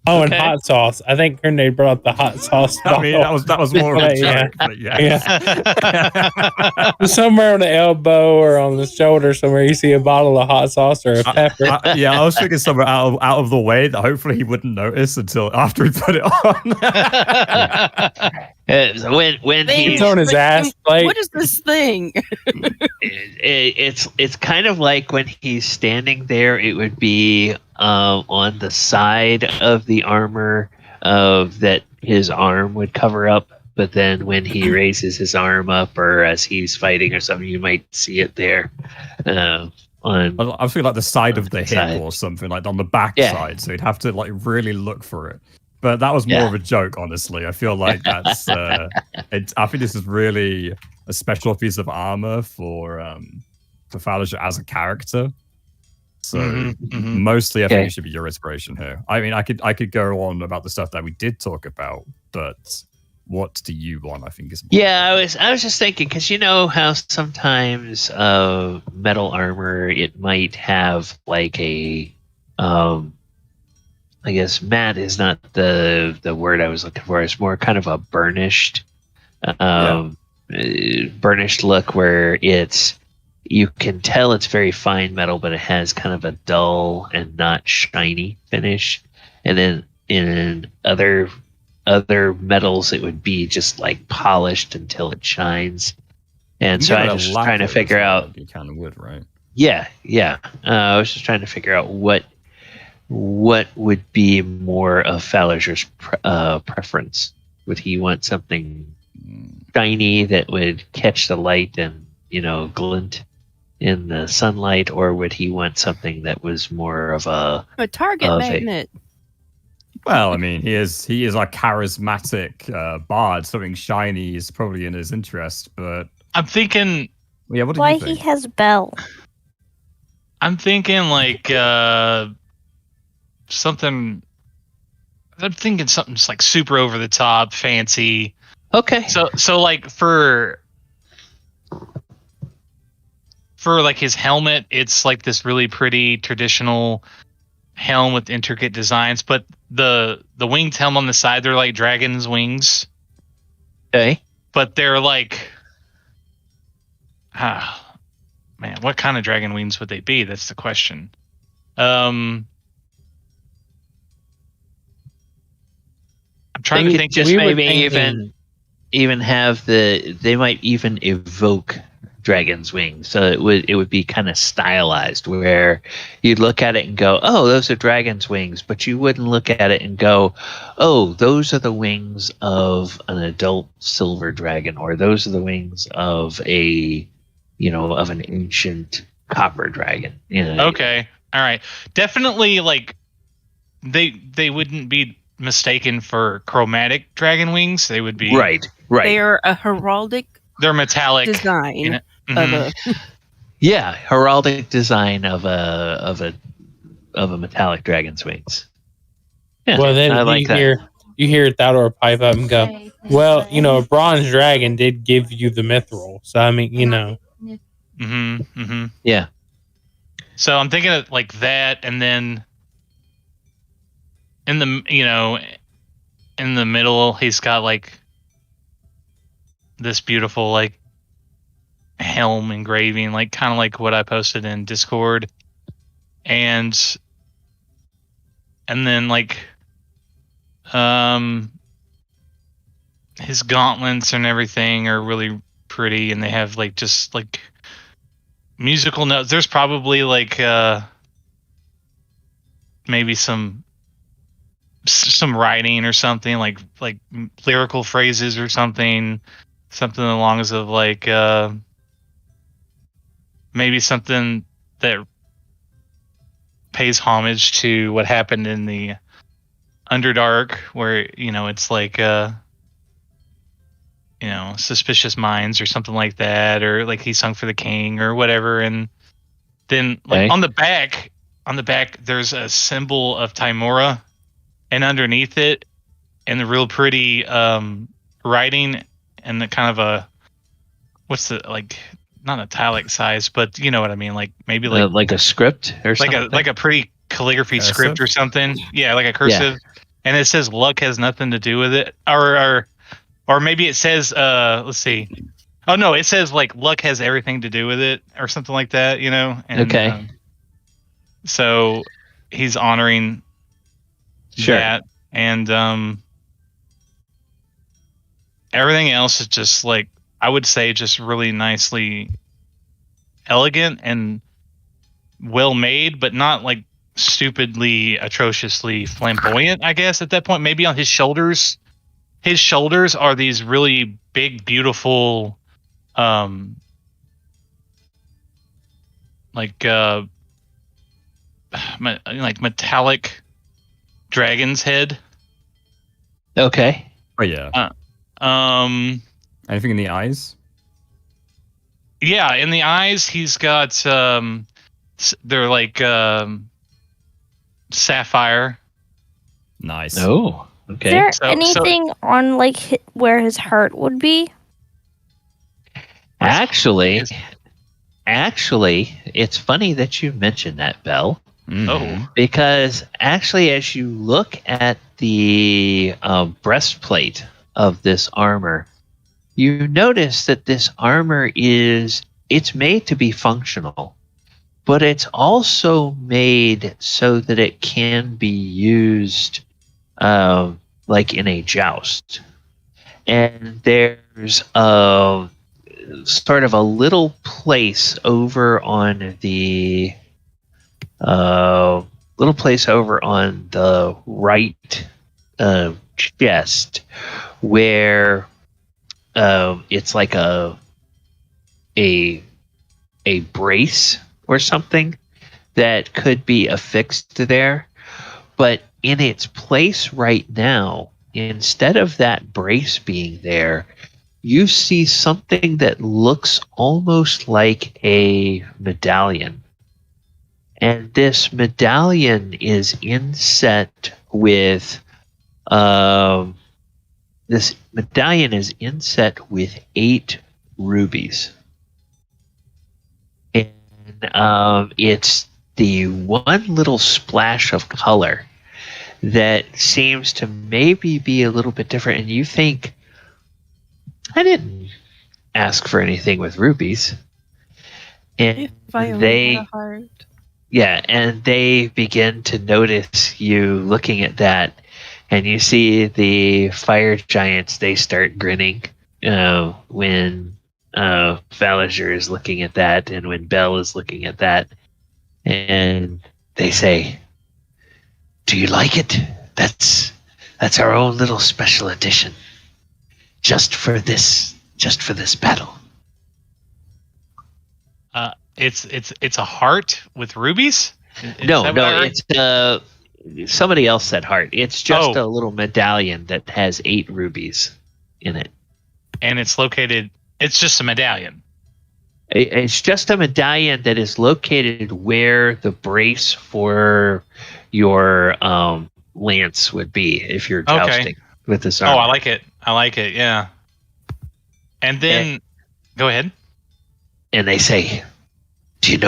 Oh, and hot sauce. I think Krenraid brought up the hot sauce. I mean, that was more of a joke. Somewhere on the elbow or on the shoulder, somewhere you see a bottle of hot sauce or a pepper. I was thinking somewhere out of the way that hopefully he wouldn't notice until after he put it on. When he's on his ass plate. What is this thing? It's kind of like when he's standing there. It would be on the side of the armor that his arm would cover up, but then when he raises his arm up or as he's fighting or something, you might see it there. I was thinking the side of the hip or something, on the back side, so you'd have to really look for it. But that was more of a joke, honestly. I feel like that's I think this is really a special piece of armor for Falazure as a character. So mostly I think it should be your inspiration here. I mean, I could go on about the stuff that we did talk about, but what do you want? I think is more important. I was just thinking, because you know how sometimes metal armor, it might have a I guess matte is not the word I was looking for. It's more kind of a burnished look where you can tell it's very fine metal, but it has kind of a dull and not shiny finish. And then in other other metals, it would be just like polished until it shines. And so I was just trying to figure out. You kind of would, right? Yeah. I was just trying to figure out what would be more of Falazure's preference. Would he want something shiny that would catch the light and glint in the sunlight, or would he want something that was more of a target magnet? Well, I mean, he is a charismatic bard. Something shiny is probably in his interest, but I'm thinking. Yeah, what do why you think? he has Bell? I'm thinking like something. I'm thinking something just like super over the top, fancy. Okay. So like for like his helmet, it's like this really pretty traditional helm with intricate designs, but the winged helm on the side, they're like dragon's wings. Okay. But they're like, man, what kind of dragon wings would they be? That's the question. I'm trying to think. Just maybe even have they might even evoke dragon's wings, so it would be kind of stylized, where you'd look at it and go, oh, those are dragon's wings, but you wouldn't look at it and go, oh, those are the wings of an adult silver dragon, or those are the wings of of an ancient copper dragon. Okay, all right, definitely. Like they wouldn't be mistaken for chromatic dragon wings. They would be right. They are a heraldic. They're metallic design. Yeah, heraldic design of a metallic dragon's wings. Yeah, well, then I like that. You hear Thaldohr pipe up and go, well, a bronze dragon did give you the mithril, so I mean, Yeah. So I'm thinking of like that, and then in the in the middle, he's got like this beautiful like helm engraving, like kind of like what I posted in Discord, and then like his gauntlets and everything are really pretty, and they have like just like musical notes. There's probably like maybe some writing or something, like lyrical phrases or something along as of like maybe something that pays homage to what happened in the Underdark, where it's like suspicious minds or something like that, or like he sung for the king or whatever. And then like on the back there's a symbol of Tymora, and underneath it, and the real pretty writing, and the kind of a what's the like not italic size, but you know what I mean, like maybe like a script or something, like a pretty calligraphy script or something. Yeah, like a cursive, and it says luck has nothing to do with it, or maybe it says let's see. Oh no, it says like luck has everything to do with it, or something like that. And, okay. So he's honoring that, and everything else is just like, I would say, just really nicely elegant and well made, but not like stupidly atrociously flamboyant, I guess at that point. Maybe on his shoulders are these really big, beautiful like metallic dragon's head. Okay. Oh yeah. Anything in the eyes? Yeah, in the eyes he's got they're like sapphire. Nice. Oh, okay. Is there anything on like where his heart would be? Actually, it's funny that you mentioned that, Belle. Oh, because actually, as you look at the breastplate of this armor, you notice that this armor it's made to be functional, but it's also made so that it can be used like in a joust. And there's a sort of a little place over on the right chest where it's like a brace or something that could be affixed there, but in its place right now, instead of that brace being there, you see something that looks almost like a medallion. And this medallion is inset with 8 rubies. And it's the one little splash of color that seems to maybe be a little bit different. And you think, I didn't ask for anything with rubies. And If I only had a heart. Yeah, and they begin to notice you looking at that, and you see the fire giants, they start grinning when Falazure is looking at that, and when Bell is looking at that, and they say, "Do you like it? That's our own little special edition, just for this battle." It's a heart with rubies? No, it's somebody else said heart. It's just a little medallion that has 8 rubies in it. And it's just a medallion. It's just a medallion that is located where the brace for your lance would be if you're jousting with this armor. Oh, I like it, yeah. And then, go ahead. And they say, do you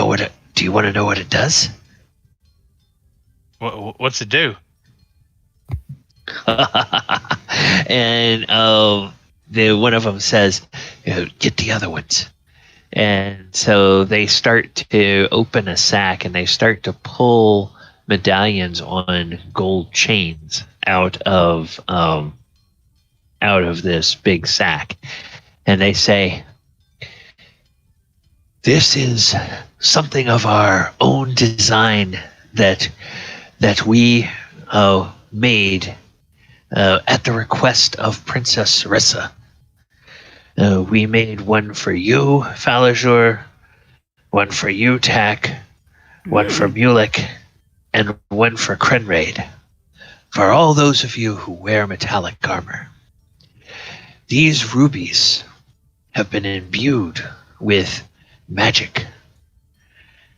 want to know what it does? What's it do? And one of them says, get the other ones. And so they start to open a sack and they start to pull medallions on gold chains out of this big sack. And they say, this is something of our own design that we made at the request of Princess Sarissa. We made one for you, Falazure, one for you, Tac, one for Mulek, and one for Krenraid. For all those of you who wear metallic armor. These rubies have been imbued with magic.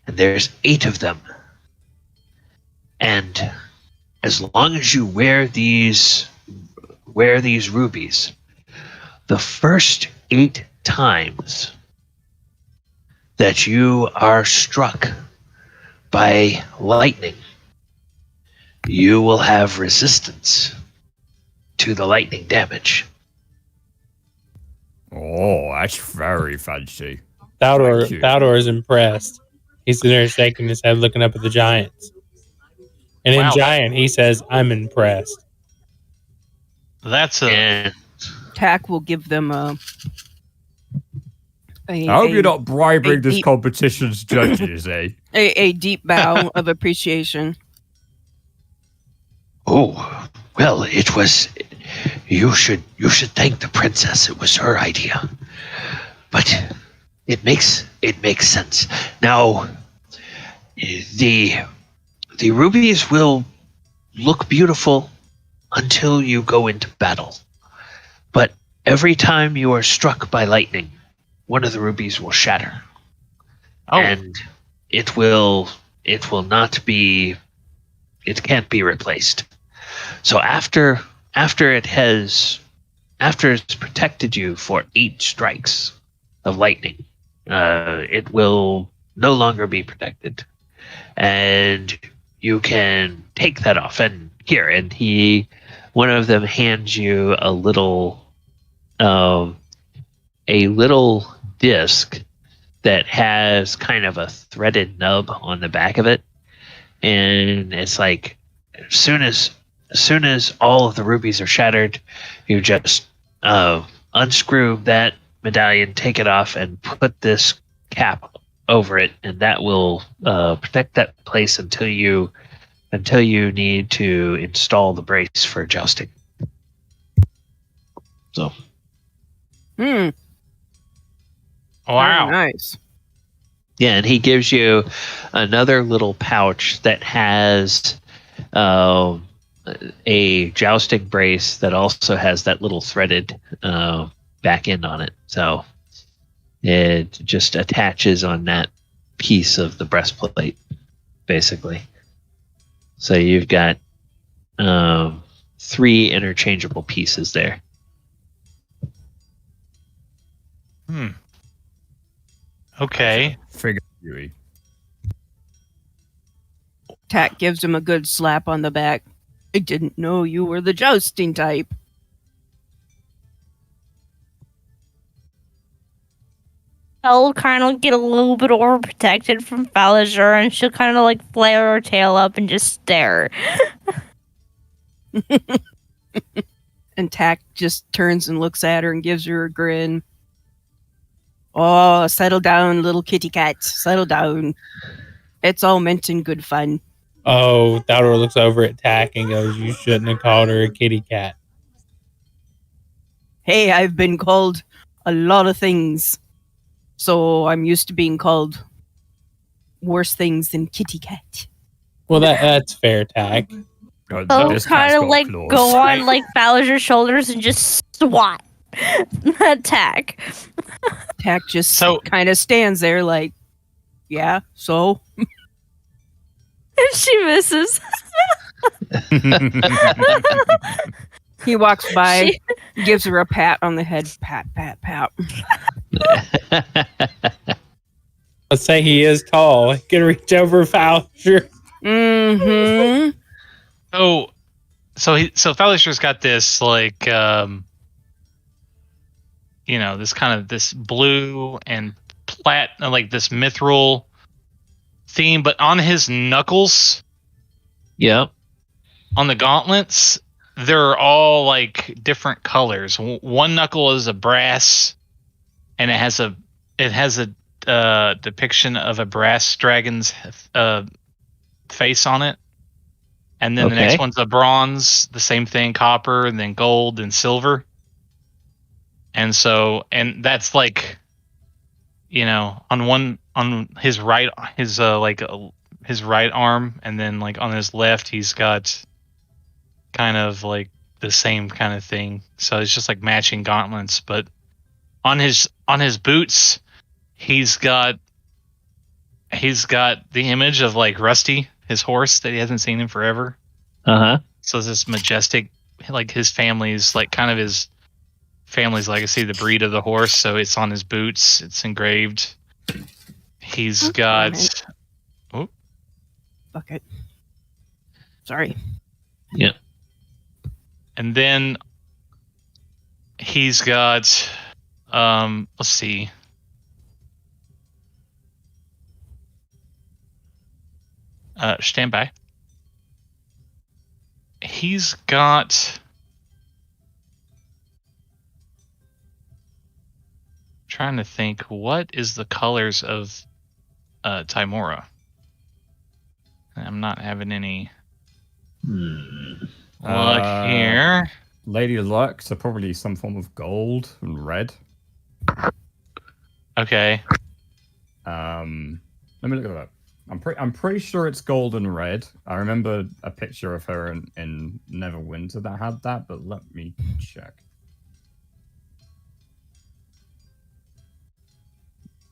And there's 8 of them. And as long as you wear these rubies, the first 8 times that you are struck by lightning, you will have resistance to the lightning damage. Oh, that's very fancy. Thaldohr is impressed. He's sitting there shaking his head, looking up at the giants. And in giant, he says, "I'm impressed." That's a... Tac will give them a I hope you're not bribing this competition's judges, eh? A deep bow of appreciation. Oh, well, it was... You should thank the princess. It was her idea. But it makes sense. Now, the rubies will look beautiful until you go into battle. But every time you are struck by lightning, one of the rubies will shatter. Oh. And it can't be replaced. So after it's protected you for 8 strikes of lightning, it will no longer be protected. And you can take that off. And here, one of them hands you a little disc that has kind of a threaded nub on the back of it. And it's like, as soon as as soon as all of the rubies are shattered, you just unscrew that medallion, take it off, and put this cap over it, and that will protect that place until you need to install the brace for jousting. So. Wow. Very nice. Yeah, and he gives you another little pouch that has a jousting brace that also has that little threaded back end on it. So it just attaches on that piece of the breastplate, basically. So you've got 3 interchangeable pieces there. Okay. Figure beauty. Tac gives him a good slap on the back. I didn't know you were the jousting type. I'll kind of get a little bit overprotected from Falazure, and she'll kind of like flare her tail up and just stare. And Tac just turns and looks at her and gives her a grin. Oh, settle down, little kitty cat. Settle down. It's all meant in good fun. Oh, Thaldohr looks over at Tac and goes, "You shouldn't have called her a kitty cat." Hey, I've been called a lot of things. So I'm used to being called worse things than kitty cat. Well, that's fair, Tac. I'll kind of like go on like Falazure's shoulders and just swat Tac. Tac just kind of stands there like, yeah, so? And she misses. He walks by, gives her a pat on the head. Pat, pat, pat. Let's say he is tall. He can reach over Falazure. Mm-hmm. So Falazure's got this like this kind of this blue and like this mithril theme, but on his knuckles, on the gauntlets, they're all like different colors. One knuckle is a brass, and it has a depiction of a brass dragon's face on it. And then the next one's a bronze, the same thing, copper, and then gold and silver. And that's like, on his right arm, and then like on his left, he's got kind of like the same kind of thing. So it's just like matching gauntlets, but on his boots, he's got the image of like Rusty, his horse that he hasn't seen in forever. So this majestic, like his family's like kind of his family's legacy, the breed of the horse. So it's on his boots. It's engraved. He's got bucket. Sorry. Yeah. And then he's got let's see. Stand by. He's got trying to think, what is the colors of Tymora? I'm not having any look here. Lady Luck, so probably some form of gold and red. Okay. Let me look it up. I'm pretty sure it's gold and red. I remember a picture of her in Neverwinter that had that, but let me check.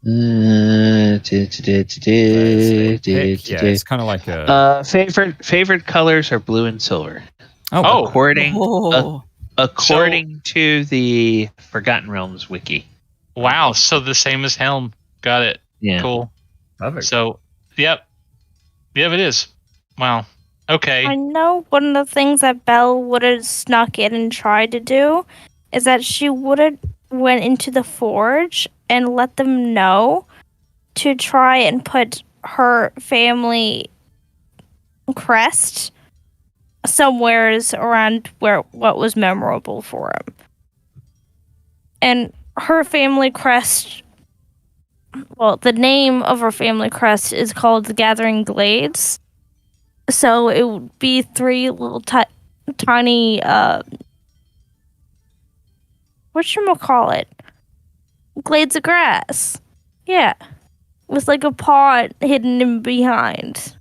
It's kind of like a favorite colors are blue and silver. According to the Forgotten Realms wiki. Wow, so the same as Helm. Got it. Yeah. Cool. Perfect. So, yep, it is. Wow. Okay. I know one of the things that Belle would have snuck in and tried to do is that she would have went into the forge and let them know to try and put her family crest somewheres around what was memorable for him. And her family crest, well, the name of her family crest is called the Gathering Glades. So it would be 3 little tiny, whatchamacallit? Glades of grass. Yeah. With like a pot hidden in behind.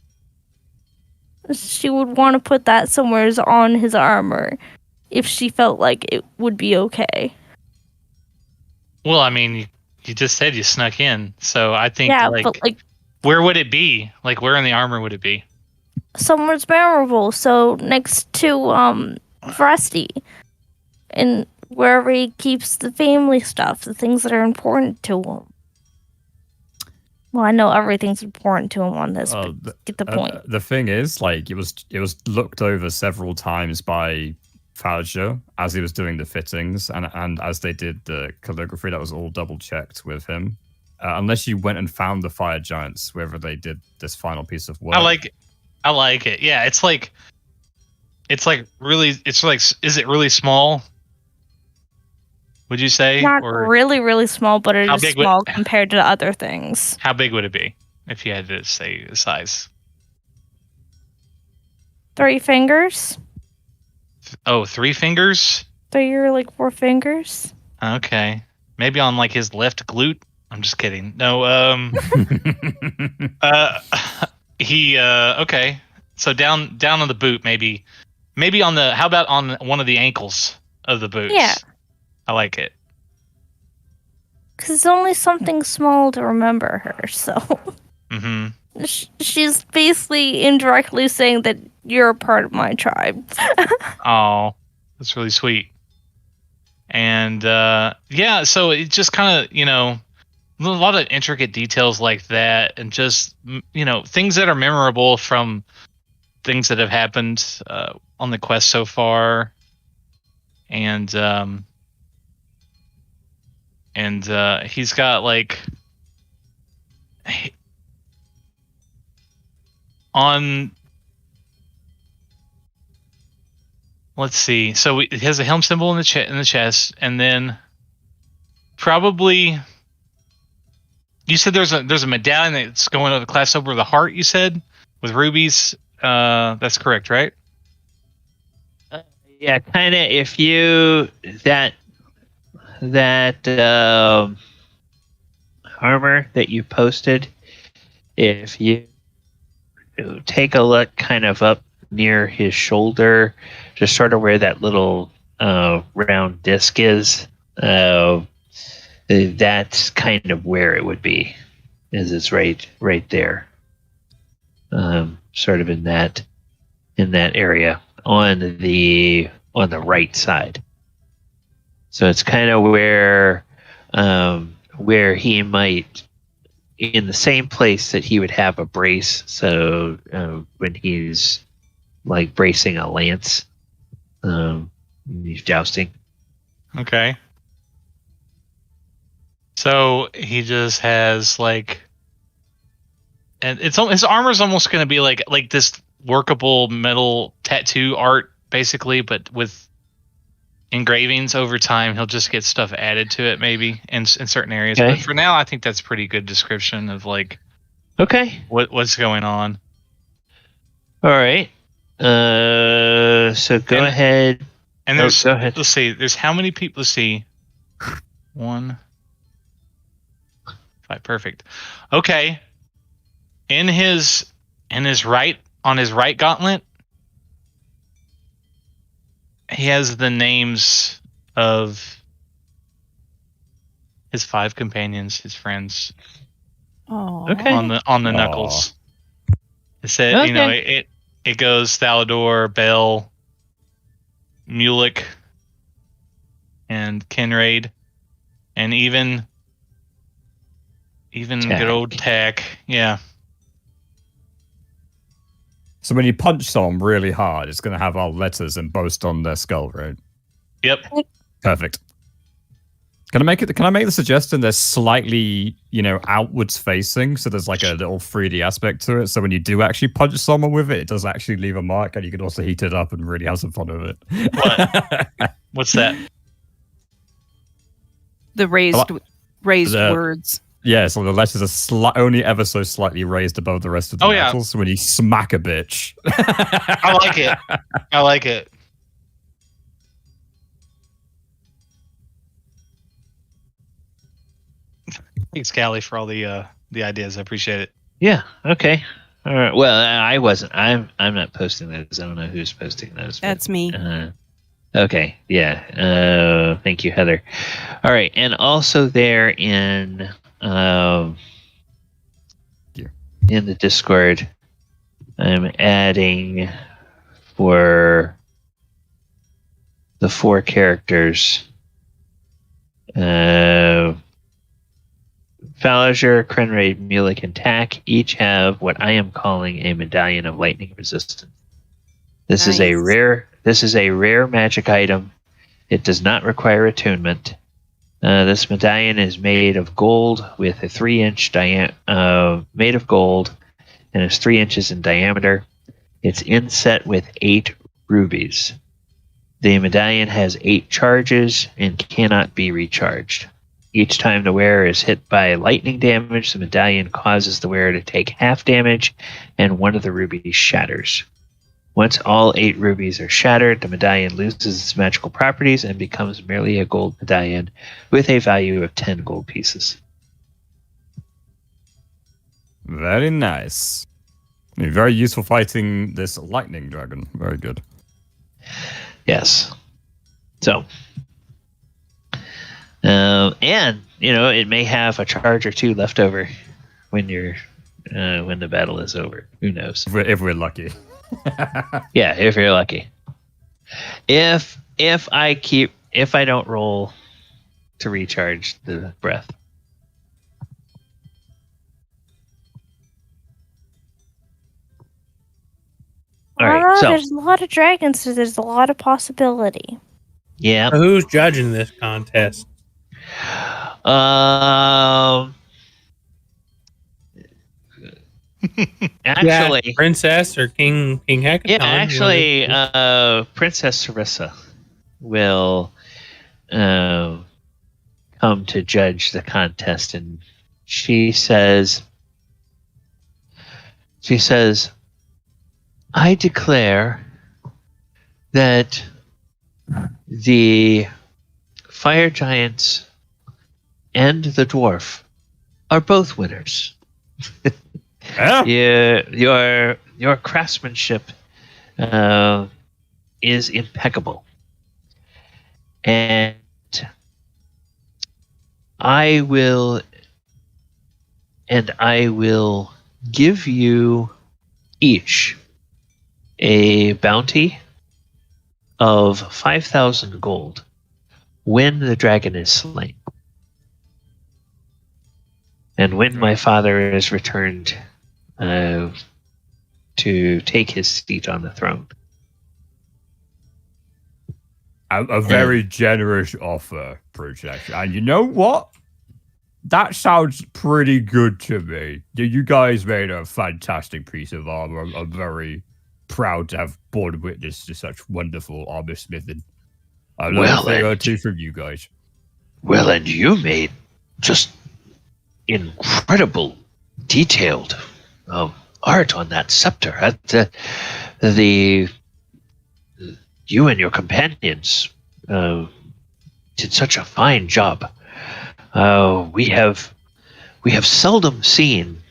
She would want to put that somewhere on his armor if she felt like it would be okay. Well, I mean, you just said you snuck in, so I think but where would it be? Like, where in the armor would it be? Somewhere's memorable, so next to Frosty, and wherever he keeps the family stuff, the things that are important to him. Well, I know everything's important to him on this, but get the point. The thing is, like, it was looked over several times by Falazure as he was doing the fittings, and as they did the calligraphy, that was all double checked with him. Unless you went and found the fire giants, wherever they did this final piece of work. I like it. Yeah, is it really small? Would you say? Not really, really small, but it is small compared to other things. How big would it be if you had to say the size? 3 fingers. Oh, 3 fingers? 3 or like 4 fingers. Okay. Maybe on like his left glute? I'm just kidding. No, okay. So down on the boot, maybe on the, how about on one of the ankles of the boots? Yeah. I like it. Because it's only something small to remember her, so. Mm-hmm. She's basically indirectly saying that you're a part of my tribe. Oh, that's really sweet. And, yeah, so it just kind of, a lot of intricate details like that, and just, things that are memorable from things that have happened on the quest so far. And he's got like let's see. So it has a helm symbol in the chest, and then probably you said there's a medallion that's going over the class over the heart. You said with rubies. That's correct, right? Yeah, kind of. If you that armor that you posted, if you take a look kind of up near his shoulder, just sort of where that little round disc is, that's kind of where it would be. It's right there, sort of in that area on the right side. So it's kind of where he might, in the same place that he would have a brace. So when he's like bracing a lance, he's jousting. Okay. So he just has like, and his armor's almost going to be like this workable metal tattoo art, basically, but with engravings. Over time he'll just get stuff added to it, maybe in certain areas. Okay. But for now, I think that's pretty good description of like what's going on. All right. So go ahead. And there's go ahead. Let's see, there's how many people? Let's see. 1, 5. Perfect. Okay. On his right gauntlet, he has the names of his 5 companions, his friends. Oh. Okay. On the knuckles. It said, it goes Thaldohr, Bell, Mulek, and Krenraid, and even Tac. Good old Tac. Yeah. So when you punch someone really hard, it's going to have our letters embossed on their skull, right? Yep. Perfect. Can I make the suggestion they're slightly, outwards facing, so there's like a little 3D aspect to it. So when you do actually punch someone with it, it does actually leave a mark, and you can also heat it up and really have some fun with it. What? What's that? The raised words. Yeah, so the letters are only ever so slightly raised above the rest of the letters. So when you smack a bitch, I like it. I like it. Thanks, Callie, for all the ideas. I appreciate it. Yeah. Okay. All right. Well, I wasn't. I'm not posting those. I don't know who's posting those. That's me. Okay. Yeah. Thank you, Heather. All right. And also there in the Discord, I'm adding for the 4 characters. Falazure, Krenraid, Mulek, and Tac each have what I am calling a medallion of lightning resistance. This is a rare magic item. It does not require attunement. This medallion is made of gold with a 3-inch made of gold, and is 3 inches in diameter. It's inset with 8 rubies. The medallion has 8 charges and cannot be recharged. Each time the wearer is hit by lightning damage, the medallion causes the wearer to take half damage, and one of the rubies shatters. Once all 8 rubies are shattered, the medallion loses its magical properties and becomes merely a gold medallion with a value of 10 gold pieces. Very nice. Very useful fighting this lightning dragon. Very good. Yes. So... and it may have a charge or 2 left over when the battle is over. Who knows? If we're lucky. Yeah, if you're lucky. If I don't roll to recharge the breath. All right. So there's a lot of dragons, so there's a lot of possibility. Yeah. So who's judging this contest? Actually, Princess or King Hecaton? Yeah, actually, Princess Sarissa will come to judge the contest, and she says, "I declare that the fire giants and the dwarf are both winners. Your craftsmanship is impeccable, and I will give you each a bounty of 5,000 gold when the dragon is slain, and when my father is returned to take his seat on the throne." A very generous offer, Princess. And you know what? That sounds pretty good to me. You guys made a fantastic piece of armor. I'm very proud to have borne witness to such wonderful armor smithing. I love a thing or two from you guys. Well, and you made just incredible, detailed art on that scepter. You and your companions did such a fine job. We have seldom seen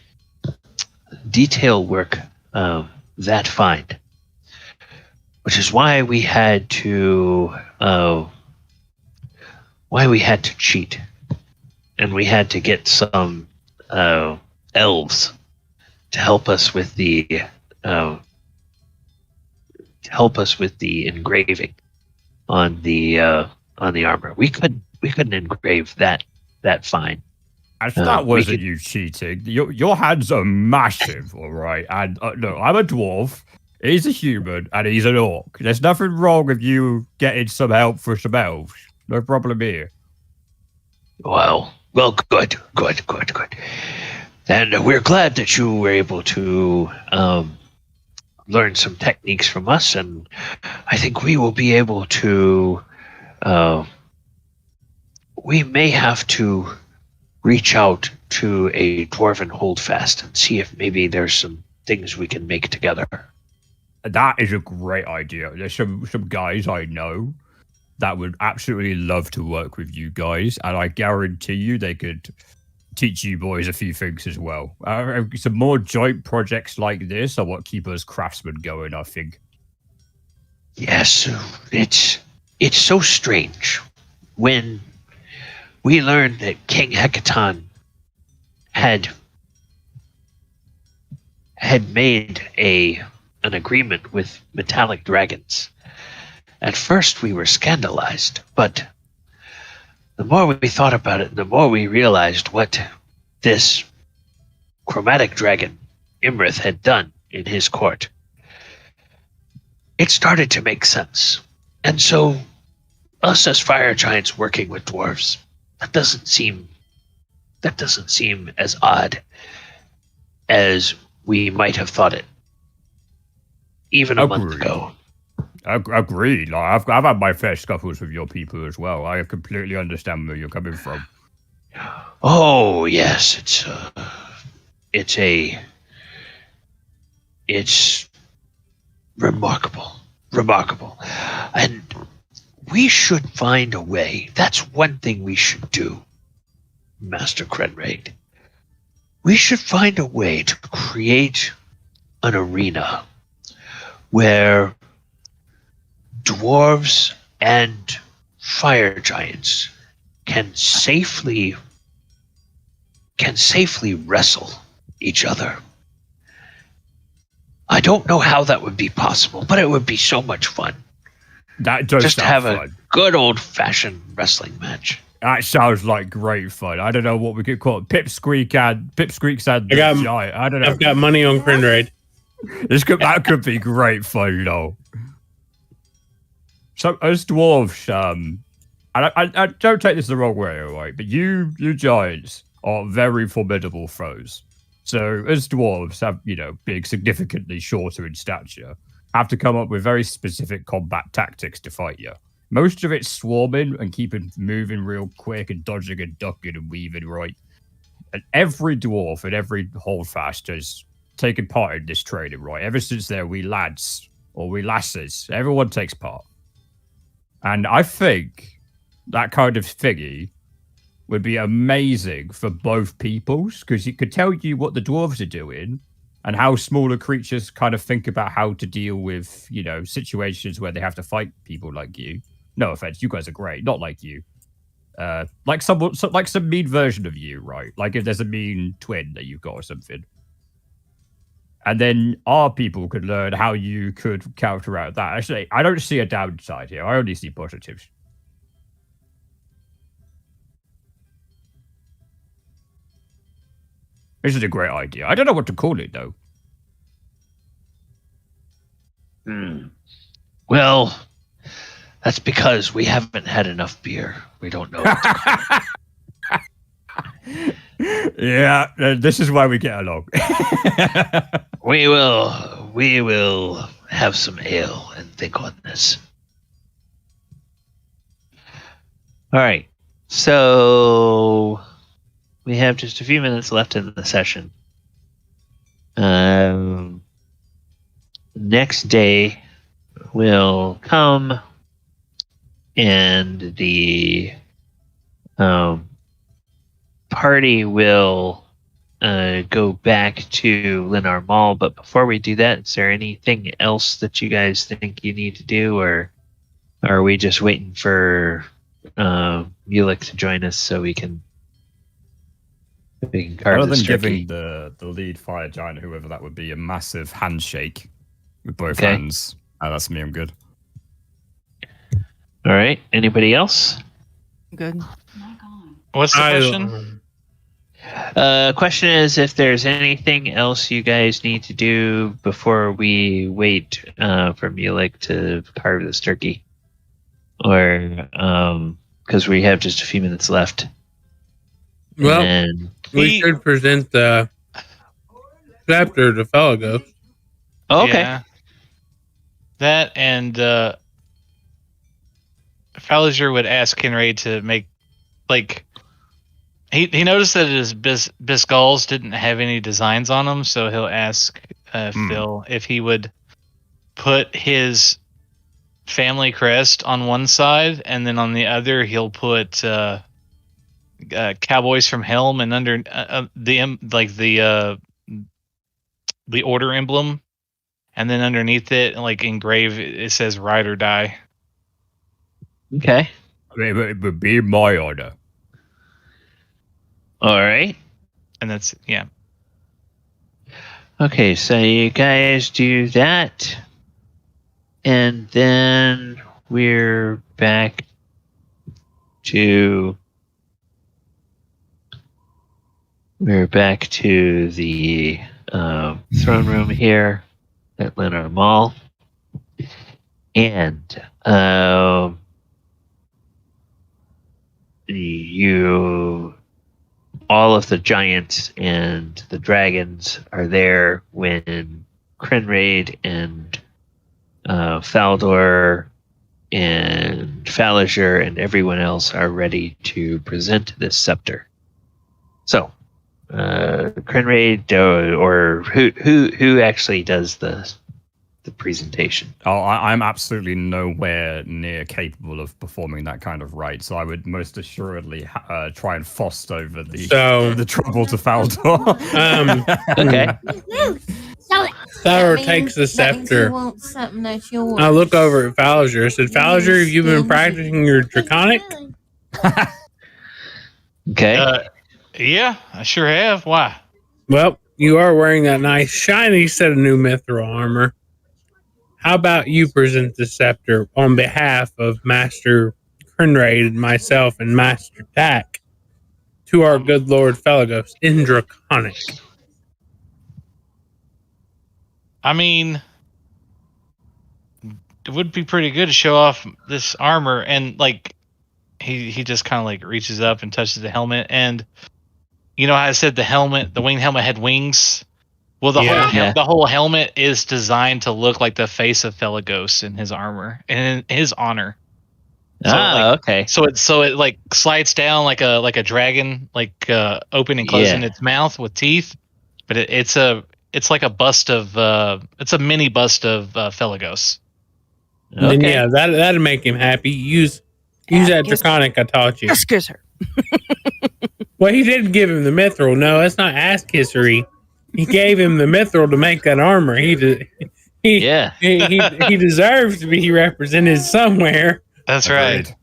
detail work that fine, which is why we had to cheat, and we had to get some elves to help us with the engraving on the armor. We couldn't engrave that fine. That wasn't you cheating. Your hands are massive, all right. And no, I'm a dwarf. He's a human, and he's an orc. There's nothing wrong with you getting some help for some elves. No problem here. Well, good. And we're glad that you were able to learn some techniques from us, and I think we will be able to. We may have to reach out to a dwarven holdfast and see if maybe there's some things we can make together. That is a great idea. There's some guys I know that would absolutely love to work with you guys, and I guarantee you they could teach you boys a few things as well. Some more joint projects like this are what keep us craftsmen going, I think. Yes, it's so strange when we learned that King Hecaton had made an agreement with metallic dragons. At first we were scandalized, but the more we thought about it, the more we realized what this chromatic dragon, Iymrith, had done in his court. It started to make sense. And so, us as fire giants working with dwarves, that doesn't seem as odd as we might have thought it, even a month ago. Agreed. Like, I've had my fair scuffles with your people as well. I completely understand where you're coming from. Oh yes, it's remarkable, and we should find a way. That's one thing we should do, Master Krenraid. We should find a way to create an arena where dwarves and fire giants can safely wrestle each other. I don't know how that would be possible, but it would be so much fun. That does just sound have fun. A good old-fashioned wrestling match. That sounds like great fun. I don't know what we could call it. Pipsqueaks and Giant. I don't know. I've got money on Krenraid. That could be great fun, you know. So as dwarves, I don't take this the wrong way, right? But you giants are very formidable foes. So as dwarves have, being significantly shorter in stature, have to come up with very specific combat tactics to fight you. Most of it's swarming and keeping moving real quick and dodging and ducking and weaving, right? And every dwarf and every holdfast has taken part in this training, right? Ever since they're wee lads or wee lasses, everyone takes part. And I think that kind of thingy would be amazing for both peoples, because it could tell you what the dwarves are doing and how smaller creatures kind of think about how to deal with, situations where they have to fight people like you. No offense, you guys are great. Not like you. Like some mean version of you, right? Like if there's a mean twin that you've got or something. And then our people could learn how you could counteract that. Actually, I don't see a downside here. I only see positives. This is a great idea. I don't know what to call it, though. Well, that's because we haven't had enough beer. We don't know what to call it. Yeah, this is why we get along. We will have some ale and think on this. All right. So we have just a few minutes left in the session. Next day will come, and the party will go back to Lyn Armaal. But before we do that, is there anything else that you guys think you need to do, or are we just waiting for Mulek to join us so we can carve Other this than turkey? giving the lead fire giant, whoever that would be, a massive handshake with both Okay. hands. That's me, I'm good. All right. Anybody else? Good. What's the question? Question is if there's anything else you guys need to do before we wait for Mulek to carve this turkey, or because we have just a few minutes left. Well, And we should present the Scepter to Felgolos. okay. Yeah. That and Falazure would ask Krenraid to make like he noticed that his bisculls didn't have any designs on them, so he'll ask Phil if he would put his family crest on one side, and then on the other he'll put Cowboys from Helm, and under the order emblem, and then underneath it, like engraved, it says "Ride or Die." Okay. It would be my order. All right. And that's yeah. Okay, so you guys do that. And then we're back to the throne room here at Lyn Armaal. And all of the giants and the dragons are there when Krenraid and Thaldohr and Falazure and everyone else are ready to present this scepter. So, Krenraid or who actually does the presentation? Oh, I'm absolutely nowhere near capable of performing that kind of rite, so I would most assuredly try and foster over the trouble to Thaldohr. Okay. Thaldohr takes the scepter. I look over at Falazure. I said, Falazure, have you been practicing your draconic? Okay. Yeah, I sure have. Why? Well, you are wearing that nice shiny set of new mithril armor. How about you present the scepter on behalf of Master Krenraid and myself and Master Tac to our good Lord Felgolos in draconic? I mean, it would be pretty good to show off this armor, and like he just kind of like reaches up and touches the helmet, and you know how I said the winged helmet had wings. Well, the whole helmet is designed to look like the face of Felgolos in his armor and in his honor. So okay. So it like slides down like a dragon, like opening and closing its mouth with teeth, but it's like a bust of it's a mini bust of Felgolos. Okay. And yeah, that'd make him happy. Use that draconic I taught you. Ass kisser. Well, he didn't give him the mithril. No, that's not ass kissery. He gave him the mithril to make that armor. He deserves to be represented somewhere. That's right.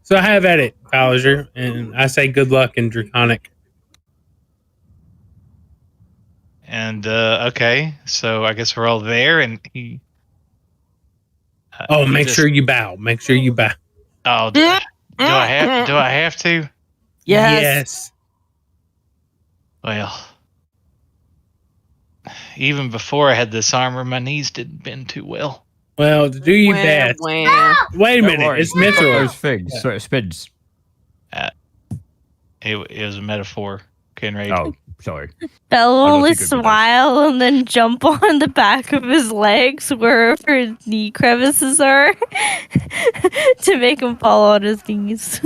So have at it, Falazure, and I say good luck in draconic. And okay, so I guess we're all there, and he. Make sure you bow. Make sure you bow. Oh, do I have to? Yes. Well, even before I had this armor, my knees didn't bend too well. Well, do you best. Wait a minute, it's mithril. Those figs, so it spids. It was a metaphor, Krenraid. Oh, sorry. Bella will smile and then jump on the back of his legs where her knee crevices are to make him fall on his knees.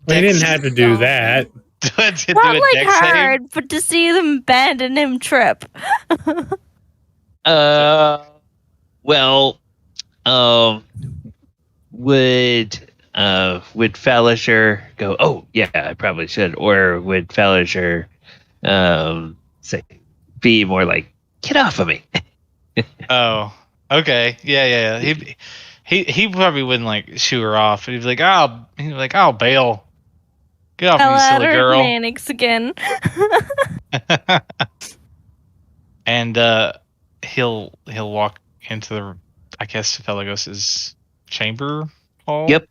We didn't have to do that. Not like hard, but to see them bend and him trip. Would Falazure go, oh yeah, I probably should, or would Falazure say, be more like, get off of me? Oh, okay, yeah. He probably wouldn't like shoo her off. He'd be like, I'll bail. Get off me, silly girl. Manics again. And he'll walk into the, I guess, Felgolos' chamber hall. Yep.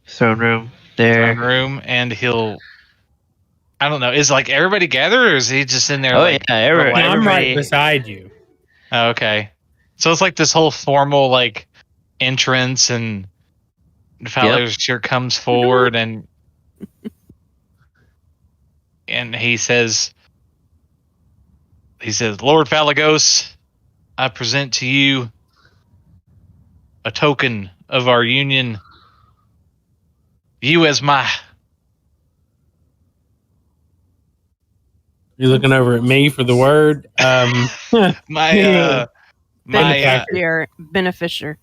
Throne room there. Throne room, and he'll. I don't know. Is like everybody gathered, or is he just in there? Everybody. I'm right beside you. Oh, okay, so it's like this whole formal like entrance, and Falazure comes forward, and and he says, Lord Felgolos, I present to you a token of our union. You as my... You're looking over at me for the word. my beneficiary.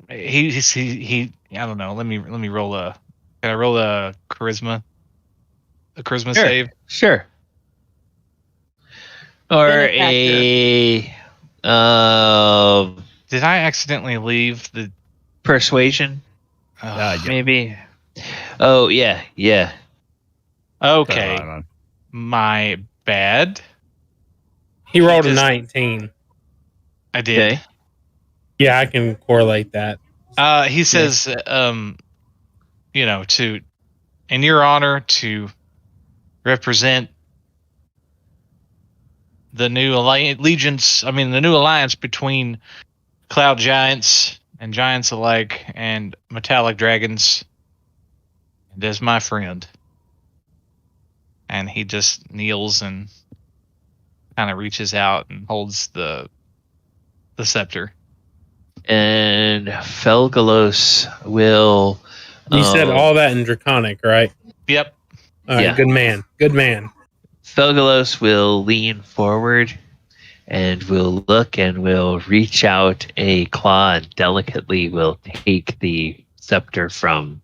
He I don't know. Let me roll a... Can I roll a charisma? A charisma save? Sure. Or a did I accidentally leave the persuasion? Yeah. Maybe. Oh yeah. Okay. My bad. He rolled a 19. I did. Okay. Yeah, I can correlate that. He says, to, in your honor, to represent the new the new alliance between cloud giants and giants alike and metallic dragons, and as my friend. And he just kneels and kind of reaches out and holds the scepter. And Felgolos will... You said all that in Draconic, right? Yep. All right, good man. Felgolos will lean forward and will look and will reach out a claw and delicately will take the scepter from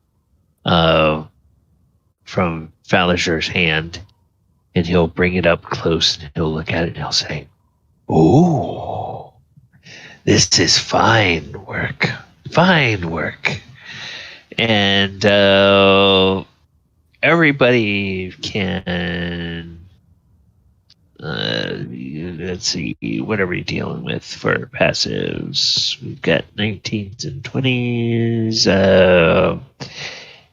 Falazure's hand, and he'll bring it up close and he'll look at it and he'll say, "Ooh, this is fine work. And everybody can... let's see, what are we dealing with for passives? We've got 19s and 20s.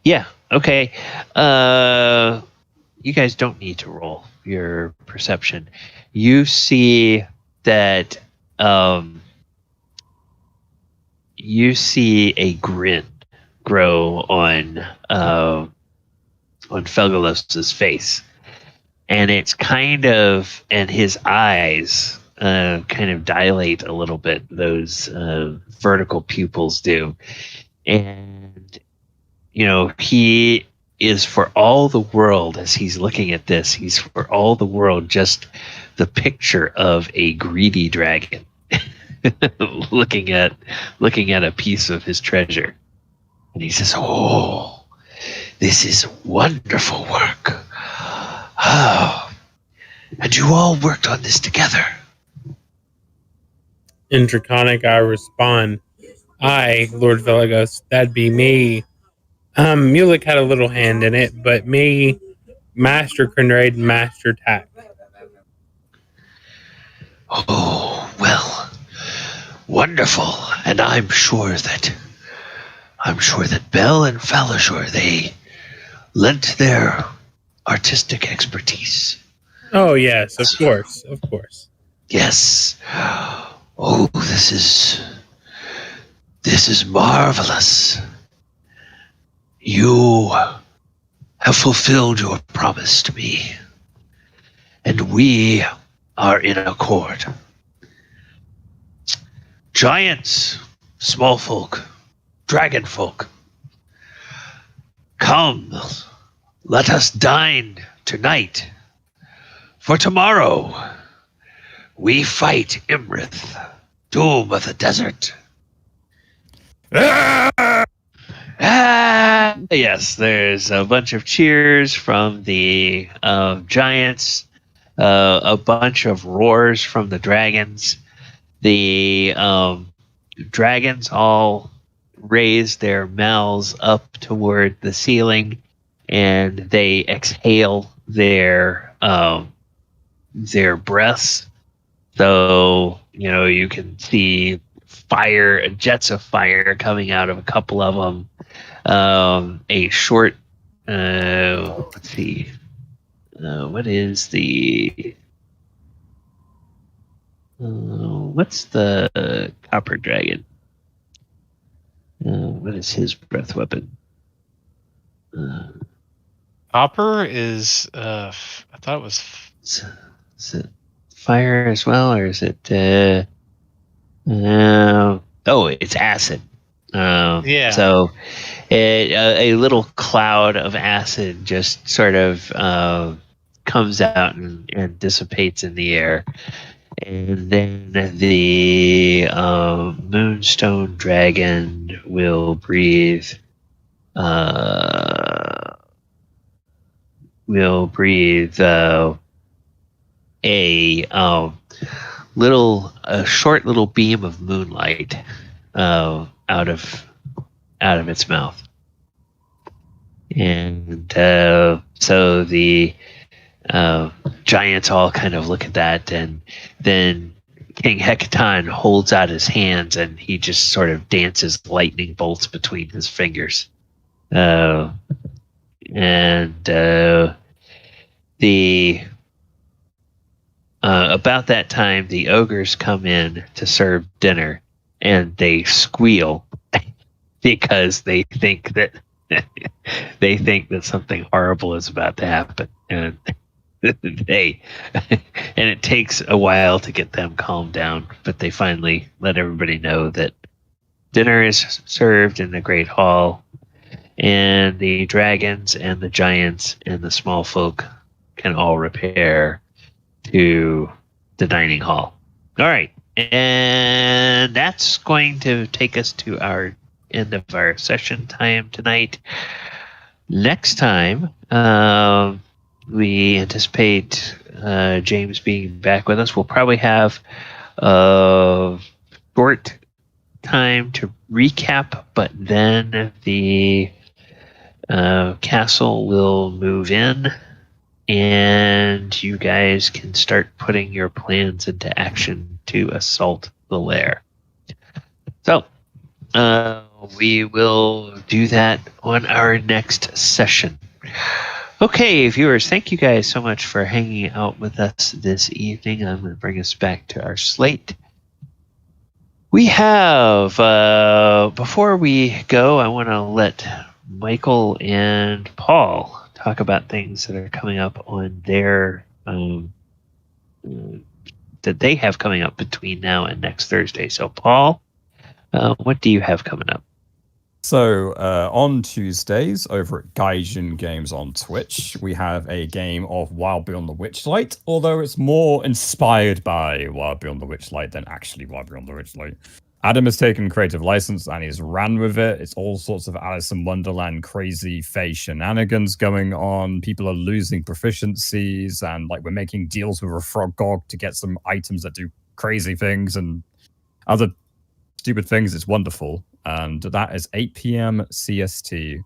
Yeah, okay. You guys don't need to roll your perception. You see that you see a grin grow on Felgolos' face. And it's kind of, and his eyes kind of dilate a little bit. Those vertical pupils do. And, he is for all the world, as he's looking at this, he's for all the world just the picture of a greedy dragon looking at a piece of his treasure. And he says, "Oh, this is wonderful work. Oh, and you all worked on this together." In Draconic, I respond, "I, Lord Felgolos, that'd be me. Mulek had a little hand in it, but me, Master Krenraid, Master Tac." "Oh, well, wonderful. And I'm sure that Bell and Falazure, they lent their artistic expertise." "Oh, yes, of course. "Yes. Oh, this is marvelous. You have fulfilled your promise to me, and we are in accord. Giants, small folk, dragon folk, come, let us dine tonight. For tomorrow, we fight Iymrith, doom of the desert." Yes, there's a bunch of cheers from the giants, a bunch of roars from the dragons. The dragons all raise their mouths up toward the ceiling, and they exhale their breaths. So, you can see jets of fire coming out of a couple of them. A short, let's see, what is the, what's the copper dragon? What is his breath weapon? Copper is, I thought it was. Is it fire as well, or is it? It's acid. Yeah. So a little cloud of acid just sort of comes out and dissipates in the air. And then the Moonstone Dragon will breathe. A short little beam of moonlight out of its mouth, and so the giants all kind of look at that, and then King Hecaton holds out his hands, and he just sort of dances lightning bolts between his fingers, about that time, the ogres come in to serve dinner, and they squeal because they think that something horrible is about to happen, and and it takes a while to get them calmed down, but they finally let everybody know that dinner is served in the great hall, and the dragons and the giants and the small folk can all repair to the dining hall. All right, and that's going to take us to our end of our session time tonight. Next time, we anticipate James being back with us. We'll probably have a short time to recap, but then the castle will move in, and you guys can start putting your plans into action to assault the lair. So, we will do that on our next session. Okay, viewers, thank you guys so much for hanging out with us this evening. I'm going to bring us back to our slate. We have, before we go, I want to let Michael and Paul talk about things that are coming up on their that they have coming up between now and next Thursday. So, Paul, what do you have coming up? So, on Tuesdays over at Gaijin Games on Twitch, we have a game of Wild Beyond the Witchlight, although it's more inspired by Wild Beyond the Witchlight than actually Wild Beyond the Witchlight. Adam has taken creative license and he's ran with it. It's all sorts of Alice in Wonderland crazy Fae shenanigans going on. People are losing proficiencies, and like we're making deals with a frog god to get some items that do crazy things and other stupid things. It's wonderful. And that is 8 p.m. CST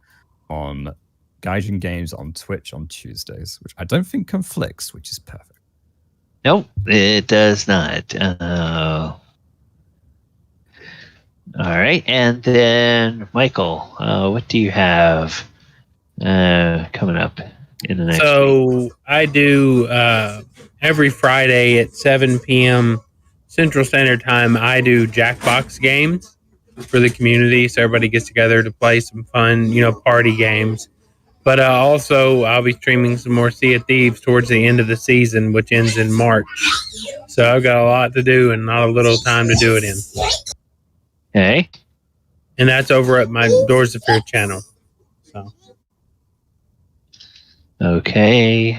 on Gaijin Games on Twitch on Tuesdays, which I don't think conflicts, which is perfect. Nope, it does not. All right, and then Michael, what do you have coming up in the next week? So I do every Friday at 7 p.m. Central Standard Time. I do Jackbox games for the community, so everybody gets together to play some fun, party games. But also, I'll be streaming some more Sea of Thieves towards the end of the season, which ends in March. So I've got a lot to do and not a little time to do it in. Okay. And that's over at my Doors of Fear channel. So. Okay.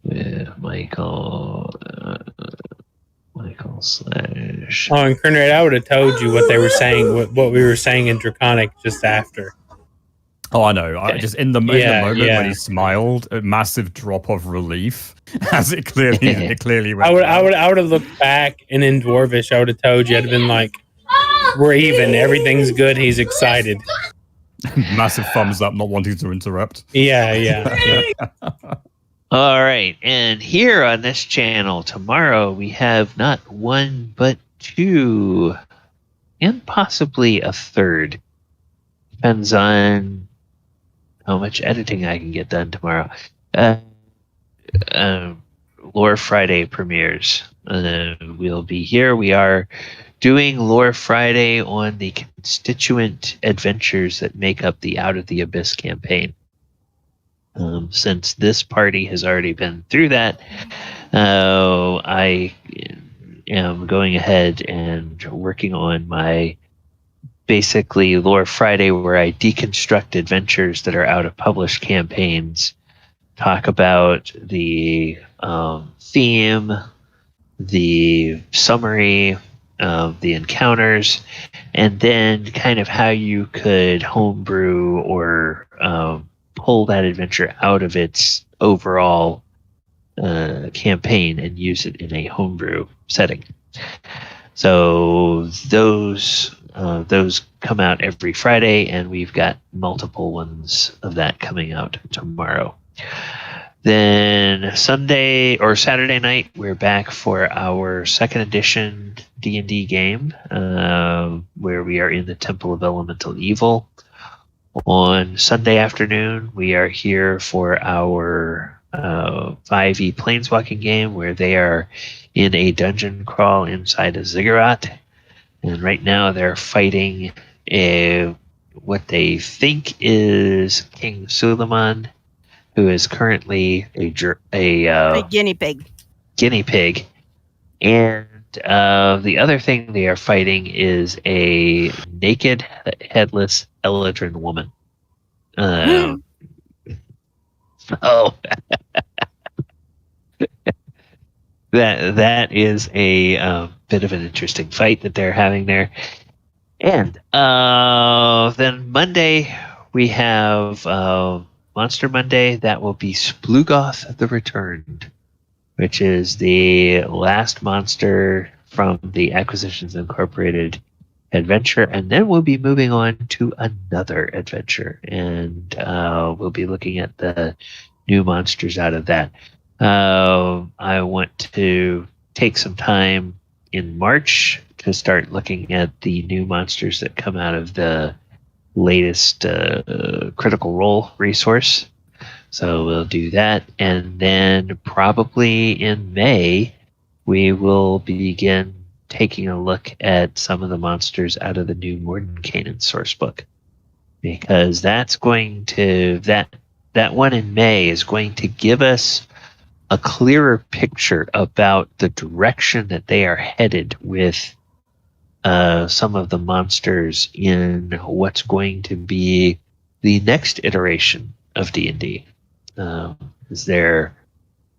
With Michael slash. Oh, and Krenraid, I would have told you what they were saying, what we were saying in Draconic just after. Oh, I know. Okay. Just in the moment when he smiled, a massive drop of relief, as it clearly went. I would have looked back, and in Dwarvish, I would have told you. I'd have been like, "We're even. Everything's good. He's excited." Massive thumbs up, not wanting to interrupt. Yeah. All right, and here on this channel tomorrow we have not one but two, and possibly a third. Depends on how much editing I can get done tomorrow. Lore Friday premieres. We'll be here. We are doing Lore Friday on the constituent adventures that make up the Out of the Abyss campaign. Since this party has already been through that, I am going ahead and working on my basically Lore Friday, where I deconstruct adventures that are out of published campaigns, talk about the theme, the summary, the encounters, and then kind of how you could homebrew or pull that adventure out of its overall campaign and use it in a homebrew setting. So those come out every Friday, and we've got multiple ones of that coming out tomorrow. Then Sunday or Saturday night, we're back for our 2nd edition D&D game, where we are in the Temple of Elemental Evil. On Sunday afternoon, we are here for our 5e Planeswalking game, where they are in a dungeon crawl inside a ziggurat. And right now they're fighting what they think is King Suleiman, who is currently a guinea pig. Guinea pig. And the other thing they are fighting is a naked, headless Eladrin woman. Oh. That is a bit of an interesting fight that they're having there. And then Monday we have Monster Monday. That will be Sploogoth the Returned, which is the last monster from the Acquisitions Incorporated adventure, and then we'll be moving on to another adventure, and we'll be looking at the new monsters out of that. I want to take some time in March to start looking at the new monsters that come out of the latest Critical Role resource. So we'll do that, and then probably in May we will begin taking a look at some of the monsters out of the new Mordenkainen sourcebook, because that's going to that one in May is going to give us a clearer picture about the direction that they are headed with some of the monsters in what's going to be the next iteration of D&D.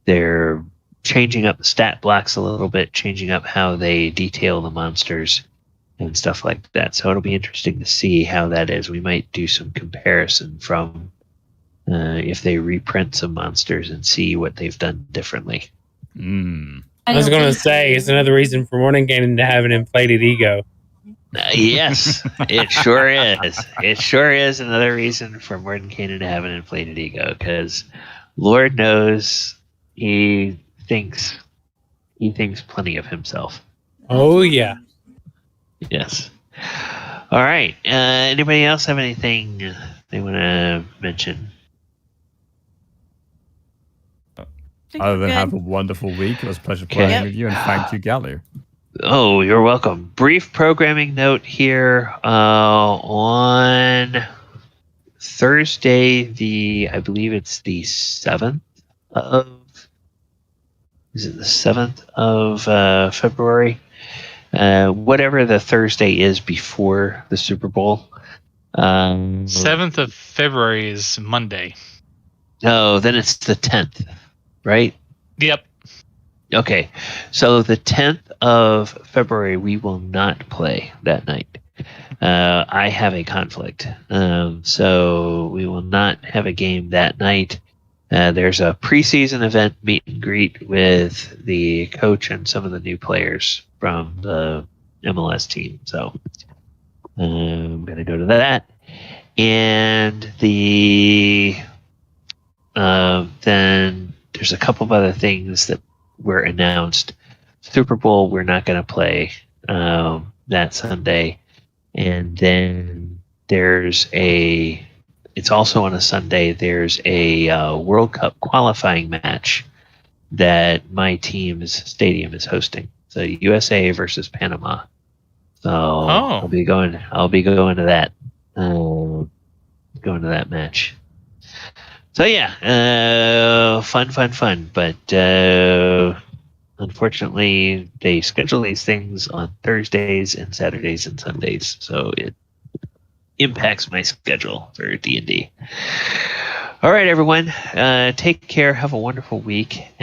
They're changing up the stat blocks a little bit, changing up how they detail the monsters and stuff like that. So it'll be interesting to see how that is. We might do some comparison from if they reprint some monsters and see what they've done differently. I was going to say, it's another reason for Mordenkainen to have an inflated ego. Yes, it sure is. It sure is another reason for Mordenkainen to have an inflated ego, because Lord knows he thinks plenty of himself. Oh, yeah. Yes. All right. Anybody else have anything they want to mention? Other than have a wonderful week. It was a pleasure playing with you, and thank you, Galli. Oh, you're welcome. Brief programming note here. On Thursday, I believe it's the 7th of... Is it the 7th of February? Whatever the Thursday is before the Super Bowl. 7th of February is Monday. Oh, then it's the 10th, right? Yep. Okay, so the 10th of February, we will not play that night. I have a conflict, so we will not have a game that night. There's a preseason event, meet and greet with the coach and some of the new players from the MLS team. So I'm going to go to that. And then there's a couple of other things that were announced. Super Bowl, we're not going to play that Sunday. And then it's also on a Sunday, there's a World Cup qualifying match that my team's stadium is hosting. So USA versus Panama. So I'll be going to that. Going to that match. So yeah, fun. But unfortunately, they schedule these things on Thursdays and Saturdays and Sundays, so it impacts my schedule for D&D. All right, everyone. Take care. Have a wonderful week.